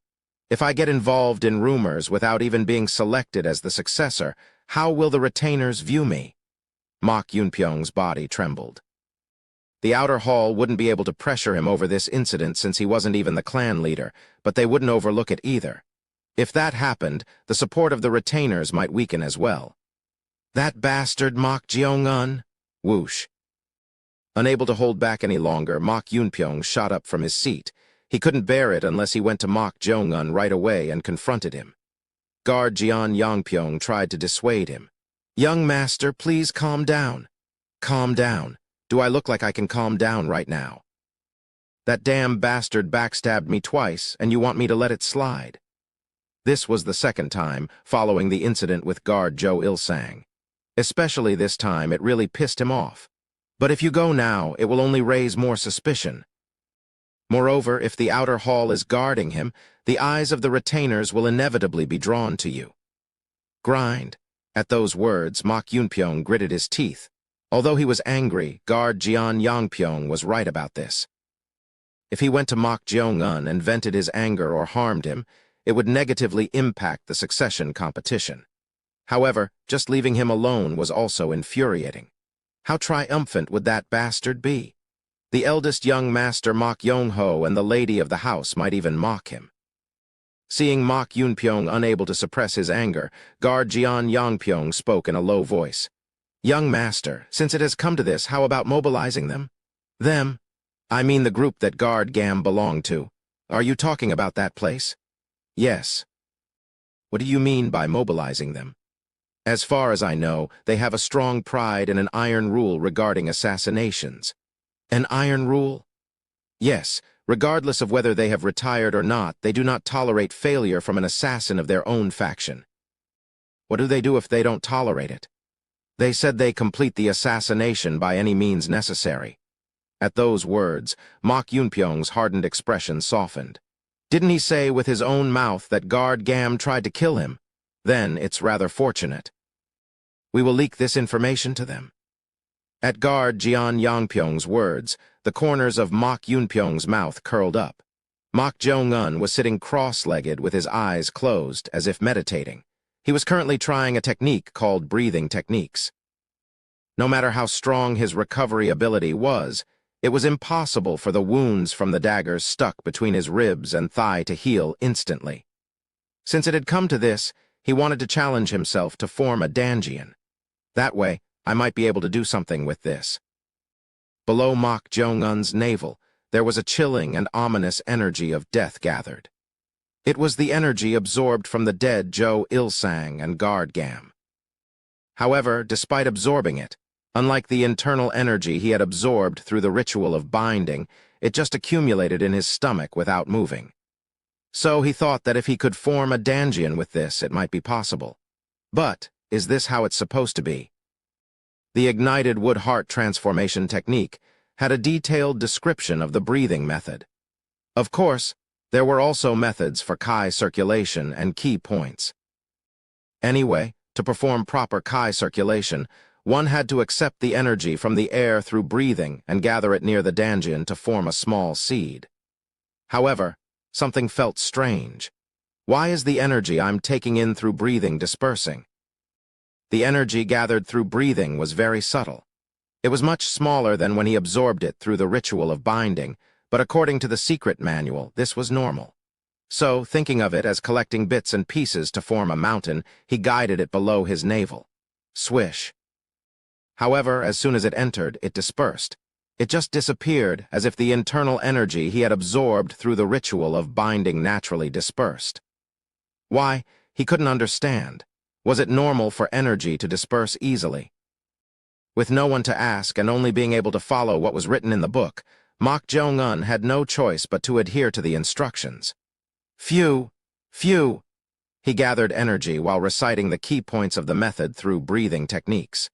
If I get involved in rumors without even being selected as the successor, how will the retainers view me? Mok Yunpyong's body trembled. The Outer Hall wouldn't be able to pressure him over this incident since he wasn't even the clan leader, but they wouldn't overlook it either. If that happened, the support of the retainers might weaken as well. That bastard Mok Jong-un? Whoosh. Unable to hold back any longer, Mok Yunpyong shot up from his seat. He couldn't bear it unless he went to Mok Jong-un right away and confronted him. Guard Jian Yangpyong tried to dissuade him. Young master, please calm down. Calm down. Do I look like I can calm down right now? That damn bastard backstabbed me twice, and you want me to let it slide? This was the second time, following the incident with Guard Joe Il-sang. Especially this time, it really pissed him off. But if you go now, it will only raise more suspicion. Moreover, if the outer hall is guarding him, the eyes of the retainers will inevitably be drawn to you. Grind. At those words, Mok Yunpyong gritted his teeth. Although he was angry, guard Jian Yangpyong was right about this. If he went to Mok Jeong-un and vented his anger or harmed him, it would negatively impact the succession competition. However, just leaving him alone was also infuriating. How triumphant would that bastard be? The eldest young master Mok Yong-ho and the lady of the house might even mock him. Seeing Mok Yunpyong unable to suppress his anger, guard Jian Yangpyong spoke in a low voice. Young master, since it has come to this, how about mobilizing them? Them? I mean the group that guard Gam belonged to. Are you talking about that place? Yes. What do you mean by mobilizing them? As far as I know, they have a strong pride and an iron rule regarding assassinations. An iron rule? Yes, regardless of whether they have retired or not, they do not tolerate failure from an assassin of their own faction. What do they do if they don't tolerate it? They said they complete the assassination by any means necessary. At those words, Mok Yunpyong's hardened expression softened. Didn't he say with his own mouth that guard Gam tried to kill him? Then it's rather fortunate. We will leak this information to them. At guard Jian Yangpyong's words, the corners of Mok Yunpyong's mouth curled up. Mok Jeong-un was sitting cross-legged with his eyes closed as if meditating. He was currently trying a technique called breathing techniques. No matter how strong his recovery ability was, it was impossible for the wounds from the daggers stuck between his ribs and thigh to heal instantly. Since it had come to this, he wanted to challenge himself to form a danjian. That way, I might be able to do something with this. Below Mok Jeong-un's navel, there was a chilling and ominous energy of death gathered. It was the energy absorbed from the dead Zhou Ilsang and guard Gam. However, despite absorbing it, unlike the internal energy he had absorbed through the ritual of binding, it just accumulated in his stomach without moving. So he thought that if he could form a danjian with this, it might be possible. But, is this how it's supposed to be? The ignited wood-heart transformation technique had a detailed description of the breathing method. Of course, there were also methods for Kai circulation and key points. Anyway, to perform proper Kai circulation, one had to accept the energy from the air through breathing and gather it near the danjian to form a small seed. However, something felt strange. Why is the energy I'm taking in through breathing dispersing? The energy gathered through breathing was very subtle. It was much smaller than when he absorbed it through the ritual of binding, but according to the secret manual, this was normal. So, thinking of it as collecting bits and pieces to form a mountain, he guided it below his navel. Swish. However, as soon as it entered, it dispersed. It just disappeared, as if the internal energy he had absorbed through the ritual of binding naturally dispersed. Why? He couldn't understand. Was it normal for energy to disperse easily? With no one to ask and only being able to follow what was written in the book, Mok Jeong-un had no choice but to adhere to the instructions. Phew! Phew! He gathered energy while reciting the key points of the method through breathing techniques.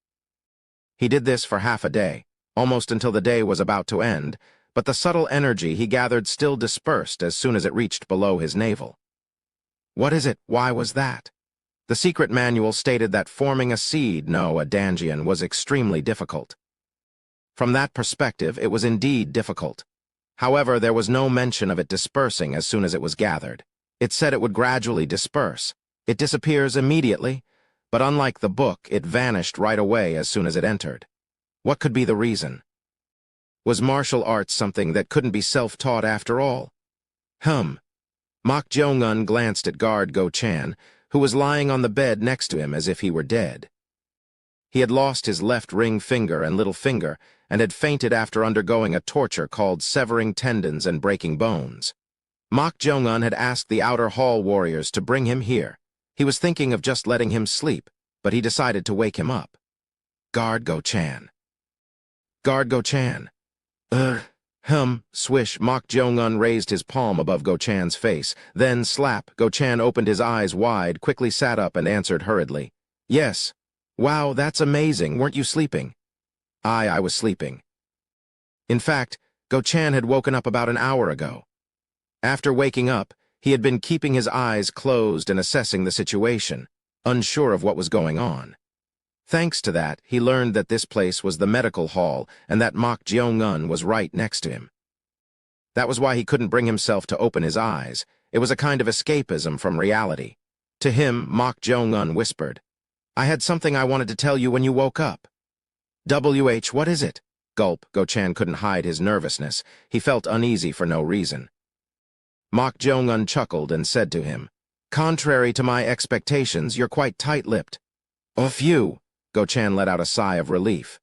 He did this for half a day, almost until the day was about to end, but the subtle energy he gathered still dispersed as soon as it reached below his navel. What is it? Why was that? The secret manual stated that forming a seed, no, a danjian, was extremely difficult. From that perspective, it was indeed difficult. However, there was no mention of it dispersing as soon as it was gathered. It said it would gradually disperse. It disappears immediately, but unlike the book, it vanished right away as soon as it entered. What could be the reason? Was martial arts something that couldn't be self-taught after all? Mok Jeong-un glanced at guard Go-chan, who was lying on the bed next to him as if he were dead. He had lost his left ring finger and little finger and had fainted after undergoing a torture called severing tendons and breaking bones. Mok Jeong-un had asked the outer hall warriors to bring him here. He was thinking of just letting him sleep, but he decided to wake him up. Guard Go-chan. Guard Go-chan. Swish. Mok Jeong-un raised his palm above Go-chan's face. Then, slap, Go-chan opened his eyes wide, quickly sat up and answered hurriedly. Yes. Wow, that's amazing. Weren't you sleeping? I was sleeping. In fact, Go-chan had woken up about an hour ago. After waking up, he had been keeping his eyes closed and assessing the situation, unsure of what was going on. Thanks to that, he learned that this place was the medical hall and that Mok Jeong-un was right next to him. That was why he couldn't bring himself to open his eyes. It was a kind of escapism from reality. To him, Mok Jeong-un whispered, "I had something I wanted to tell you when you woke up." What is it? Gulp. Go-chan couldn't hide his nervousness. He felt uneasy for no reason. Mok Jeong-un chuckled and said to him, "Contrary to my expectations, you're quite tight-lipped." "Oh, phew!" Go-chan let out a sigh of relief.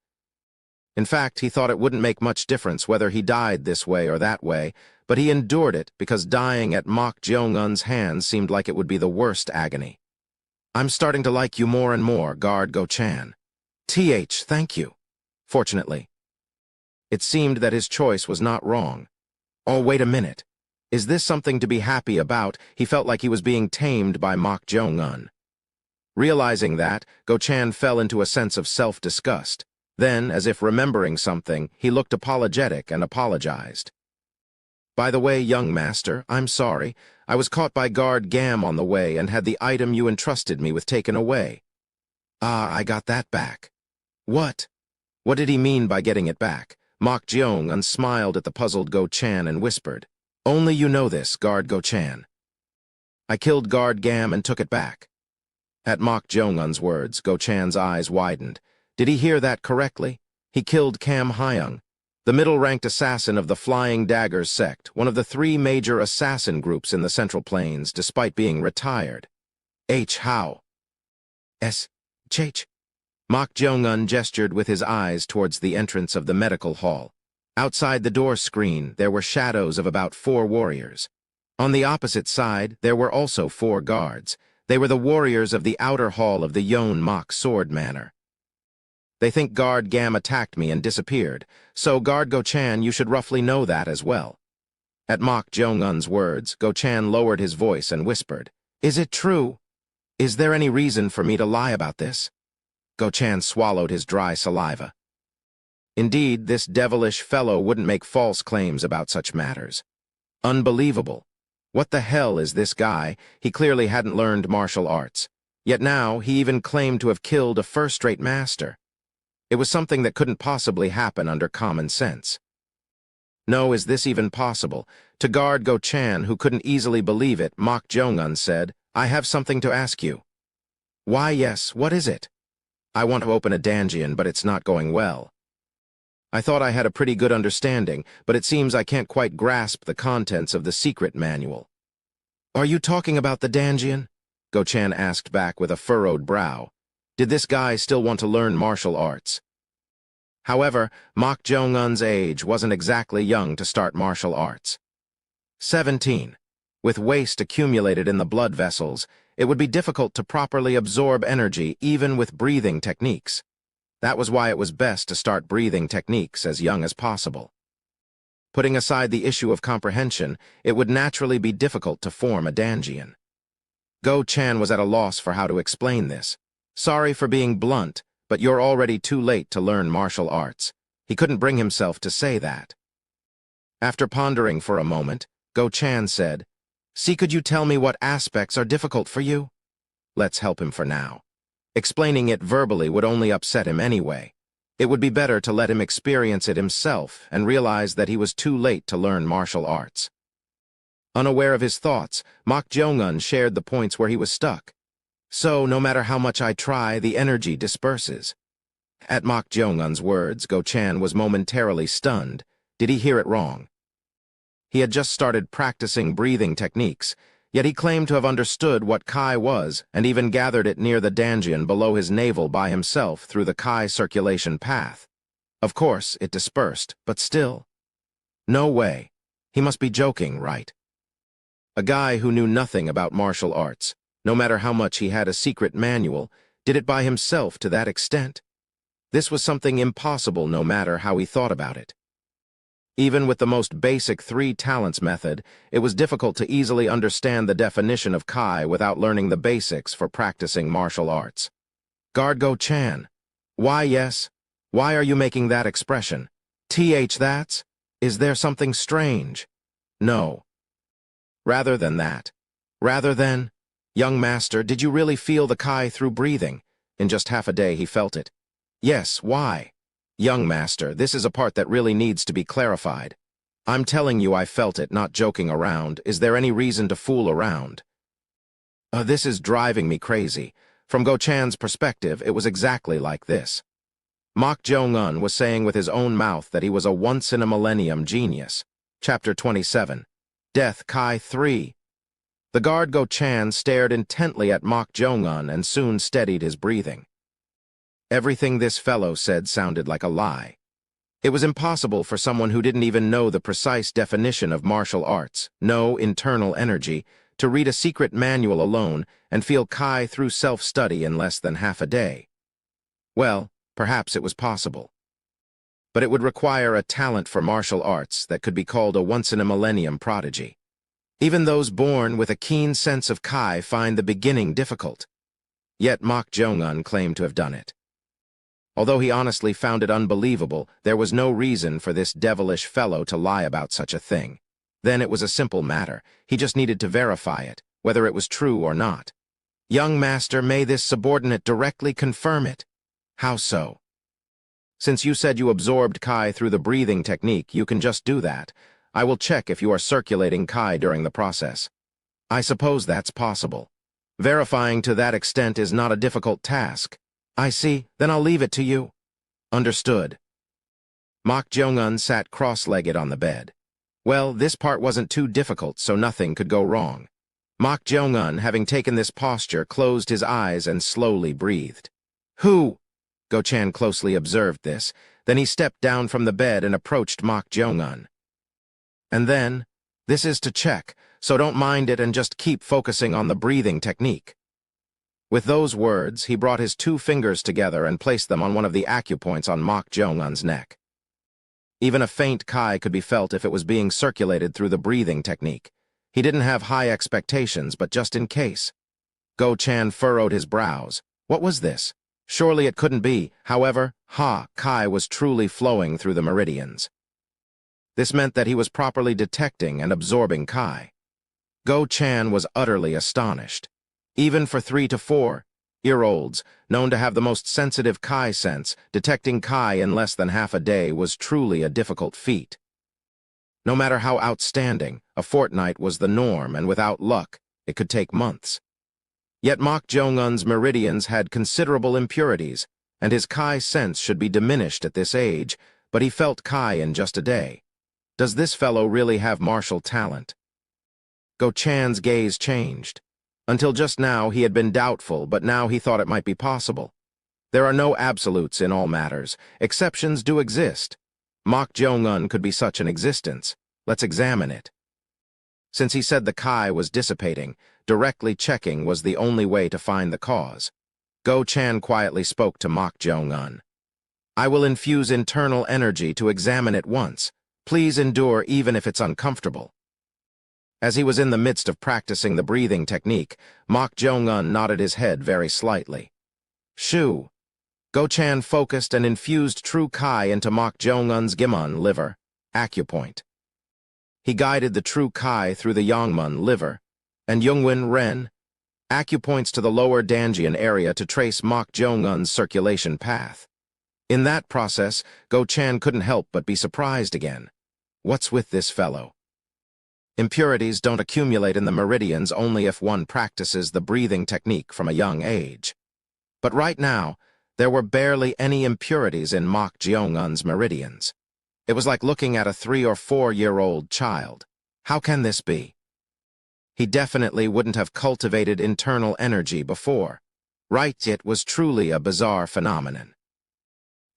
In fact, he thought it wouldn't make much difference whether he died this way or that way, but he endured it because dying at Mok Jeong-un's hands seemed like it would be the worst agony. "I'm starting to like you more and more, guard Go-chan." Thank you. Fortunately. It seemed that his choice was not wrong. Oh, wait a minute. Is this something to be happy about? He felt like he was being tamed by Mok Jeong-un. Realizing that, Go-chan fell into a sense of self-disgust. Then, as if remembering something, he looked apologetic and apologized. "By the way, young master, I'm sorry. I was caught by guard Gam on the way and had the item you entrusted me with taken away." "Ah, I got that back." "What?" What did he mean by getting it back? Mok Jeong-un smiled at the puzzled Go-chan and whispered, "Only you know this, guard Go-chan." "I killed guard Gam and took it back." At Mok Jeong-un's words, Go-chan's eyes widened. Did he hear that correctly? He killed Kam Hyung, the middle-ranked assassin of the Flying Daggers sect, one of the 3 major assassin groups in the Central Plains, despite being retired. How? Ch. Mok Jeong-un gestured with his eyes towards the entrance of the medical hall. Outside the door screen, there were shadows of about 4 warriors. On the opposite side, there were also 4 guards. They were the warriors of the outer hall of the Yon Mok Sword Manor. "They think guard Gam attacked me and disappeared, so guard Go-chan, you should roughly know that as well." At Mok Jeong-un's words, Go-chan lowered his voice and whispered, "Is it true? Is there any reason for me to lie about this?" Go-chan swallowed his dry saliva. Indeed, this devilish fellow wouldn't make false claims about such matters. Unbelievable. What the hell is this guy? He clearly hadn't learned martial arts. Yet now, he even claimed to have killed a first-rate master. It was something that couldn't possibly happen under common sense. "No, is this even possible?" To guard Go-chan, who couldn't easily believe it, Mok Jeong-un said, "I have something to ask you." "Why, yes, what is it?" "I want to open a danjian, but it's not going well. I thought I had a pretty good understanding, but it seems I can't quite grasp the contents of the secret manual." "Are you talking about the danjian?" Go-chan asked back with a furrowed brow. Did this guy still want to learn martial arts? However, Mok Jeong-un's age wasn't exactly young to start martial arts. 17. With waste accumulated in the blood vessels, it would be difficult to properly absorb energy even with breathing techniques. That was why it was best to start breathing techniques as young as possible. Putting aside the issue of comprehension, it would naturally be difficult to form a danjian. Go-chan was at a loss for how to explain this. "Sorry for being blunt, but you're already too late to learn martial arts." He couldn't bring himself to say that. After pondering for a moment, Go-chan said, "See, could you tell me what aspects are difficult for you?" Let's help him for now. Explaining it verbally would only upset him anyway. It would be better to let him experience it himself and realize that he was too late to learn martial arts. Unaware of his thoughts, Mok Jeong-un shared the points where he was stuck. "So, no matter how much I try, the energy disperses." At Mok Jeong-un's words, Go-chan was momentarily stunned. Did he hear it wrong? He had just started practicing breathing techniques, yet he claimed to have understood what Kai was and even gathered it near the danjian below his navel by himself through the Kai circulation path. Of course, it dispersed, but still. No way. He must be joking, right? A guy who knew nothing about martial arts, no matter how much he had a secret manual, did it by himself to that extent? This was something impossible no matter how he thought about it. Even with the most basic 3 talents method, it was difficult to easily understand the definition of Kai without learning the basics for practicing martial arts. "Guard Go-chan." "Why, yes? Why are you making that expression?" "That's?" Is there something strange? No. Rather than that. Rather than, young master, did you really feel the Kai through breathing? In just half a day he felt it. Yes, why? Young master, this is a part that really needs to be clarified. I'm telling you I felt it, not joking around. Is there any reason to fool around? This is driving me crazy. From Go-chan's perspective, it was exactly like this. Mok Jong-un was saying with his own mouth that he was a once-in-a-millennium genius. Chapter 27. Death Kai 3. The guard Go-chan stared intently at Mok Jong-un and soon steadied his breathing. Everything this fellow said sounded like a lie. It was impossible for someone who didn't even know the precise definition of martial arts, no internal energy, to read a secret manual alone and feel Kai through self-study in less than half a day. Well, perhaps it was possible. But it would require a talent for martial arts that could be called a once-in-a-millennium prodigy. Even those born with a keen sense of Kai find the beginning difficult. Yet Mok Jong-un claimed to have done it. Although he honestly found it unbelievable, there was no reason for this devilish fellow to lie about such a thing. Then it was a simple matter. He just needed to verify it, whether it was true or not. Young master, may this subordinate directly confirm it. How so? Since you said you absorbed Kai through the breathing technique, you can just do that. I will check if you are circulating Kai during the process. I suppose that's possible. Verifying to that extent is not a difficult task. I see, then I'll leave it to you. Understood. Mok Jong-un sat cross-legged on the bed. Well, this part wasn't too difficult, so nothing could go wrong. Mok Jong-un, having taken this posture, closed his eyes and slowly breathed. Who? Go-chan closely observed this. Then he stepped down from the bed and approached Mok Jong-un. And then, this is to check, so don't mind it and just keep focusing on the breathing technique. With those words, he brought his 2 fingers together and placed them on one of the acupoints on Mok Jong-un's neck. Even a faint Kai could be felt if it was being circulated through the breathing technique. He didn't have high expectations, but just in case. Go-chan furrowed his brows. What was this? Surely it couldn't be. However, Kai was truly flowing through the meridians. This meant that he was properly detecting and absorbing Kai. Go-chan was utterly astonished. Even for 3 to 4-year-olds, known to have the most sensitive Kai sense, detecting Kai in less than half a day was truly a difficult feat. No matter how outstanding, a fortnight was the norm, and without luck, it could take months. Yet Mok Jong-un's meridians had considerable impurities, and his Kai sense should be diminished at this age, but he felt Kai in just a day. Does this fellow really have martial talent? Go-chan's gaze changed. Until just now, he had been doubtful, but now he thought it might be possible. There are no absolutes in all matters. Exceptions do exist. Mok Jong-un could be such an existence. Let's examine it. Since he said the Kai was dissipating, directly checking was the only way to find the cause. Go-chan quietly spoke to Mok Jong-un. I will infuse internal energy to examine it once. Please endure even if it's uncomfortable. As he was in the midst of practicing the breathing technique, Mok Jong-un nodded his head very slightly. Shoo! Go-chan focused and infused true Kai into Mok Jong-un's Gimmun liver, acupoint. He guided the true Kai through the Yangmun liver, and Yungwin Ren, acupoints to the lower Danjian area to trace Mok Jong-un's circulation path. In that process, Go-chan couldn't help but be surprised again. What's with this fellow? Impurities don't accumulate in the meridians only if one practices the breathing technique from a young age. But right now, there were barely any impurities in Mok Jong-un's meridians. It was like looking at a 3 or 4-year-old child. How can this be? He definitely wouldn't have cultivated internal energy before. Right, it was truly a bizarre phenomenon.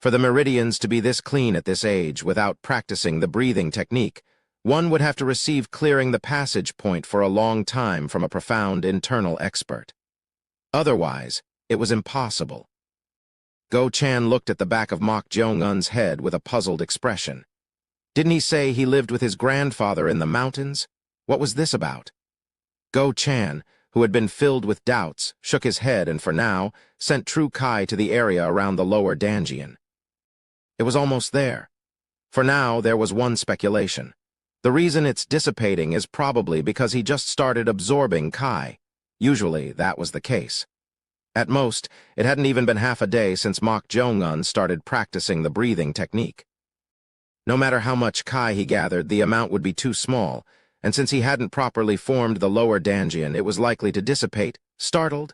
For the meridians to be this clean at this age without practicing the breathing technique, one would have to receive clearing the passage point for a long time from a profound internal expert. Otherwise, it was impossible. Go-chan looked at the back of Mok Jong-un's head with a puzzled expression. Didn't he say he lived with his grandfather in the mountains? What was this about? Go-chan, who had been filled with doubts, shook his head and for now sent true Kai to the area around the lower Danjian. It was almost there. For now, there was one speculation. The reason it's dissipating is probably because he just started absorbing Kai. Usually, that was the case. At most, it hadn't even been half a day since Mok Jong-un started practicing the breathing technique. No matter how much Kai he gathered, the amount would be too small, and since he hadn't properly formed the lower Danjian, it was likely to dissipate. Startled?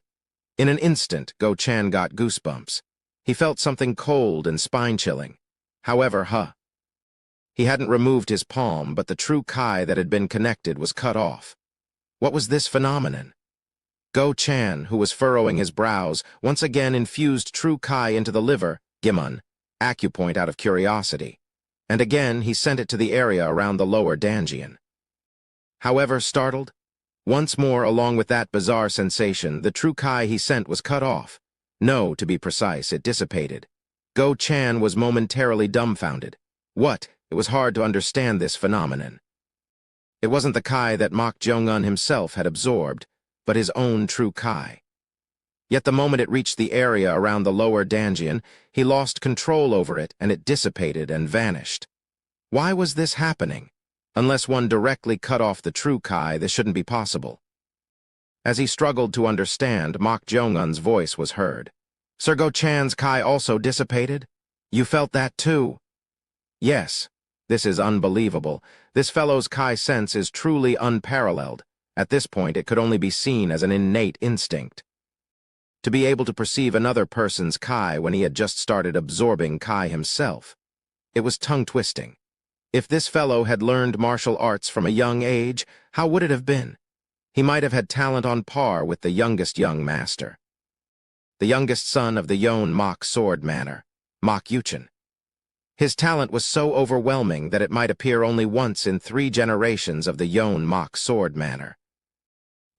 In an instant, Go Chan got goosebumps. He felt something cold and spine-chilling. However, he hadn't removed his palm, but the true Kai that had been connected was cut off. What was this phenomenon? Go Chan, who was furrowing his brows, once again infused true Kai into the liver, Gimun, acupoint out of curiosity, and again he sent it to the area around the lower Danjian. However, startled? Once more, along with that bizarre sensation, the true Kai he sent was cut off. No, to be precise, it dissipated. Go Chan was momentarily dumbfounded. What? It was hard to understand this phenomenon. It wasn't the Kai that Mok Jong-un himself had absorbed, but his own true Kai. Yet the moment it reached the area around the lower Danjian, he lost control over it and it dissipated and vanished. Why was this happening? Unless one directly cut off the true Kai, this shouldn't be possible. As he struggled to understand, Mok Jong-un's voice was heard. Sir Go Chan's Kai also dissipated? You felt that too? Yes. This is unbelievable. This fellow's Kai sense is truly unparalleled. At this point, it could only be seen as an innate instinct. To be able to perceive another person's Kai when he had just started absorbing Kai himself. It was tongue-twisting. If this fellow had learned martial arts from a young age, how would it have been? He might have had talent on par with the youngest young master. The youngest son of the Yon Mok sword manor, Mok Yuchen. His talent was so overwhelming that it might appear only once in 3 generations of the Yon Mok sword manor.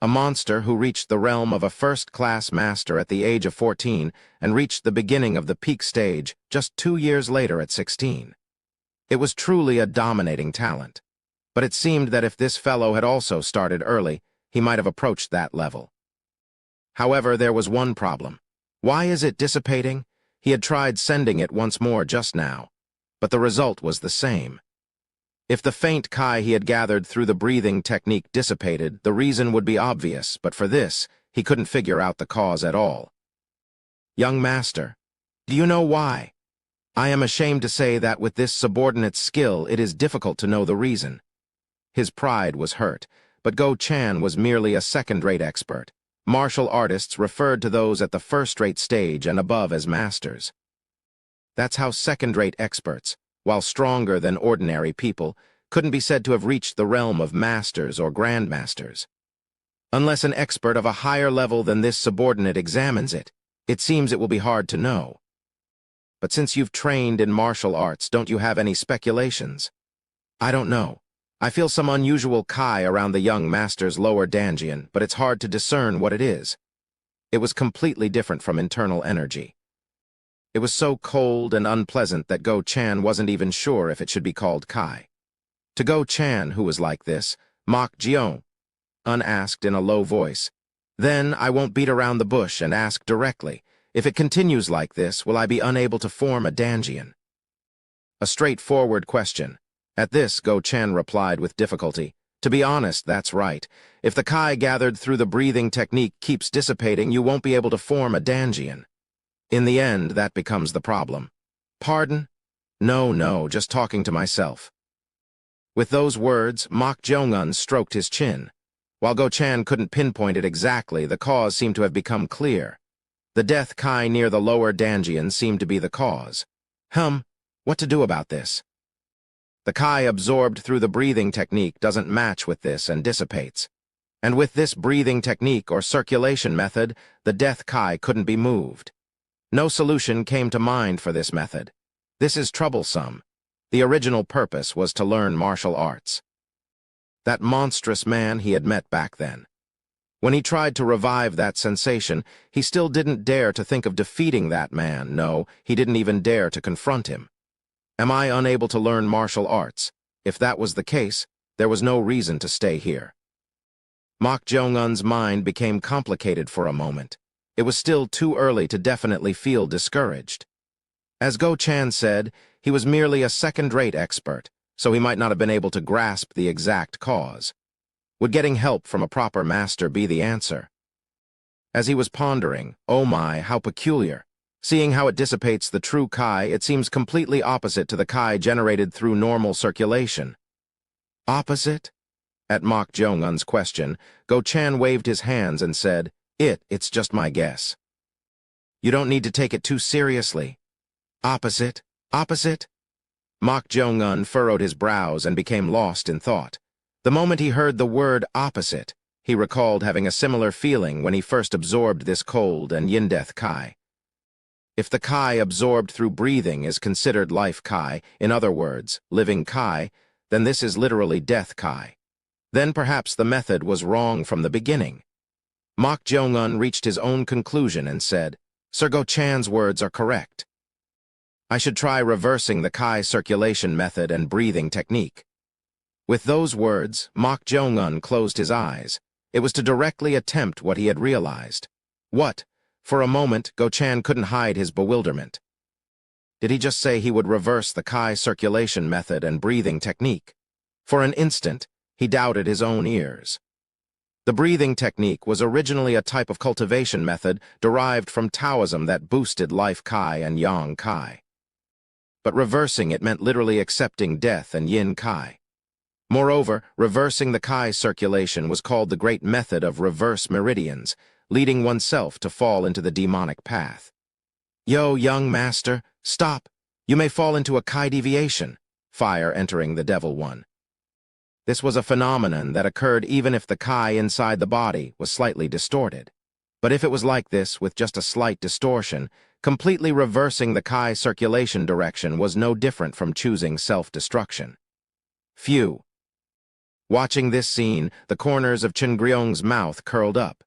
A monster who reached the realm of a first-class master at the age of 14 and reached the beginning of the peak stage just 2 years later at 16. It was truly a dominating talent. But it seemed that if this fellow had also started early, he might have approached that level. However, there was one problem. Why is it dissipating? He had tried sending it once more just now, but the result was the same. If the faint Kai he had gathered through the breathing technique dissipated, the reason would be obvious, but for this, he couldn't figure out the cause at all. Young master, do you know why? I am ashamed to say that with this subordinate skill, it is difficult to know the reason. His pride was hurt, but Go Chan was merely a second-rate expert. Martial artists referred to those at the first-rate stage and above as masters. That's how second-rate experts, while stronger than ordinary people, couldn't be said to have reached the realm of masters or grandmasters. Unless an expert of a higher level than this subordinate examines it, it seems it will be hard to know. But since you've trained in martial arts, don't you have any speculations? I don't know. I feel some unusual Kai around the young master's lower Danjian, but it's hard to discern what it is. It was completely different from internal energy. It was so cold and unpleasant that Go Chan wasn't even sure if it should be called Kai. To Go Chan, who was like this, Mok Jong-un asked in a low voice, "Then I won't beat around the bush and ask directly. If it continues like this, will I be unable to form a Danjian?" A straightforward question. At this, Go Chan replied with difficulty, "To be honest, that's right. If the Kai gathered through the breathing technique keeps dissipating, you won't be able to form a Danjian. In the end, that becomes the problem." Pardon? No, just talking to myself. With those words, Mok Jong-un stroked his chin. While Go Chan couldn't pinpoint it exactly, the cause seemed to have become clear. The death Kai near the lower Danjian seemed to be the cause. What to do about this? The Kai absorbed through the breathing technique doesn't match with this and dissipates. And with this breathing technique or circulation method, the death Kai couldn't be moved. No solution came to mind for this method. This is troublesome. The original purpose was to learn martial arts. That monstrous man he had met back then. When he tried to revive that sensation, he still didn't dare to think of defeating that man. No, he didn't even dare to confront him. Am I unable to learn martial arts? If that was the case, there was no reason to stay here. Mok Jong-un's mind became complicated for a moment. It was still too early to definitely feel discouraged. As Go Chan said, he was merely a second-rate expert, so he might not have been able to grasp the exact cause. Would getting help from a proper master be the answer? As he was pondering, oh my, how peculiar. Seeing how it dissipates the true Kai, it seems completely opposite to the Kai generated through normal circulation. Opposite? At Mok Jong-un's question, Go Chan waved his hands and said, It's just my guess. You don't need to take it too seriously. Opposite? Opposite? Mok Jong-un furrowed his brows and became lost in thought. The moment he heard the word opposite, he recalled having a similar feeling when he first absorbed this cold and yin-death Kai. If the Kai absorbed through breathing is considered life Kai, in other words, living Kai, then this is literally death Kai. Then perhaps the method was wrong from the beginning. Mok Jong-un reached his own conclusion and said, Sir Go Chan's words are correct. I should try reversing the Kai circulation method and breathing technique. With those words, Mok Jong-un closed his eyes. It was to directly attempt what he had realized. What? For a moment, Go Chan couldn't hide his bewilderment. Did he just say he would reverse the Kai circulation method and breathing technique? For an instant, he doubted his own ears. The breathing technique was originally a type of cultivation method derived from Taoism that boosted life Kai and yang Kai. But reversing it meant literally accepting death and yin Kai. Moreover, reversing the Kai circulation was called the great method of reverse meridians, leading oneself to fall into the demonic path. Yo, young master, stop! You may fall into a Kai deviation, fire entering the devil one. This was a phenomenon that occurred even if the Kai inside the body was slightly distorted. But if it was like this with just a slight distortion, completely reversing the Kai circulation direction was no different from choosing self-destruction. Phew. Watching this scene, the corners of Chen Gryong's mouth curled up.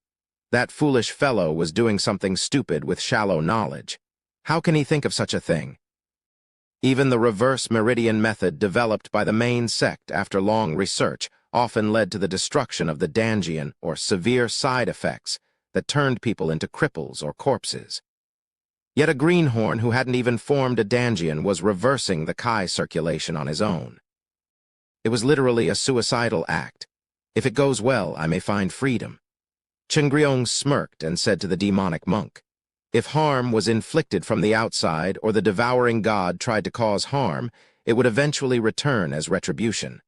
That foolish fellow was doing something stupid with shallow knowledge. How can he think of such a thing? Even the reverse meridian method developed by the main sect after long research often led to the destruction of the danjian or severe side effects that turned people into cripples or corpses. Yet a greenhorn who hadn't even formed a danjian was reversing the Kai circulation on his own. It was literally a suicidal act. If it goes well, I may find freedom. Chen Gryong smirked and said to the demonic monk, if harm was inflicted from the outside or the devouring god tried to cause harm, it would eventually return as retribution.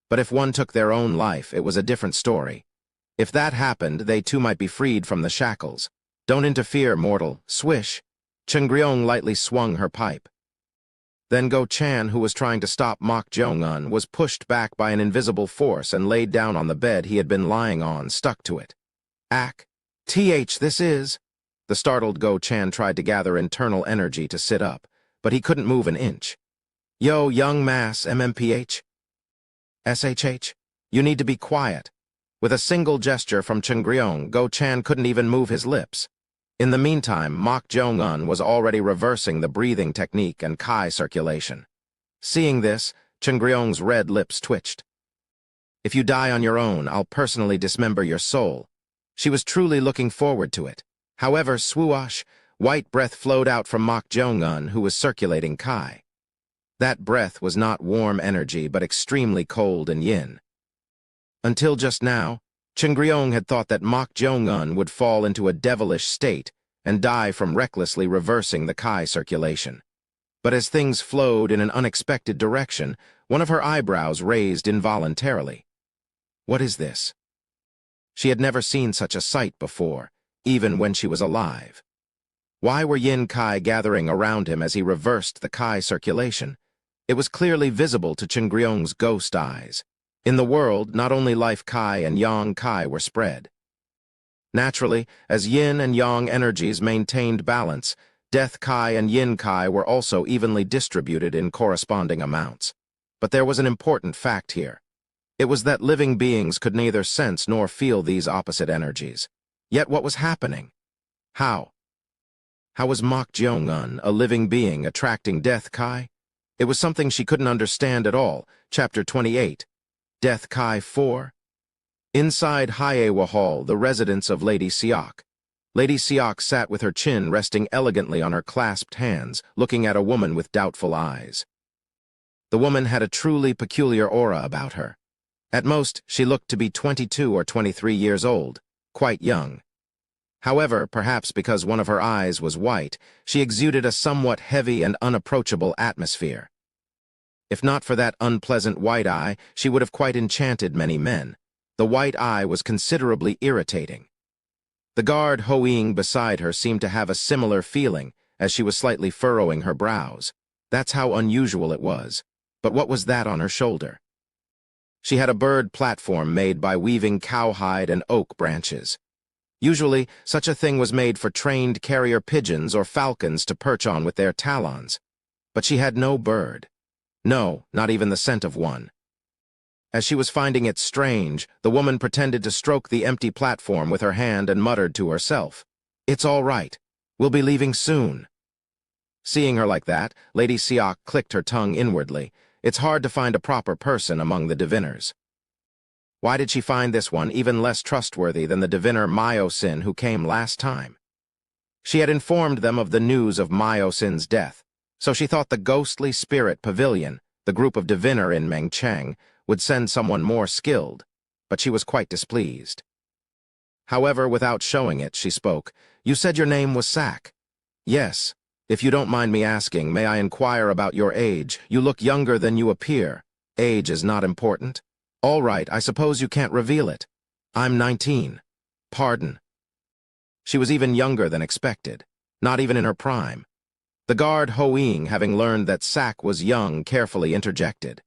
But if one took their own life, it was a different story. If that happened, they too might be freed from the shackles. Don't interfere, mortal. Swish. Chen Gryong lightly swung her pipe. Then Go Chan, who was trying to stop Mok Jong-un, was pushed back by an invisible force and laid down on the bed he had been lying on, stuck to it. This is... The startled Go Chan tried to gather internal energy to sit up, but he couldn't move an inch. Yo, young mass, MMPH? SHH? You need to be quiet. With a single gesture from Chen Gryong, Go Chan couldn't even move his lips. In the meantime, Mok Jong-un was already reversing the breathing technique and Kai circulation. Seeing this, Chen Gryong's red lips twitched. If you die on your own, I'll personally dismember your soul. She was truly looking forward to it. However, swoosh, white breath flowed out from Mok Jong-un, who was circulating Kai. That breath was not warm energy, but extremely cold and yin. Until just now, Chen Gryong had thought that Mok Jong-un would fall into a devilish state and die from recklessly reversing the Kai circulation. But as things flowed in an unexpected direction, one of her eyebrows raised involuntarily. What is this? She had never seen such a sight before, even when she was alive. Why were yin Kai gathering around him as he reversed the Kai circulation? It was clearly visible to Chen Gryong's ghost eyes. In the world, not only life Kai and yang Kai were spread. Naturally, as yin and yang energies maintained balance, death Kai and yin Kai were also evenly distributed in corresponding amounts. But there was an important fact here. It was that living beings could neither sense nor feel these opposite energies. Yet what was happening? How? How was Mok Jong-un, a living being, attracting death Kai? It was something she couldn't understand at all. Chapter 28. Death Kai 4. Inside Hyewa Hall, the residence of Lady Siak. Lady Siak sat with her chin resting elegantly on her clasped hands, looking at a woman with doubtful eyes. The woman had a truly peculiar aura about her. At most, she looked to be 22 or 23 years old, quite young. However, perhaps because one of her eyes was white, she exuded a somewhat heavy and unapproachable atmosphere. If not for that unpleasant white eye, she would have quite enchanted many men. The white eye was considerably irritating. The guard hoeing beside her seemed to have a similar feeling, as she was slightly furrowing her brows. That's how unusual it was. But what was that on her shoulder? She had a bird platform made by weaving cowhide and oak branches. Usually, such a thing was made for trained carrier pigeons or falcons to perch on with their talons. But she had no bird. No, not even the scent of one. As she was finding it strange, the woman pretended to stroke the empty platform with her hand and muttered to herself, "It's all right. We'll be leaving soon." Seeing her like that, Lady Siak clicked her tongue inwardly. It's hard to find a proper person among the diviners. Why did she find this one even less trustworthy than the diviner Myosin who came last time? She had informed them of the news of Myosin's death, so she thought the ghostly spirit pavilion, the group of diviner in Mengcheng, would send someone more skilled, but she was quite displeased. However, without showing it, she spoke. "You said your name was Sak." "Yes. If you don't mind me asking, may I inquire about your age? You look younger than you appear. Age is not important." "All right, I suppose you can't reveal it." "I'm 19. Pardon." She was even younger than expected, not even in her prime. The guard hoeing, having learned that Sak was young, carefully interjected.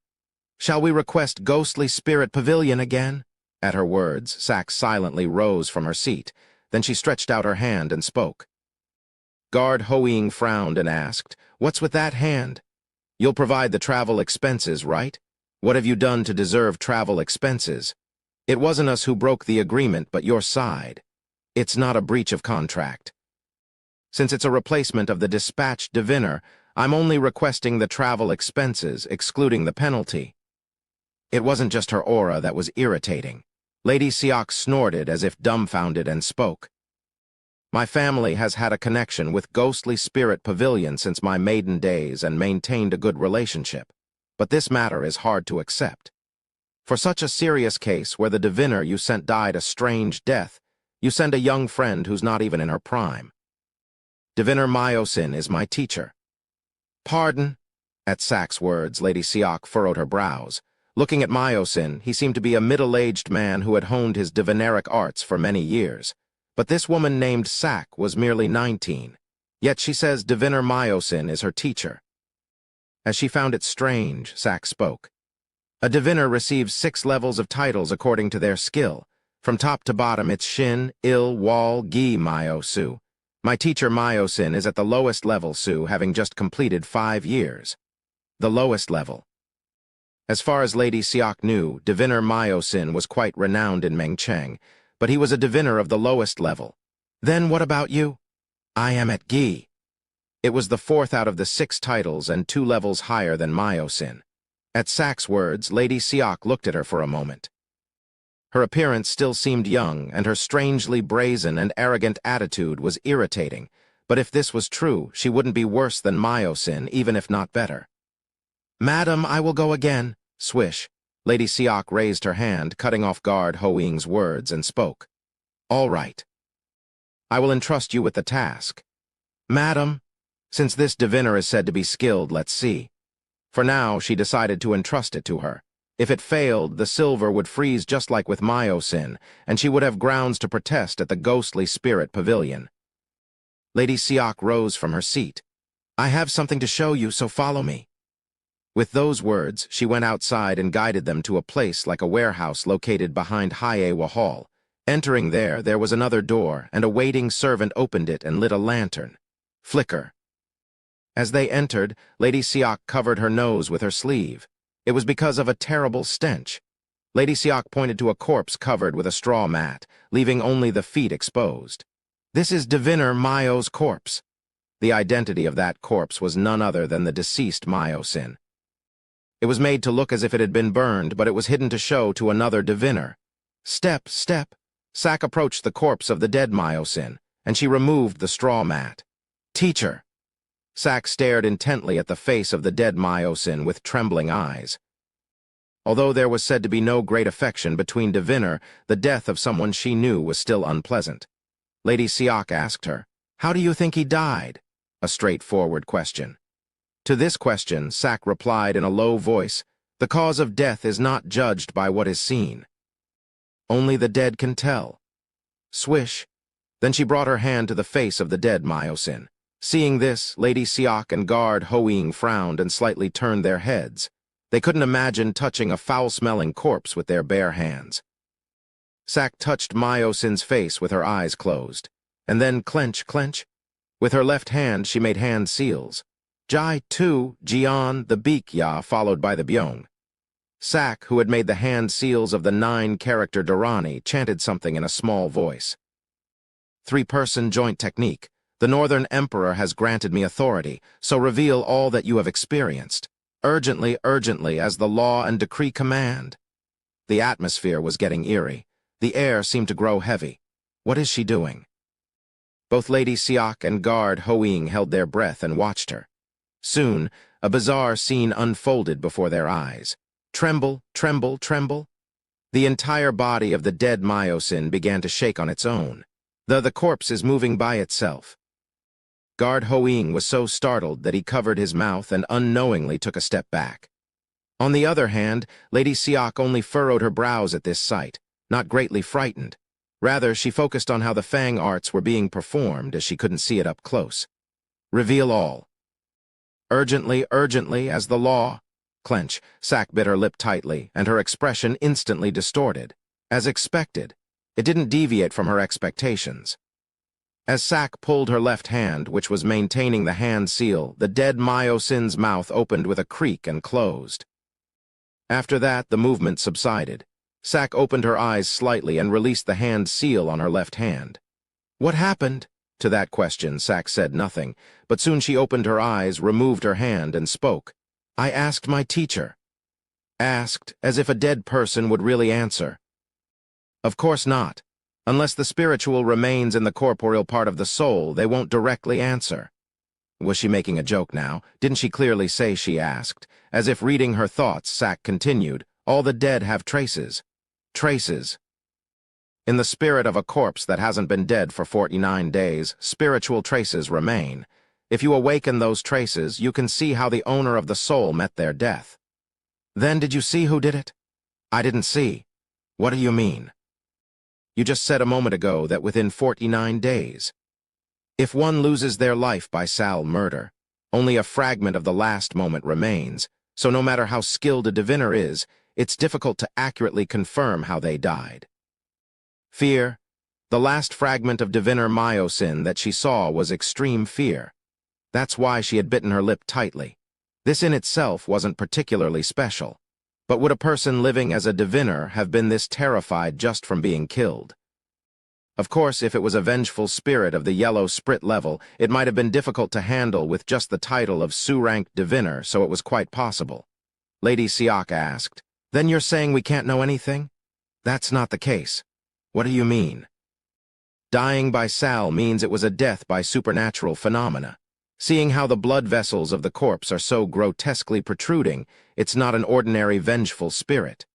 "Shall we request Ghostly Spirit Pavilion again?" At her words, Sak silently rose from her seat. Then she stretched out her hand and spoke. Guard hoeing frowned and asked, "What's with that hand?" "You'll provide the travel expenses, right? What have you done to deserve travel expenses? It wasn't us who broke the agreement, but your side. It's not a breach of contract. Since it's a replacement of the dispatched diviner, I'm only requesting the travel expenses, excluding the penalty." It wasn't just her aura that was irritating. Lady Siak snorted as if dumbfounded and spoke. "My family has had a connection with Ghostly Spirit Pavilion since my maiden days and maintained a good relationship. But this matter is hard to accept. For such a serious case where the diviner you sent died a strange death, you send a young friend who's not even in her prime. Diviner Myosin is my teacher." "Pardon?" At Sak's words, Lady Siak furrowed her brows. Looking at Myosin, he seemed to be a middle-aged man who had honed his divineric arts for many years. But this woman named Sak was merely 19. Yet she says diviner Myosin is her teacher. As she found it strange, Sak spoke. "A diviner receives 6 levels of titles according to their skill. From top to bottom, it's Shin, Il, Wal, Gi, Myo-Su. My teacher Myosin is at the lowest level, Su, having just completed 5 years. The lowest level." As far as Lady Siak knew, diviner Myosin was quite renowned in Mengcheng, but he was a diviner of the lowest level. "Then what about you?" "I am at Gi." It was the 4th out of the 6 titles and 2 levels higher than Myosin. At Sak's words, Lady Siak looked at her for a moment. Her appearance still seemed young, and her strangely brazen and arrogant attitude was irritating, but if this was true, she wouldn't be worse than Myosin, even if not better. "Madam, I will go again." Swish. Lady Siak raised her hand, cutting off guard Hoing's words, and spoke. "All right. I will entrust you with the task." "Madam, since this diviner is said to be skilled, let's see." For now, she decided to entrust it to her. If it failed, the silver would freeze just like with Myosin, and she would have grounds to protest at the Ghostly Spirit Pavilion. Lady Siak rose from her seat. "I have something to show you, so follow me." With those words, she went outside and guided them to a place like a warehouse located behind Hyewa Hall. Entering there was another door, and a waiting servant opened it and lit a lantern. Flicker. As they entered, Lady Siak covered her nose with her sleeve. It was because of a terrible stench. Lady Siak pointed to a corpse covered with a straw mat, leaving only the feet exposed. "This is diviner Myo's corpse." The identity of that corpse was none other than the deceased Myosin. It was made to look as if it had been burned, but it was hidden to show to another diviner. Step. Sak approached the corpse of the dead Myosin, and she removed the straw mat. "Teacher!" Sak stared intently at the face of the dead Myosin with trembling eyes. Although there was said to be no great affection between Diviner, the death of someone she knew was still unpleasant. Lady Siak asked her, "How do you think he died?" A straightforward question. To this question, Sak replied in a low voice, "The cause of death is not judged by what is seen. Only the dead can tell." Swish. Then she brought her hand to the face of the dead Myosin. Seeing this, Lady Siak and Guard Hoing frowned and slightly turned their heads. They couldn't imagine touching a foul-smelling corpse with their bare hands. Sak touched Myosin's face with her eyes closed, and then clench. With her left hand, she made hand seals. Jai Tu, Jian, the Beek Ya, followed by the Byung. Sak, who had made the hand seals of the 9-character Dharani, chanted something in a small voice. "Three-person joint technique. The Northern Emperor has granted me authority, so reveal all that you have experienced. Urgently, as the law and decree command." The atmosphere was getting eerie. The air seemed to grow heavy. What is she doing? Both Lady Siak and Guard Hoing held their breath and watched her. Soon, a bizarre scene unfolded before their eyes. Tremble. The entire body of the dead Myosin began to shake on its own. The corpse is moving by itself. Guard Hoing was so startled that he covered his mouth and unknowingly took a step back. On the other hand, Lady Siak only furrowed her brows at this sight, not greatly frightened. Rather, she focused on how the fang arts were being performed, as she couldn't see it up close. "Reveal all." Urgently, as the law. Clench. Sak bit her lip tightly, and her expression instantly distorted. As expected, it didn't deviate from her expectations. As Sak pulled her left hand, which was maintaining the hand seal, the dead Myosin's mouth opened with a creak and closed. After that, the movement subsided. Sak opened her eyes slightly and released the hand seal on her left hand. "What happened?" To that question, Sak said nothing, but soon she opened her eyes, removed her hand, and spoke. "I asked my teacher." Asked, as if a dead person would really answer. Of course not. Unless the spiritual remains in the corporeal part of the soul, they won't directly answer. Was she making a joke now? Didn't she clearly say she asked? As if reading her thoughts, Sak continued, "All the dead have traces." Traces. In the spirit of a corpse that hasn't been dead for 49 days, spiritual traces remain. If you awaken those traces, you can see how the owner of the soul met their death. "Then did you see who did it?" "I didn't see." "What do you mean?" "You just said a moment ago that within 49 days. If one loses their life by Sal murder, only a fragment of the last moment remains, so no matter how skilled a diviner is, it's difficult to accurately confirm how they died." Fear. The last fragment of diviner Myosin that she saw was extreme fear. That's why she had bitten her lip tightly. This in itself wasn't particularly special. But would a person living as a diviner have been this terrified just from being killed? Of course, if it was a vengeful spirit of the yellow sprit level, it might have been difficult to handle with just the title of Su-rank diviner, so it was quite possible. Lady Siak asked, "Then you're saying we can't know anything?" "That's not the case." "What do you mean?" "Dying by Sal means it was a death by supernatural phenomena. Seeing how the blood vessels of the corpse are so grotesquely protruding, it's not an ordinary vengeful spirit."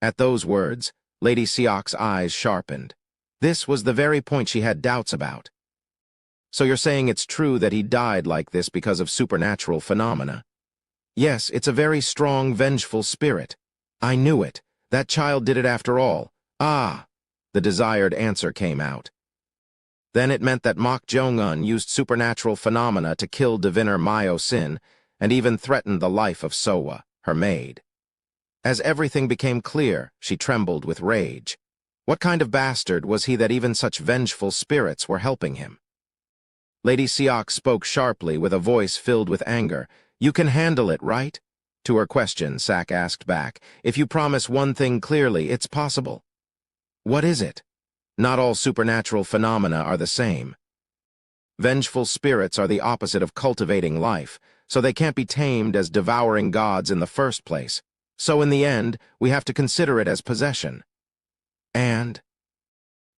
At those words, Lady Siak's eyes sharpened. This was the very point she had doubts about. "So you're saying it's true that he died like this because of supernatural phenomena?" "Yes, it's a very strong, vengeful spirit." "I knew it. That child did it after all." "Ah!" The desired answer came out. Then it meant that Mok Jong-un used supernatural phenomena to kill diviner Myosin and even threatened the life of Sowa, her maid. As everything became clear, she trembled with rage. What kind of bastard was he that even such vengeful spirits were helping him? Lady Siak spoke sharply with a voice filled with anger. "You can handle it, right?" To her question, Sak asked back, "If you promise one thing clearly, it's possible." "What is it?" "Not all supernatural phenomena are the same. Vengeful spirits are the opposite of cultivating life, so they can't be tamed as devouring gods in the first place. So in the end, we have to consider it as possession." "And?"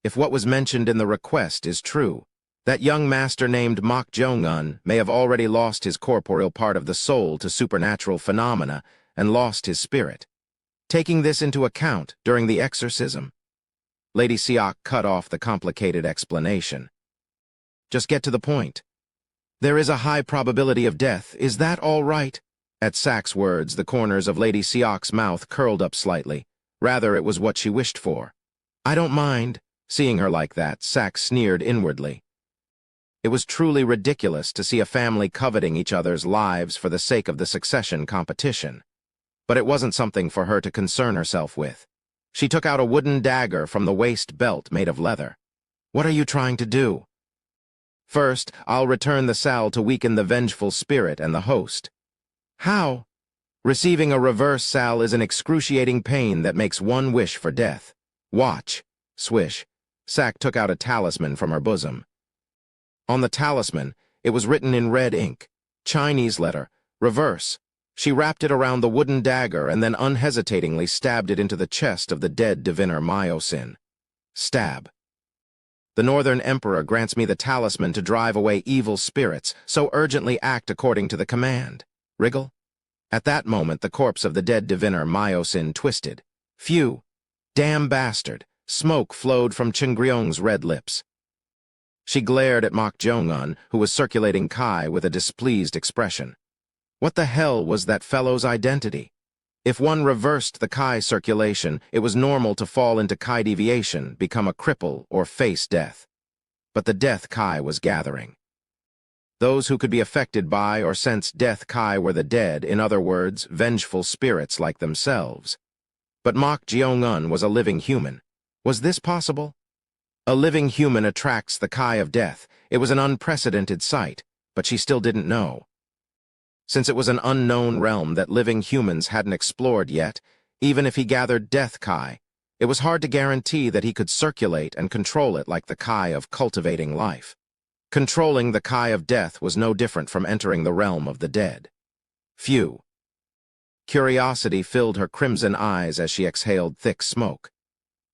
If what was mentioned in the request is true, that young master named Mok Jong-un may have already lost his corporeal part of the soul to supernatural phenomena and lost his spirit. Taking this into account during the exorcism, Lady Siak cut off the complicated explanation. Just get to the point. There is a high probability of death, is that all right? At Sak's words, the corners of Lady Siak's mouth curled up slightly. Rather, it was what she wished for. I don't mind. Seeing her like that, Sak sneered inwardly. It was truly ridiculous to see a family coveting each other's lives for the sake of the succession competition. But it wasn't something for her to concern herself with. She took out a wooden dagger from the waist belt made of leather. What are you trying to do? First, I'll return the sal to weaken the vengeful spirit and the host. How? Receiving a reverse sal is an excruciating pain that makes one wish for death. Watch. Swish. Sak took out a talisman from her bosom. On the talisman, it was written in red ink. Chinese letter, reverse. She wrapped it around the wooden dagger and then unhesitatingly stabbed it into the chest of the dead diviner Myosin. Stab. The Northern Emperor grants me the talisman to drive away evil spirits, so urgently act according to the command. Wriggle. At that moment, the corpse of the dead diviner Myosin twisted. Phew! Damn bastard! Smoke flowed from Chingryong's red lips. She glared at Mok Jong-un, who was circulating Kai with a displeased expression. What the hell was that fellow's identity? If one reversed the Kai circulation, it was normal to fall into Kai deviation, become a cripple, or face death. But the death Kai was gathering. Those who could be affected by or sense death Kai were the dead, in other words, vengeful spirits like themselves. But Mok Jong-un was a living human. Was this possible? A living human attracts the Kai of death. It was an unprecedented sight, but she still didn't know. Since it was an unknown realm that living humans hadn't explored yet, even if he gathered death Kai, it was hard to guarantee that he could circulate and control it like the Kai of cultivating life. Controlling the Kai of death was no different from entering the realm of the dead. Phew. Curiosity filled her crimson eyes as she exhaled thick smoke.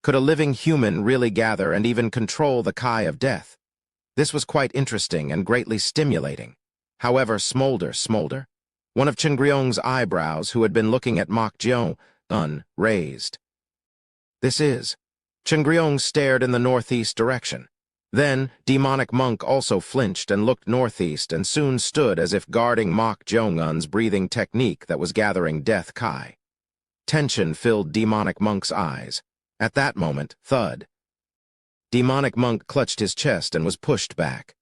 Could a living human really gather and even control the Kai of death? This was quite interesting and greatly stimulating. However, smolder. One of Chingryong's eyebrows, who had been looking at Mok Jong-un, raised. This is. Chingryong stared in the northeast direction. Then, demonic monk also flinched and looked northeast and soon stood as if guarding Mok Jong-un's breathing technique that was gathering death Kai. Tension filled demonic monk's eyes. At that moment, thud. Demonic monk clutched his chest and was pushed back.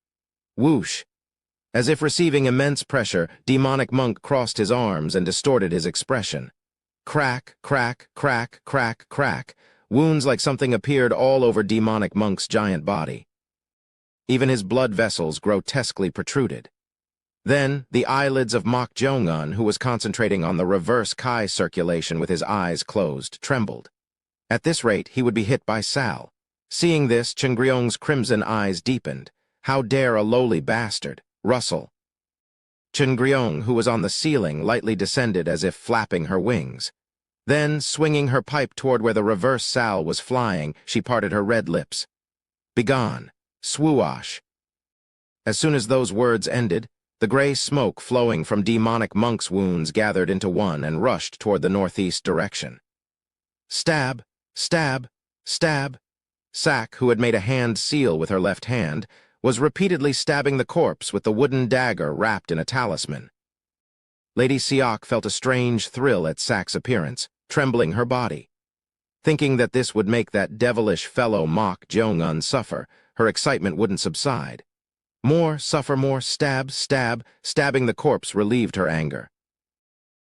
Whoosh. As if receiving immense pressure, demonic monk crossed his arms and distorted his expression. Crack, crack, crack, crack, crack. Wounds like something appeared all over demonic monk's giant body. Even his blood vessels grotesquely protruded. Then, the eyelids of Mok Jong-un, who was concentrating on the reverse Kai circulation with his eyes closed, trembled. At this rate, he would be hit by Sal. Seeing this, Chingryong's crimson eyes deepened. How dare a lowly bastard? Rustle. Chingryong, who was on the ceiling, lightly descended as if flapping her wings. Then, swinging her pipe toward where the reverse Sal was flying, she parted her red lips. Begone. Swoosh. As soon as those words ended, the gray smoke flowing from demonic monk's wounds gathered into one and rushed toward the northeast direction. Stab, stab, stab. Sak, who had made a hand seal with her left hand, was repeatedly stabbing the corpse with the wooden dagger wrapped in a talisman. Lady Siak felt a strange thrill at Sak's appearance, trembling her body. Thinking that this would make that devilish fellow Mok Jong-un suffer, her excitement wouldn't subside. More, suffer more, stab, stab, stabbing the corpse relieved her anger.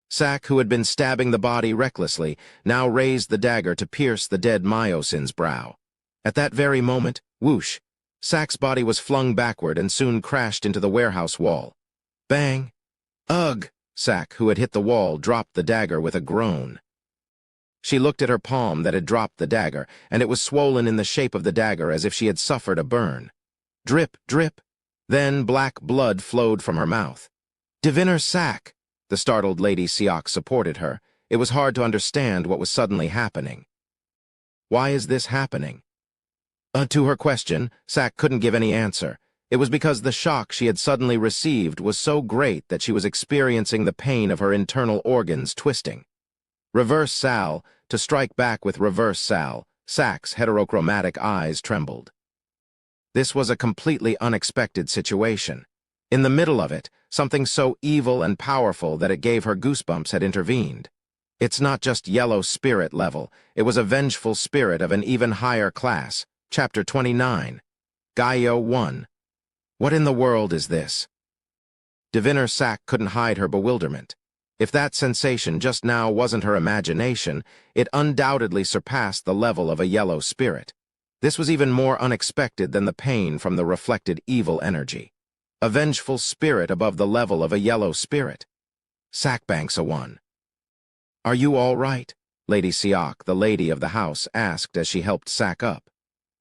Sak, who had been stabbing the body recklessly, now raised the dagger to pierce the dead Myosin's brow. At that very moment, whoosh, Sak's body was flung backward and soon crashed into the warehouse wall. Bang! Ugh! Sak, who had hit the wall, dropped the dagger with a groan. She looked at her palm that had dropped the dagger, and it was swollen in the shape of the dagger as if she had suffered a burn. Drip, drip. Then black blood flowed from her mouth. Diviner Sak! The startled Lady Siak supported her. It was hard to understand what was suddenly happening. Why is this happening? To her question, Sak couldn't give any answer. It was because the shock she had suddenly received was so great that she was experiencing the pain of her internal organs twisting. Reverse Sal, to strike back with Reverse Sal, Sak's heterochromatic eyes trembled. This was a completely unexpected situation. In the middle of it, something so evil and powerful that it gave her goosebumps had intervened. It's not just yellow spirit level, it was a vengeful spirit of an even higher class. Chapter 29. Gaio 1. What in the world is this? Diviner Sak couldn't hide her bewilderment. If that sensation just now wasn't her imagination, it undoubtedly surpassed the level of a yellow spirit. This was even more unexpected than the pain from the reflected evil energy. A vengeful spirit above the level of a yellow spirit. Sakbanksa 1. Are you all right? Lady Siak, the lady of the house, asked as she helped Sak up.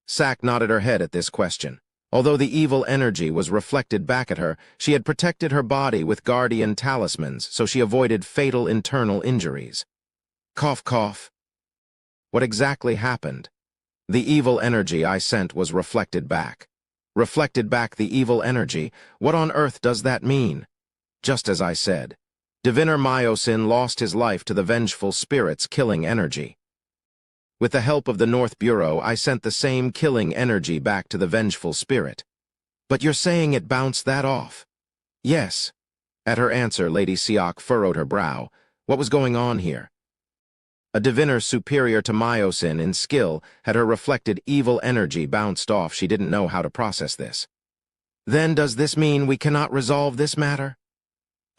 Sak nodded her head at this question. Although the evil energy was reflected back at her, she had protected her body with guardian talismans so she avoided fatal internal injuries. Cough, cough. What exactly happened? The evil energy I sent was reflected back. Reflected back the evil energy? What on earth does that mean? Just as I said. Diviner Myosin lost his life to the vengeful spirit's killing energy. With the help of the North Bureau, I sent the same killing energy back to the vengeful spirit. But you're saying it bounced that off? Yes. At her answer, Lady Siak furrowed her brow. What was going on here? A diviner superior to Myosin in skill had her reflected evil energy bounced off. She didn't know how to process this. Then does this mean we cannot resolve this matter?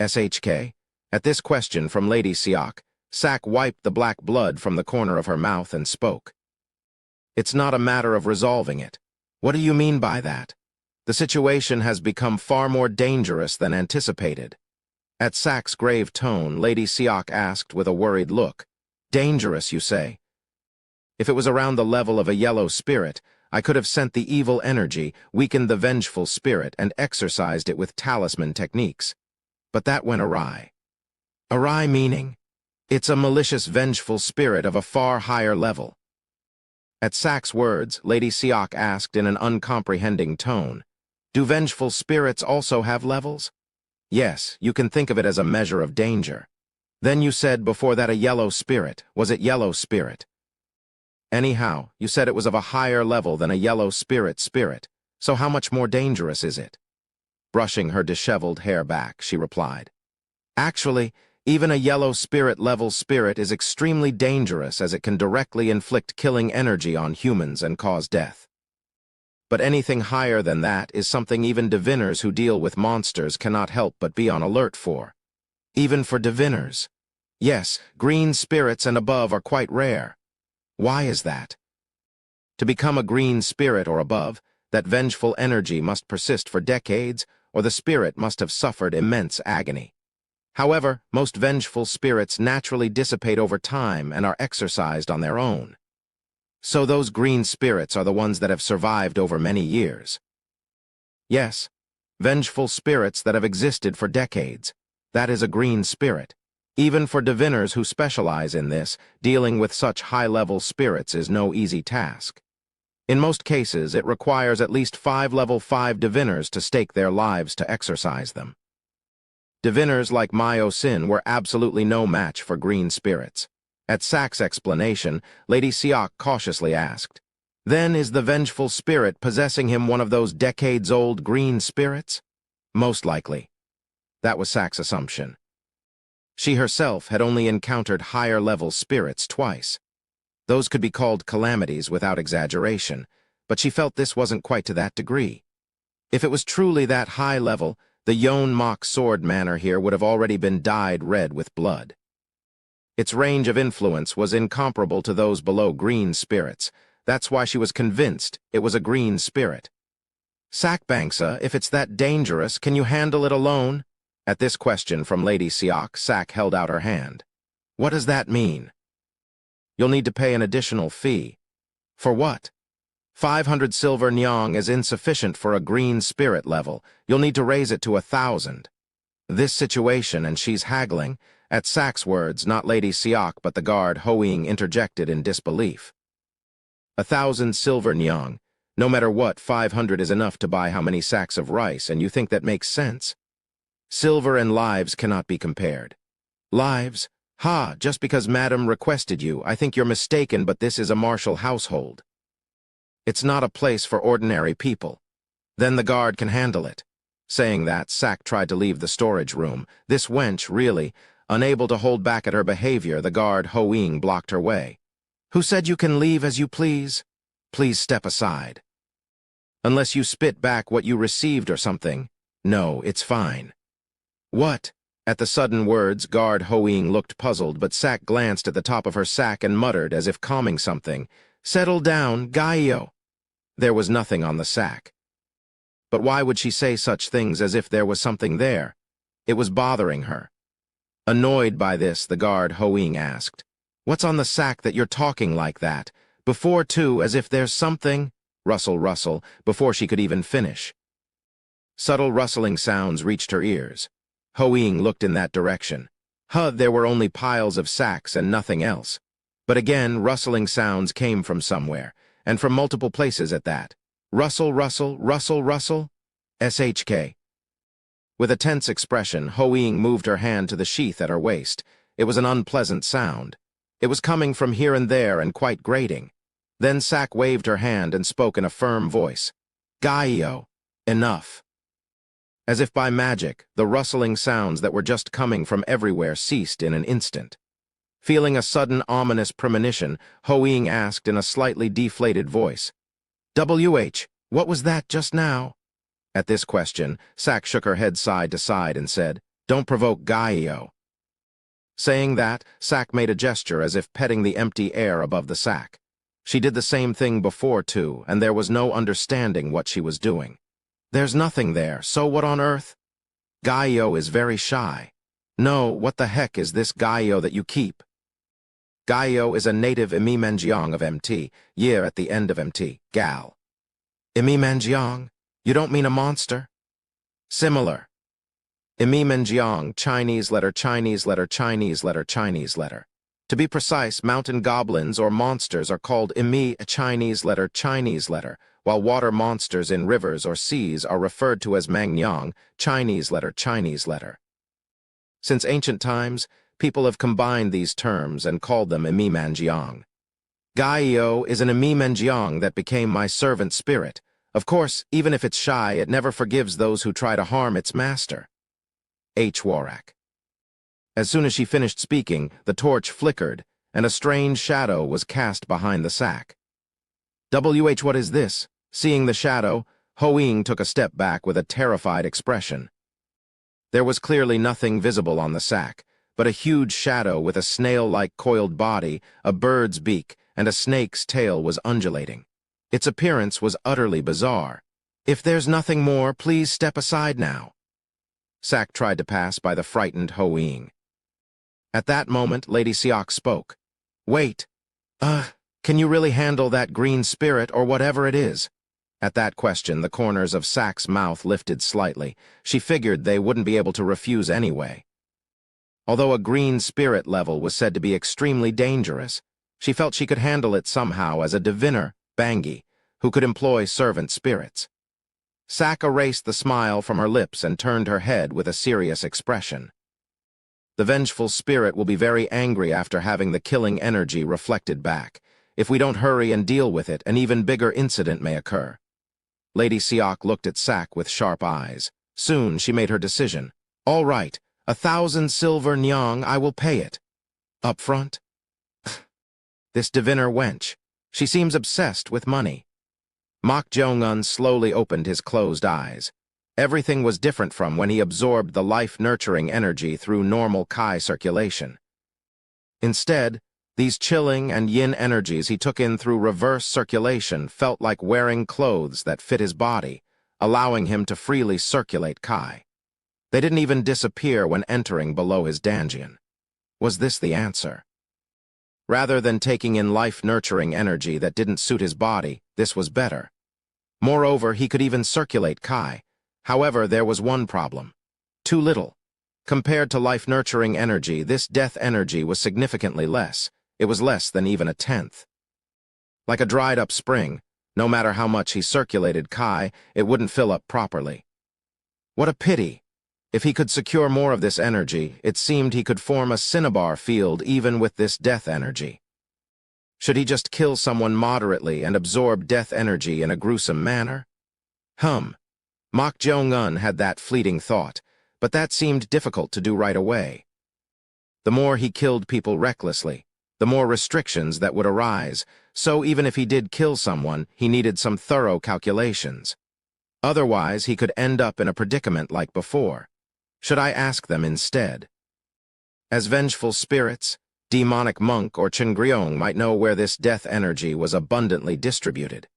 SHK? At this question from Lady Siak, Sak wiped the black blood from the corner of her mouth and spoke. It's not a matter of resolving it. What do you mean by that? The situation has become far more dangerous than anticipated. At Sak's grave tone, Lady Siak asked with a worried look, Dangerous, you say? If it was around the level of a yellow spirit, I could have sent the evil energy, weakened the vengeful spirit, and exorcised it with talisman techniques. But that went awry. Awry meaning? It's a malicious, vengeful spirit of a far higher level. At Sak's words, Lady Siak asked in an uncomprehending tone, Do vengeful spirits also have levels? Yes, you can think of it as a measure of danger. Then you said before that a yellow spirit. Was it yellow spirit? Anyhow, you said it was of a higher level than a yellow spirit. So how much more dangerous is it? Brushing her disheveled hair back, she replied. Actually, even a yellow spirit-level spirit is extremely dangerous as it can directly inflict killing energy on humans and cause death. But anything higher than that is something even diviners who deal with monsters cannot help but be on alert for. Even for diviners. Yes, green spirits and above are quite rare. Why is that? To become a green spirit or above, that vengeful energy must persist for decades, or the spirit must have suffered immense agony. However, most vengeful spirits naturally dissipate over time and are exorcised on their own. So those green spirits are the ones that have survived over many years. Yes, vengeful spirits that have existed for decades. That is a green spirit. Even for diviners who specialize in this, dealing with such high-level spirits is no easy task. In most cases, it requires at least 5 level 5 diviners to stake their lives to exorcise them. Diviners like Myosin were absolutely no match for green spirits. At Sak's explanation, Lady Siak cautiously asked, Then is the vengeful spirit possessing him one of those decades-old green spirits? Most likely. That was Sak's assumption. She herself had only encountered higher-level spirits twice. Those could be called calamities without exaggeration, but she felt this wasn't quite to that degree. If it was truly that high level, the Yon Mok sword manor here would have already been dyed red with blood. Its range of influence was incomparable to those below green spirits. That's why she was convinced it was a green spirit. Sakbanksa, if it's that dangerous, can you handle it alone? At this question from Lady Siak, Sak held out her hand. What does that mean? You'll need to pay an additional fee. For what? 500 silver nyong is insufficient for a green spirit level. You'll need to raise it to 1,000. This situation, and she's haggling. At Sak's words, not Lady Siak but the guard Hoing interjected in disbelief. 1,000 silver nyong. No matter what, 500 is enough to buy how many sacks of rice, and you think that makes sense? Silver and lives cannot be compared. Lives? Ha, just because Madam requested you, I think you're mistaken, but this is a martial household. It's not a place for ordinary people. Then the guard can handle it. Saying that, Sack tried to leave the storage room. This wench, really, unable to hold back at her behavior, the guard Ho-Ying blocked her way. Who said you can leave as you please? Please step aside. Unless you spit back what you received or something. No, it's fine. What? At the sudden words, guard Ho-Ying looked puzzled, but Sack glanced at the top of her sack and muttered as if calming something. Settle down, Gaio. There was nothing on the sack. But why would she say such things as if there was something there? It was bothering her. Annoyed by this, the guard Ho-Ying asked, What's on the sack that you're talking like that? Before, too, as if there's something. Rustle, rustle, before she could even finish. Subtle rustling sounds reached her ears. Ho-Ying looked in that direction. There were only piles of sacks and nothing else. But again, rustling sounds came from somewhere, and from multiple places at that. Rustle, rustle, rustle, rustle. SHK. With a tense expression, Ho-Ying moved her hand to the sheath at her waist. It was an unpleasant sound. It was coming from here and there and quite grating. Then Sack waved her hand and spoke in a firm voice. Gaio. Enough. As if by magic, the rustling sounds that were just coming from everywhere ceased in an instant. Feeling a sudden ominous premonition, Ho-Ying asked in a slightly deflated voice, WH, what was that just now? At this question, Sack shook her head side to side and said, Don't provoke Gaio. Saying that, Sack made a gesture as if petting the empty air above the sack. She did the same thing before, too, and there was no understanding what she was doing. There's nothing there, so what on earth? Gaio is very shy. No, what the heck is this Gaio that you keep? Gaio is a native Imi Menjiang of MT, year at the end of MT, gal. Imi Menjiang? You don't mean a monster? Similar. Imi Menjiang, Chinese letter, Chinese letter, Chinese letter, Chinese letter. To be precise, mountain goblins or monsters are called Imi, a Chinese letter, Chinese letter, while water monsters in rivers or seas are referred to as Mangyang, Chinese letter, Chinese letter. Since ancient times, people have combined these terms and called them Imi Menjiang. Gaio is an Imi Menjiang that became my servant spirit. Of course, even if it's shy, it never forgives those who try to harm its master. H. Warak. As soon as she finished speaking, the torch flickered, and a strange shadow was cast behind the sack. WH, what is this? Seeing the shadow, Ho-Ying took a step back with a terrified expression. There was clearly nothing visible on the sack, but a huge shadow with a snail-like coiled body, a bird's beak, and a snake's tail was undulating. Its appearance was utterly bizarre. If there's nothing more, please step aside now. Sack tried to pass by the frightened Ho-Ying. At that moment, Lady Siak spoke. Wait. Can you really handle that green spirit or whatever it is? At that question, the corners of Sack's mouth lifted slightly. She figured they wouldn't be able to refuse anyway. Although a green spirit level was said to be extremely dangerous, she felt she could handle it somehow as a diviner, Bangi, who could employ servant spirits. Sack erased the smile from her lips and turned her head with a serious expression. The vengeful spirit will be very angry after having the killing energy reflected back. If we don't hurry and deal with it, an even bigger incident may occur. Lady Siak looked at Sack with sharp eyes. Soon she made her decision. All right, 1,000 silver nyang, I will pay it. Up front? This diviner wench. She seems obsessed with money. Mok Jong-un slowly opened his closed eyes. Everything was different from when he absorbed the life-nurturing energy through normal Kai circulation. Instead, these chilling and yin energies he took in through reverse circulation felt like wearing clothes that fit his body, allowing him to freely circulate Kai. They didn't even disappear when entering below his danjian. Was this the answer? Rather than taking in life-nurturing energy that didn't suit his body, this was better. Moreover, he could even circulate Kai. However, there was one problem. Too little. Compared to life-nurturing energy, this death energy was significantly less. It was less than even a tenth. Like a dried-up spring, No matter how much he circulated Kai, it wouldn't fill up properly. What a pity! If he could secure more of this energy, it seemed he could form a cinnabar field even with this death energy. Should he just kill someone moderately and absorb death energy in a gruesome manner? Mok Jong-un had that fleeting thought, but that seemed difficult to do right away. The more he killed people recklessly, the more restrictions that would arise, so even if he did kill someone, he needed some thorough calculations. Otherwise, he could end up in a predicament like before. Should I ask them instead? As vengeful spirits, demonic monk or Chengryong might know where this death energy was abundantly distributed.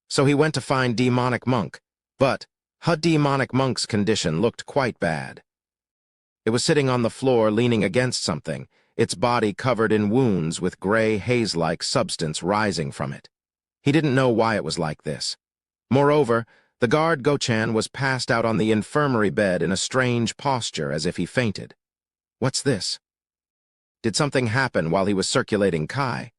So he went to find demonic monk, but demonic monk's condition looked quite bad. It was sitting on the floor leaning against something, its body covered in wounds with gray haze-like substance rising from it. He didn't know why it was like this. Moreover, the guard Gochan was passed out on the infirmary bed in a strange posture as if he fainted. What's this? Did something happen while he was circulating Kai?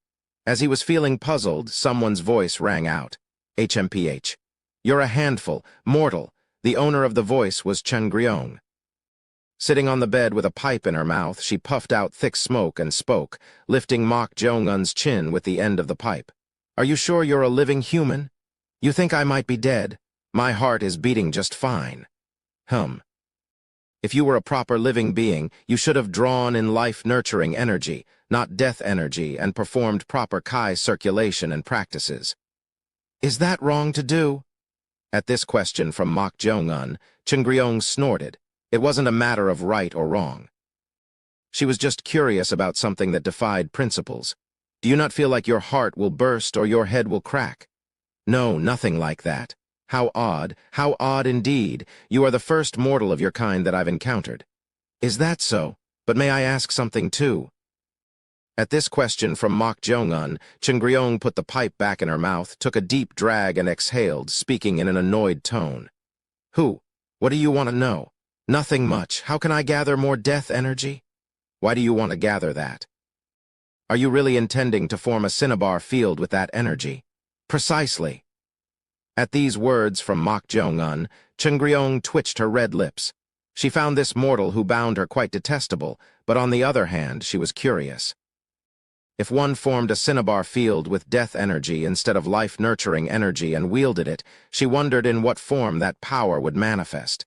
As he was feeling puzzled, someone's voice rang out. HMPH. You're a handful, mortal. The owner of the voice was Chengryong. Sitting on the bed with a pipe in her mouth, she puffed out thick smoke and spoke, lifting Mok Jong-un's chin with the end of the pipe. Are you sure you're a living human? You think I might be dead? My heart is beating just fine. If you were a proper living being, you should have drawn in life-nurturing energy, not death energy, and performed proper Kai circulation and practices. Is that wrong to do? At this question from Mok Jong-un, Chengryong snorted. It wasn't a matter of right or wrong. She was just curious about something that defied principles. Do you not feel like your heart will burst or your head will crack? No, nothing like that. How odd indeed. You are the first mortal of your kind that I've encountered. Is that so? But may I ask something too? At this question from Mok Jong-un, Chengryong put the pipe back in her mouth, took a deep drag and exhaled, speaking in an annoyed tone. What do you want to know? Nothing much. How can I gather more death energy? Why do you want to gather that? Are you really intending to form a cinnabar field with that energy? Precisely. At these words from Mok Jong-un, Chengryong twitched her red lips. She found this mortal who bound her quite detestable, but on the other hand, she was curious. If one formed a cinnabar field with death energy instead of life-nurturing energy and wielded it, she wondered in what form that power would manifest.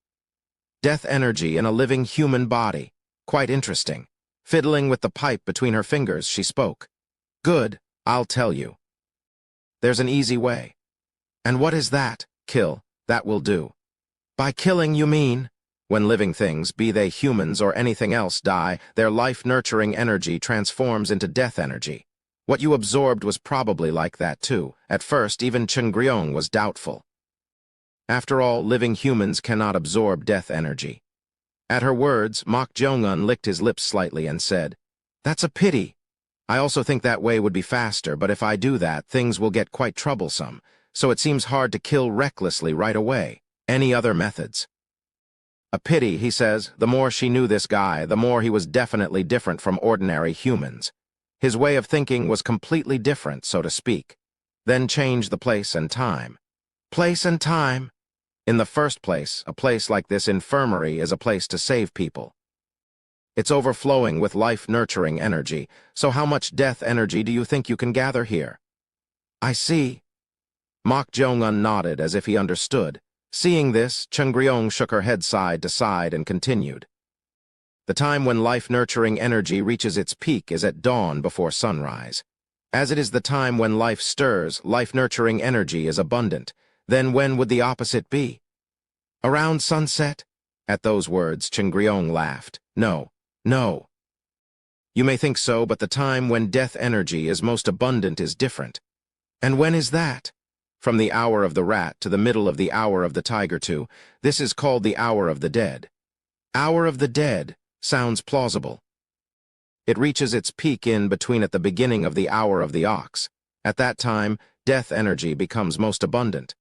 Death energy in a living human body. Quite interesting. Fiddling with the pipe between her fingers, she spoke. Good, I'll tell you. There's an easy way. And what is that? Kill. That will do. By killing, you mean? When living things, be they humans or anything else, die, their life-nurturing energy transforms into death energy. What you absorbed was probably like that too. At first, even Chengryong was doubtful. After all, living humans cannot absorb death energy. At her words, Mok Jong-un licked his lips slightly and said, That's a pity. I also think that way would be faster, but if I do that, things will get quite troublesome. So it seems hard to kill recklessly right away. Any other methods? A pity, he says. The more she knew this guy, the more he was definitely different from ordinary humans. His way of thinking was completely different, so to speak. Then change the place and time. Place and time? In the first place, a place like this infirmary is a place to save people. It's overflowing with life-nurturing energy, so how much death energy do you think you can gather here? I see. Mok Jong-un nodded as if he understood. Seeing this, Chengryong shook her head side to side and continued. The time when life-nurturing energy reaches its peak is at dawn before sunrise. As it is the time when life stirs, life-nurturing energy is abundant. Then when would the opposite be? Around sunset? At those words, Chengryong laughed. No. You may think so, but the time when death energy is most abundant is different. And when is that? From the hour of the rat to the middle of the hour of the tiger too. This is called the hour of the dead. Hour of the dead sounds plausible. It reaches its peak in between at the beginning of the hour of the ox. At that time, death energy becomes most abundant.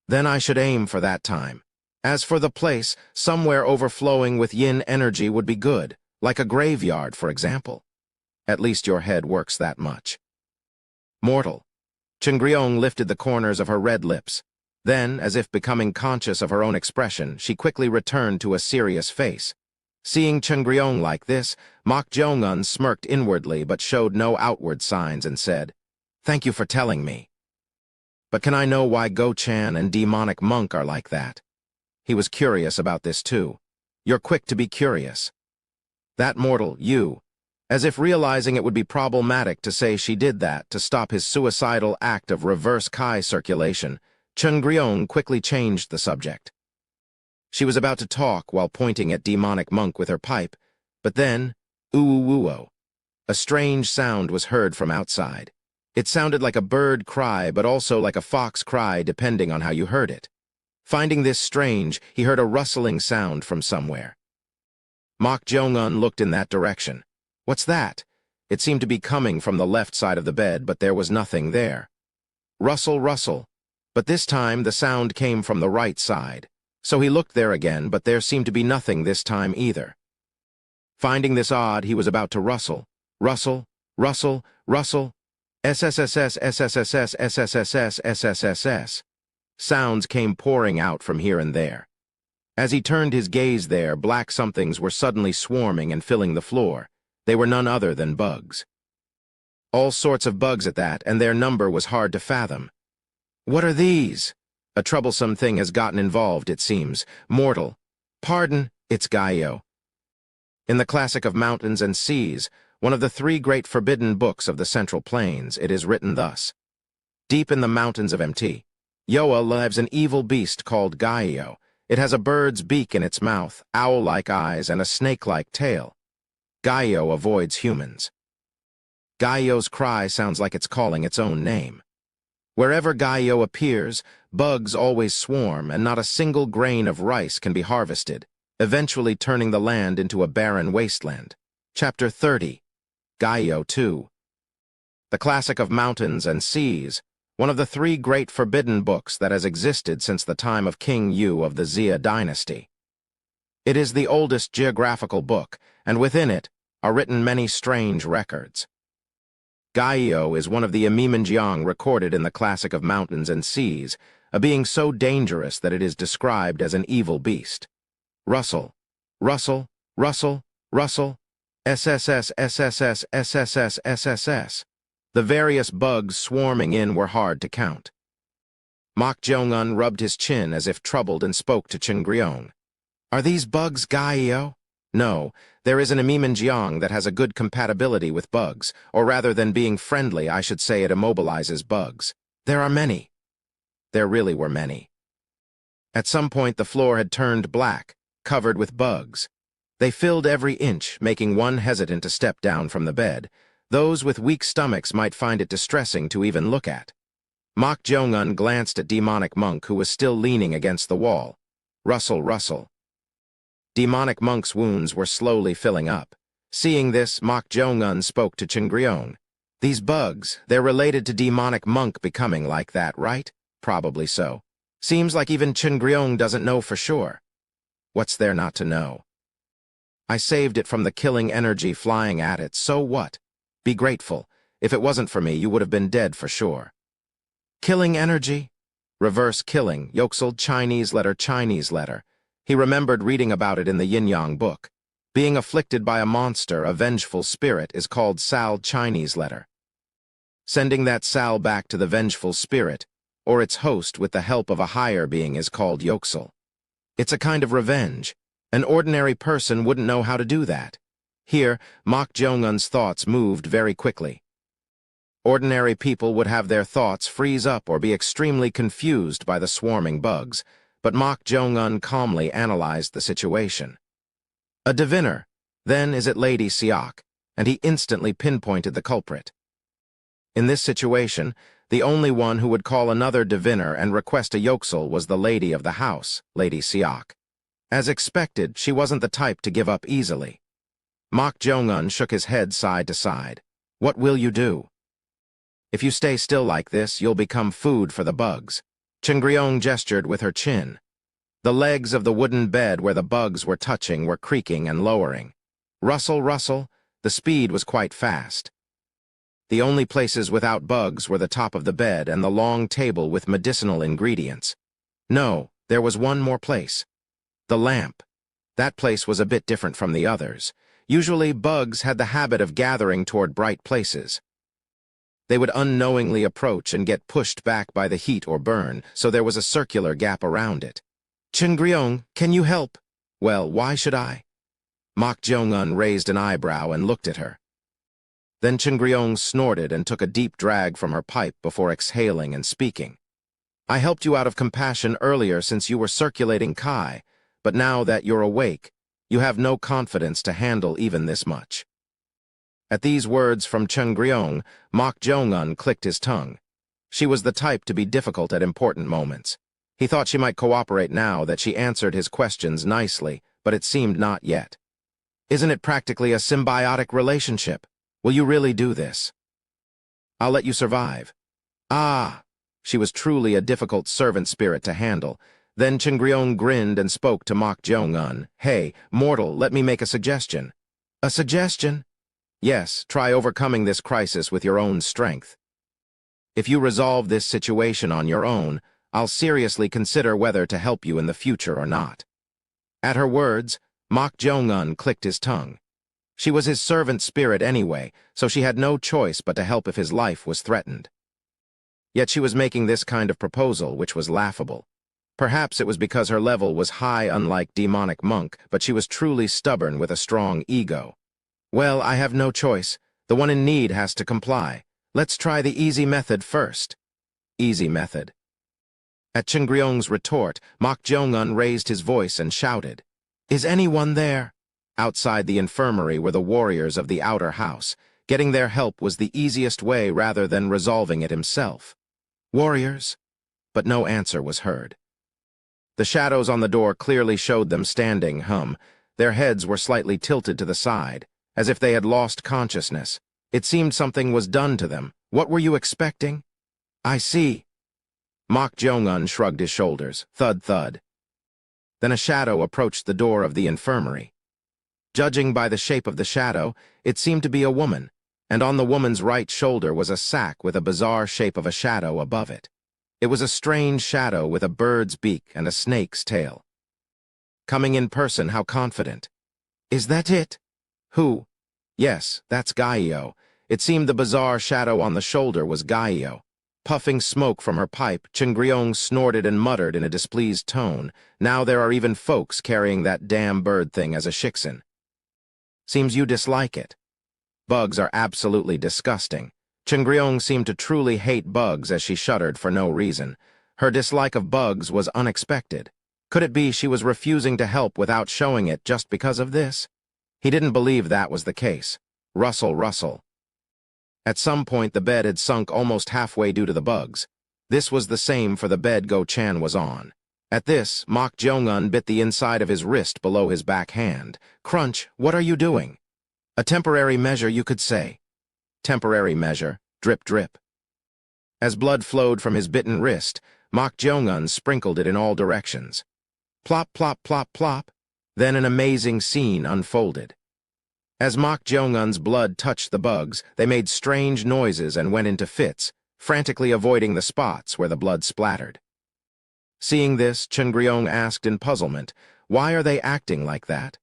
Then I should aim for that time. As for the place, somewhere overflowing with yin energy would be good, like a graveyard, for example. At least your head works that much. Mortal, Chengryong lifted the corners of her red lips. Then, as if becoming conscious of her own expression, she quickly returned to a serious face. Seeing Chengryong like this, Mok Jong-un smirked inwardly but showed no outward signs and said, "Thank you for telling me. But can I know why Go-chan and Demonic Monk are like that?" He was curious about this too. "You're quick to be curious." That mortal, you, as if realizing it would be problematic to say she did that to stop his suicidal act of reverse Kai circulation, Chengryong quickly changed the subject. She was about to talk while pointing at Demonic Monk with her pipe, but then, ooh-ooh-ooh-oh. A strange sound was heard from outside. It sounded like a bird cry, but also like a fox cry, depending on how you heard it. Finding this strange, he heard a rustling sound from somewhere. Mok Jong-un looked in that direction. What's that? It seemed to be coming from the left side of the bed, but there was nothing there. Rustle, rustle. But this time the sound came from the right side. So he looked there again, but there seemed to be nothing this time either. Finding this odd, he was about to rustle. Rustle, rustle, rustle. SSSS, SSSS, SSSS, SSSS. Sounds came pouring out from here and there. As he turned his gaze there, black somethings were suddenly swarming and filling the floor. They were none other than bugs. All sorts of bugs at that, and their number was hard to fathom. What are these? A troublesome thing has gotten involved, it seems. Mortal. Pardon, it's Gaio. In the classic of mountains and seas, one of the 3 great forbidden books of the Central Plains, it is written thus. Deep in the mountains of Mt. Yoa lives an evil beast called Gaio. It has a bird's beak in its mouth, owl-like eyes, and a snake-like tail. Gaio avoids humans. Gaio's cry sounds like it's calling its own name. Wherever Gaio appears, bugs always swarm, and not a single grain of rice can be harvested, eventually turning the land into a barren wasteland. Chapter 30. Gaio 2. The classic of mountains and seas, one of the 3 great forbidden books that has existed since the time of King Yu of the Xia dynasty. It is the oldest geographical book, and within it are written many strange records. Gaio is one of the Imimenjiang recorded in the classic of mountains and seas, a being so dangerous that it is described as an evil beast. Rustle, rustle, rustle, rustle, SSS, SSS, SSS, SSS. The various bugs swarming in were hard to count. Mok Jong-un rubbed his chin as if troubled and spoke to Chengryong. Are these bugs Gaio? No, there is an Imimenjiang that has a good compatibility with bugs, or rather than being friendly, I should say it immobilizes bugs. There are many. There really were many. At some point the floor had turned black, covered with bugs. They filled every inch, making one hesitant to step down from the bed. Those with weak stomachs might find it distressing to even look at. Mok Jong-un glanced at Demonic Monk, who was still leaning against the wall. Rustle, rustle. Demonic Monk's wounds were slowly filling up. Seeing this, Mok Jong-un spoke to Chengryong. These bugs, they're related to Demonic Monk becoming like that, right? Probably so. Seems like even Chengryong doesn't know for sure. What's there not to know? I saved it from the killing energy flying at it, so what? Be grateful. If it wasn't for me, you would have been dead for sure. Killing energy? Reverse killing, Yokseld Chinese letter. He remembered reading about it in the Yin-Yang book. Being afflicted by a monster, a vengeful spirit, is called Sal Chinese letter. Sending that Sal back to the vengeful spirit, or its host with the help of a higher being, is called Yoksel. It's a kind of revenge. An ordinary person wouldn't know how to do that. Here, Mok Jong-un's thoughts moved very quickly. Ordinary people would have their thoughts freeze up or be extremely confused by the swarming bugs, but Mok Jong-un calmly analyzed the situation. A diviner, then is it Lady Siak, and he instantly pinpointed the culprit. In this situation, the only one who would call another diviner and request a yoksel was the lady of the house, Lady Siak. As expected, she wasn't the type to give up easily. Mok Jong-un shook his head side to side. What will you do? If you stay still like this, you'll become food for the bugs. Chengryong gestured with her chin. The legs of the wooden bed where the bugs were touching were creaking and lowering. Rustle, rustle, the speed was quite fast. The only places without bugs were the top of the bed and the long table with medicinal ingredients. No, there was one more place. The lamp. That place was a bit different from the others. Usually, bugs had the habit of gathering toward bright places. They would unknowingly approach and get pushed back by the heat or burn, so there was a circular gap around it. "Chengryong, can you help?" "Well, why should I?" Mok Jong-un raised an eyebrow and looked at her. Then Chengryong snorted and took a deep drag from her pipe before exhaling and speaking. "I helped you out of compassion earlier since you were circulating Kai, but now that you're awake, you have no confidence to handle even this much." At these words from Chengryong, Mok Jong-un clicked his tongue. She was the type to be difficult at important moments. He thought she might cooperate now that she answered his questions nicely, but it seemed not yet. "Isn't it practically a symbiotic relationship? Will you really do this?" "I'll let you survive." "Ah!" She was truly a difficult servant spirit to handle. Then Chengryong grinned and spoke to Mok Jong-un. "Hey, mortal, let me make a suggestion." "A suggestion?" "Yes, try overcoming this crisis with your own strength. If you resolve this situation on your own, I'll seriously consider whether to help you in the future or not." At her words, Mok Jong-un clicked his tongue. She was his servant spirit anyway, so she had no choice but to help if his life was threatened. Yet she was making this kind of proposal, which was laughable. Perhaps it was because her level was high, unlike demonic monk, but she was truly stubborn with a strong ego. "Well, I have no choice. The one in need has to comply. Let's try the easy method first." Easy method. At Chengryong's retort, Mok Jong-un raised his voice and shouted, "Is anyone there?" Outside the infirmary were the warriors of the outer house. Getting their help was the easiest way rather than resolving it himself. "Warriors?" But no answer was heard. The shadows on the door clearly showed them standing. Their heads were slightly tilted to the side, as if they had lost consciousness. It seemed something was done to them. "What were you expecting?" "I see." Mok Jong-un shrugged his shoulders. Thud, thud. Then a shadow approached the door of the infirmary. Judging by the shape of the shadow, it seemed to be a woman, and on the woman's right shoulder was a sack with a bizarre shape of a shadow above it. It was a strange shadow with a bird's beak and a snake's tail. Coming in person, how confident. "Is that it?" "Who?" "Yes, that's Gaio." It seemed the bizarre shadow on the shoulder was Gaio. Puffing smoke from her pipe, Chengryong snorted and muttered in a displeased tone, "Now there are even folks carrying that damn bird thing as a shiksen. Seems you dislike it." Bugs are absolutely disgusting. Chengryong seemed to truly hate bugs as she shuddered for no reason. Her dislike of bugs was unexpected. Could it be she was refusing to help without showing it just because of this? He didn't believe that was the case. Rustle, rustle. At some point the bed had sunk almost halfway due to the bugs. This was the same for the bed Go-chan was on. At this, Mok Jong-un bit the inside of his wrist below his back hand. "Crunch, what are you doing?" "A temporary measure, you could say." Temporary measure. Drip, drip. As blood flowed from his bitten wrist, Mok Jong-un sprinkled it in all directions. Plop, plop, plop, plop. Then an amazing scene unfolded. As Mok Jong-un's blood touched the bugs, they made strange noises and went into fits, frantically avoiding the spots where the blood splattered. Seeing this, Chengryong asked in puzzlement, "Why are they acting like that?"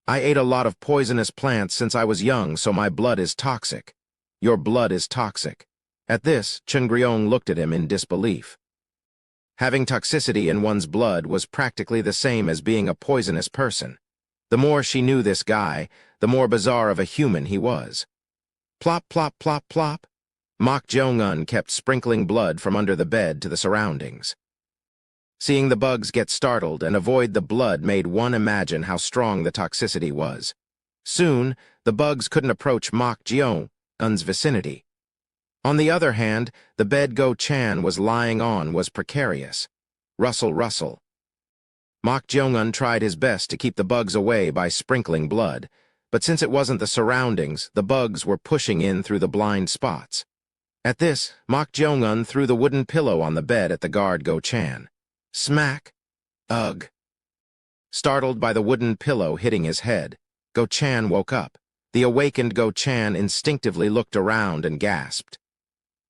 "I ate a lot of poisonous plants since I was young, so my blood is toxic." "Your blood is toxic." At this, Chengryong looked at him in disbelief. Having toxicity in one's blood was practically the same as being a poisonous person. The more she knew this guy, the more bizarre of a human he was. Plop, plop, plop, plop. Mok Jong-un kept sprinkling blood from under the bed to the surroundings. Seeing the bugs get startled and avoid the blood made one imagine how strong the toxicity was. Soon, the bugs couldn't approach Mok Jong-un's vicinity. On the other hand, the bed Go-chan was lying on was precarious. Rustle, rustle. Mok Jong-un tried his best to keep the bugs away by sprinkling blood, but since it wasn't the surroundings, the bugs were pushing in through the blind spots. At this, Mok Jong-un threw the wooden pillow on the bed at the guard Go-chan. Smack! Ugh! Startled by the wooden pillow hitting his head, Go-chan woke up. The awakened Go-chan instinctively looked around and gasped.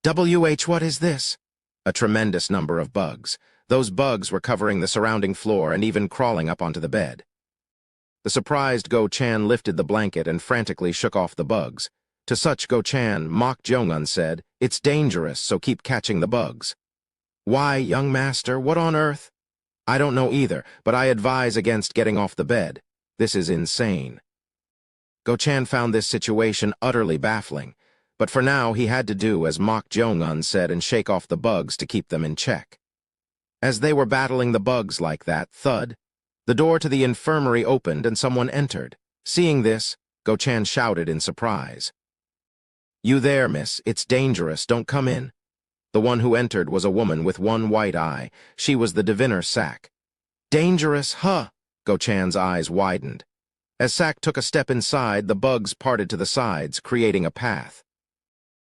What is this? A tremendous number of bugs. Those bugs were covering the surrounding floor and even crawling up onto the bed. The surprised Go-chan lifted the blanket and frantically shook off the bugs. To such Go-chan, Mok Jong-un said, "It's dangerous, so keep catching the bugs." "Why, young master, what on earth?" "I don't know either, but I advise against getting off the bed. This is insane." Go-chan found this situation utterly baffling, but for now he had to do as Mok Jong-un said and shake off the bugs to keep them in check. As they were battling the bugs like that, thud, the door to the infirmary opened and someone entered. Seeing this, Go-chan shouted in surprise. "You there, miss, it's dangerous, don't come in." The one who entered was a woman with one white eye. She was the diviner Sak. "Dangerous, huh?" Go-chan's eyes widened. As Sak took a step inside, the bugs parted to the sides, creating a path.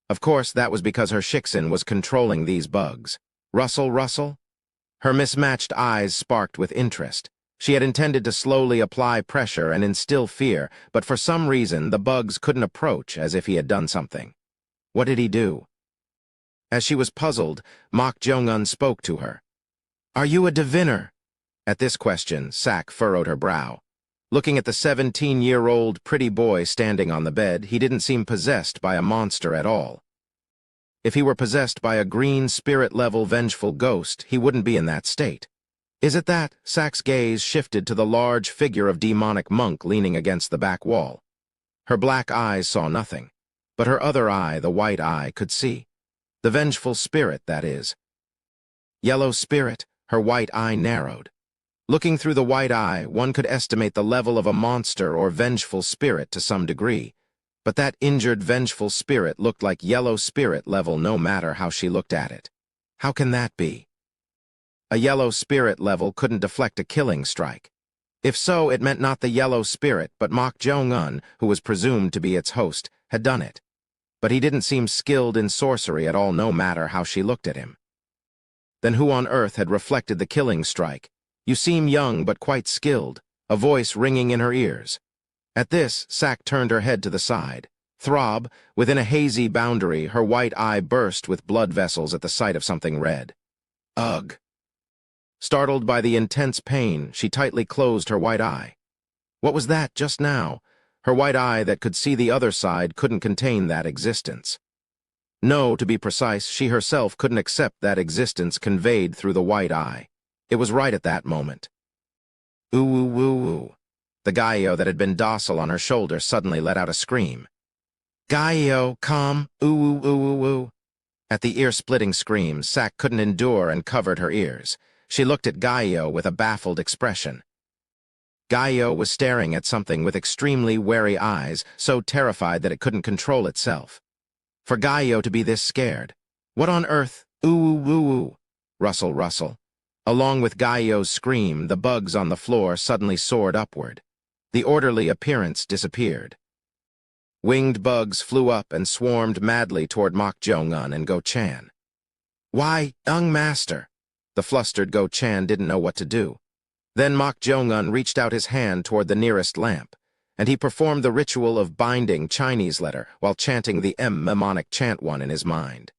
Of course, that was because her shiksen was controlling these bugs. "Rustle, rustle?" Her mismatched eyes sparked with interest. She had intended to slowly apply pressure and instill fear, but for some reason the bugs couldn't approach as if he had done something. What did he do? As she was puzzled, Mok Jong-un spoke to her. "Are you a diviner?" At this question, Sak furrowed her brow. Looking at the 17-year-old pretty boy standing on the bed, he didn't seem possessed by a monster at all. If he were possessed by a green spirit-level vengeful ghost, he wouldn't be in that state. "Is it that?" Sak's gaze shifted to the large figure of demonic monk leaning against the back wall. Her black eyes saw nothing, but her other eye, the white eye, could see. The vengeful spirit, that is. Yellow spirit, her white eye narrowed. Looking through the white eye, one could estimate the level of a monster or vengeful spirit to some degree, but that injured vengeful spirit looked like yellow spirit level no matter how she looked at it. How can that be? A yellow spirit level couldn't deflect a killing strike. If so, it meant not the yellow spirit, but Mok Jong-un, who was presumed to be its host, had done it. But he didn't seem skilled in sorcery at all no matter how she looked at him. Then who on earth had reflected the killing strike? "You seem young but quite skilled," a voice ringing in her ears. At this, Sak turned her head to the side. Throb, within a hazy boundary, her white eye burst with blood vessels at the sight of something red. Ugh! Startled by the intense pain, she tightly closed her white eye. What was that just now? Her white eye that could see the other side couldn't contain that existence. No, to be precise, she herself couldn't accept that existence conveyed through the white eye. It was right at that moment. Ooh. The Gaio that had been docile on her shoulder suddenly let out a scream. "Gaio, calm, ooh. At the ear-splitting scream, Sak couldn't endure and covered her ears. She looked at Gaio with a baffled expression. Gaio was staring at something with extremely wary eyes, so terrified that it couldn't control itself. For Gaio to be this scared. What on earth? Ooh. Rustle, rustle. Along with Gaio's scream, the bugs on the floor suddenly soared upward. The orderly appearance disappeared. Winged bugs flew up and swarmed madly toward Mok Jong-un and Go-chan. "Why, young master!" The flustered Go-chan didn't know what to do. Then Mok Jong-un reached out his hand toward the nearest lamp, and he performed the ritual of binding Chinese letter while chanting the mnemonic chant one in his mind.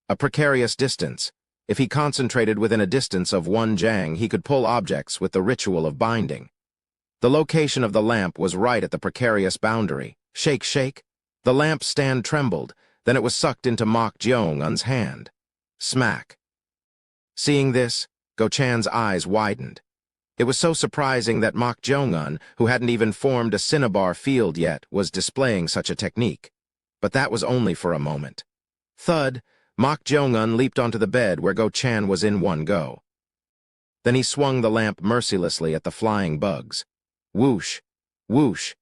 A precarious distance. If he concentrated within a distance of 1 jang, he could pull objects with the ritual of binding. The location of the lamp was right at the precarious boundary. Shake, shake. The lamp stand trembled, then it was sucked into Mok Jong-un's hand. Smack. Seeing this, Go-chan's eyes widened. It was so surprising that Mok Jong-un, who hadn't even formed a cinnabar field yet, was displaying such a technique. But that was only for a moment. Thud, Mok Jong-un leaped onto the bed where Go-chan was in one go. Then he swung the lamp mercilessly at the flying bugs. Whoosh, whoosh.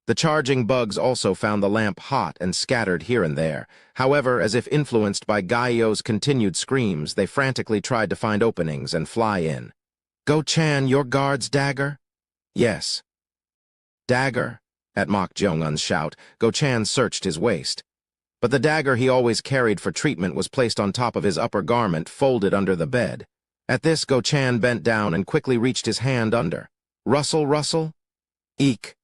The charging bugs also found the lamp hot and scattered here and there. However, as if influenced by Gaio's continued screams, they frantically tried to find openings and fly in. "Go-chan, your guard's dagger?" "Yes." "Dagger?" At Mok Jong-un's shout, Go-chan searched his waist. But the dagger he always carried for treatment was placed on top of his upper garment, folded under the bed. At this, Go-chan bent down and quickly reached his hand under. Rustle, rustle? Eek.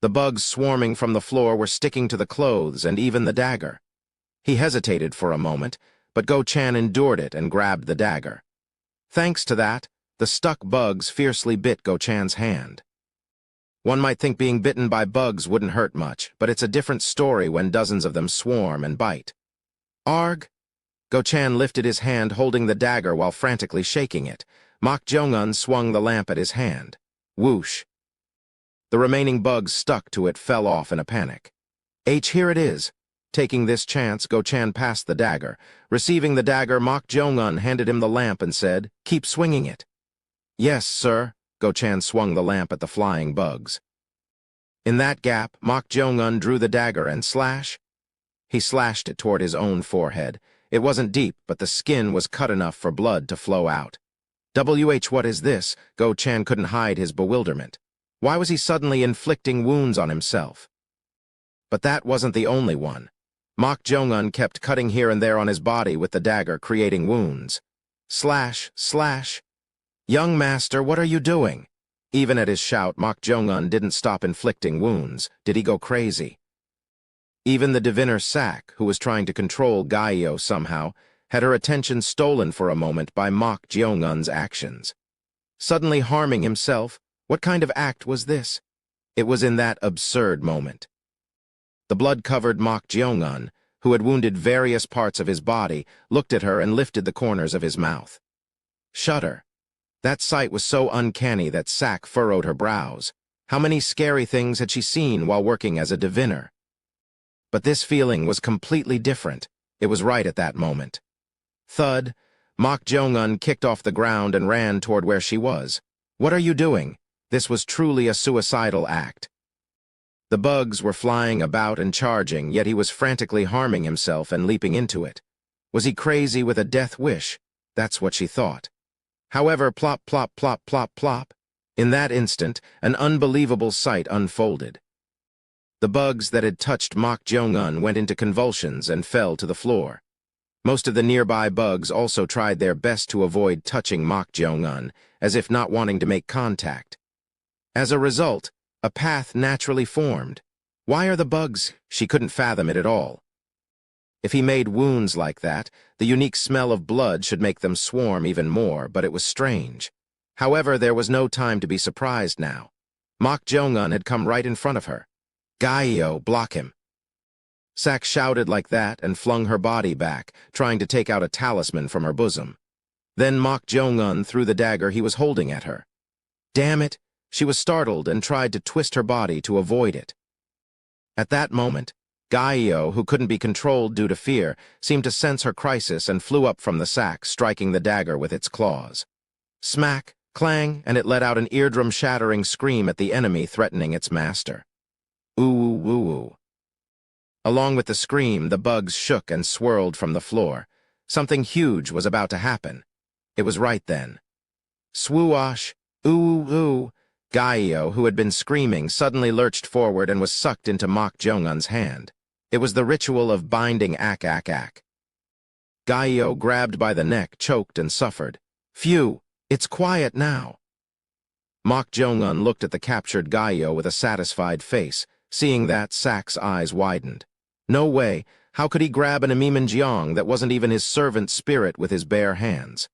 The bugs swarming from the floor were sticking to the clothes and even the dagger. He hesitated for a moment, but Go-chan endured it and grabbed the dagger. Thanks to that, the stuck bugs fiercely bit Go-chan's hand. One might think being bitten by bugs wouldn't hurt much, but it's a different story when dozens of them swarm and bite. Arg! Go-chan lifted his hand holding the dagger while frantically shaking it. Mok Jong-un swung the lamp at his hand. Whoosh! The remaining bugs stuck to it fell off in a panic. Here it is. Taking this chance, Go-chan passed the dagger. Receiving the dagger, Mok Jong-un handed him the lamp and said, "Keep swinging it." "Yes, sir." Go-chan swung the lamp at the flying bugs. In that gap, Mok Jong-un drew the dagger and slash. He slashed it toward his own forehead. It wasn't deep, but the skin was cut enough for blood to flow out. What is this? Go-chan couldn't hide his bewilderment. Why was he suddenly inflicting wounds on himself? But that wasn't the only one. Mok Jong-un kept cutting here and there on his body with the dagger, creating wounds. Slash, slash. "Young master, what are you doing?" Even at his shout, Mok Jong-un didn't stop inflicting wounds. Did he go crazy? Even the diviner Sak, who was trying to control Gaio somehow, had her attention stolen for a moment by Mok Jong-un's actions. Suddenly harming himself, what kind of act was this? It was in that absurd moment. The blood-covered Mok Jong-un, who had wounded various parts of his body, looked at her and lifted the corners of his mouth. Shudder. That sight was so uncanny that Sak furrowed her brows. How many scary things had she seen while working as a diviner? But this feeling was completely different. It was right at that moment. Thud. Mok Jong-un kicked off the ground and ran toward where she was. "What are you doing?" This was truly a suicidal act. The bugs were flying about and charging, yet he was frantically harming himself and leaping into it. Was he crazy with a death wish? That's what she thought. However, plop, plop, plop, plop, plop. In that instant, an unbelievable sight unfolded. The bugs that had touched Mok Jong-un went into convulsions and fell to the floor. Most of the nearby bugs also tried their best to avoid touching Mok Jong-un, as if not wanting to make contact. As a result, a path naturally formed. Why are the bugs? She couldn't fathom it at all. If he made wounds like that, the unique smell of blood should make them swarm even more, but it was strange. However, there was no time to be surprised now. Mok Jong-un had come right in front of her. "Gaio, block him." Sak shouted like that and flung her body back, trying to take out a talisman from her bosom. Then Mok Jong-un threw the dagger he was holding at her. Damn it! She was startled and tried to twist her body to avoid it. At that moment, Gaio, who couldn't be controlled due to fear, seemed to sense her crisis and flew up from the sack, striking the dagger with its claws. Smack, clang, and it let out an eardrum-shattering scream at the enemy threatening its master. Ooh-ooh-ooh-ooh. Along with the scream, the bugs shook and swirled from the floor. Something huge was about to happen. It was right then. Swoosh, ooh-ooh-ooh. Gaio, who had been screaming, suddenly lurched forward and was sucked into Mok Jong-un's hand. It was the ritual of binding Ak. Gaio, grabbed by the neck, choked and suffered. Phew, it's quiet now. Mok Jong-un looked at the captured Gaio with a satisfied face. Seeing that, Sak's eyes widened. No way, how could he grab an Amimenjiang that wasn't even his servant spirit with his bare hands?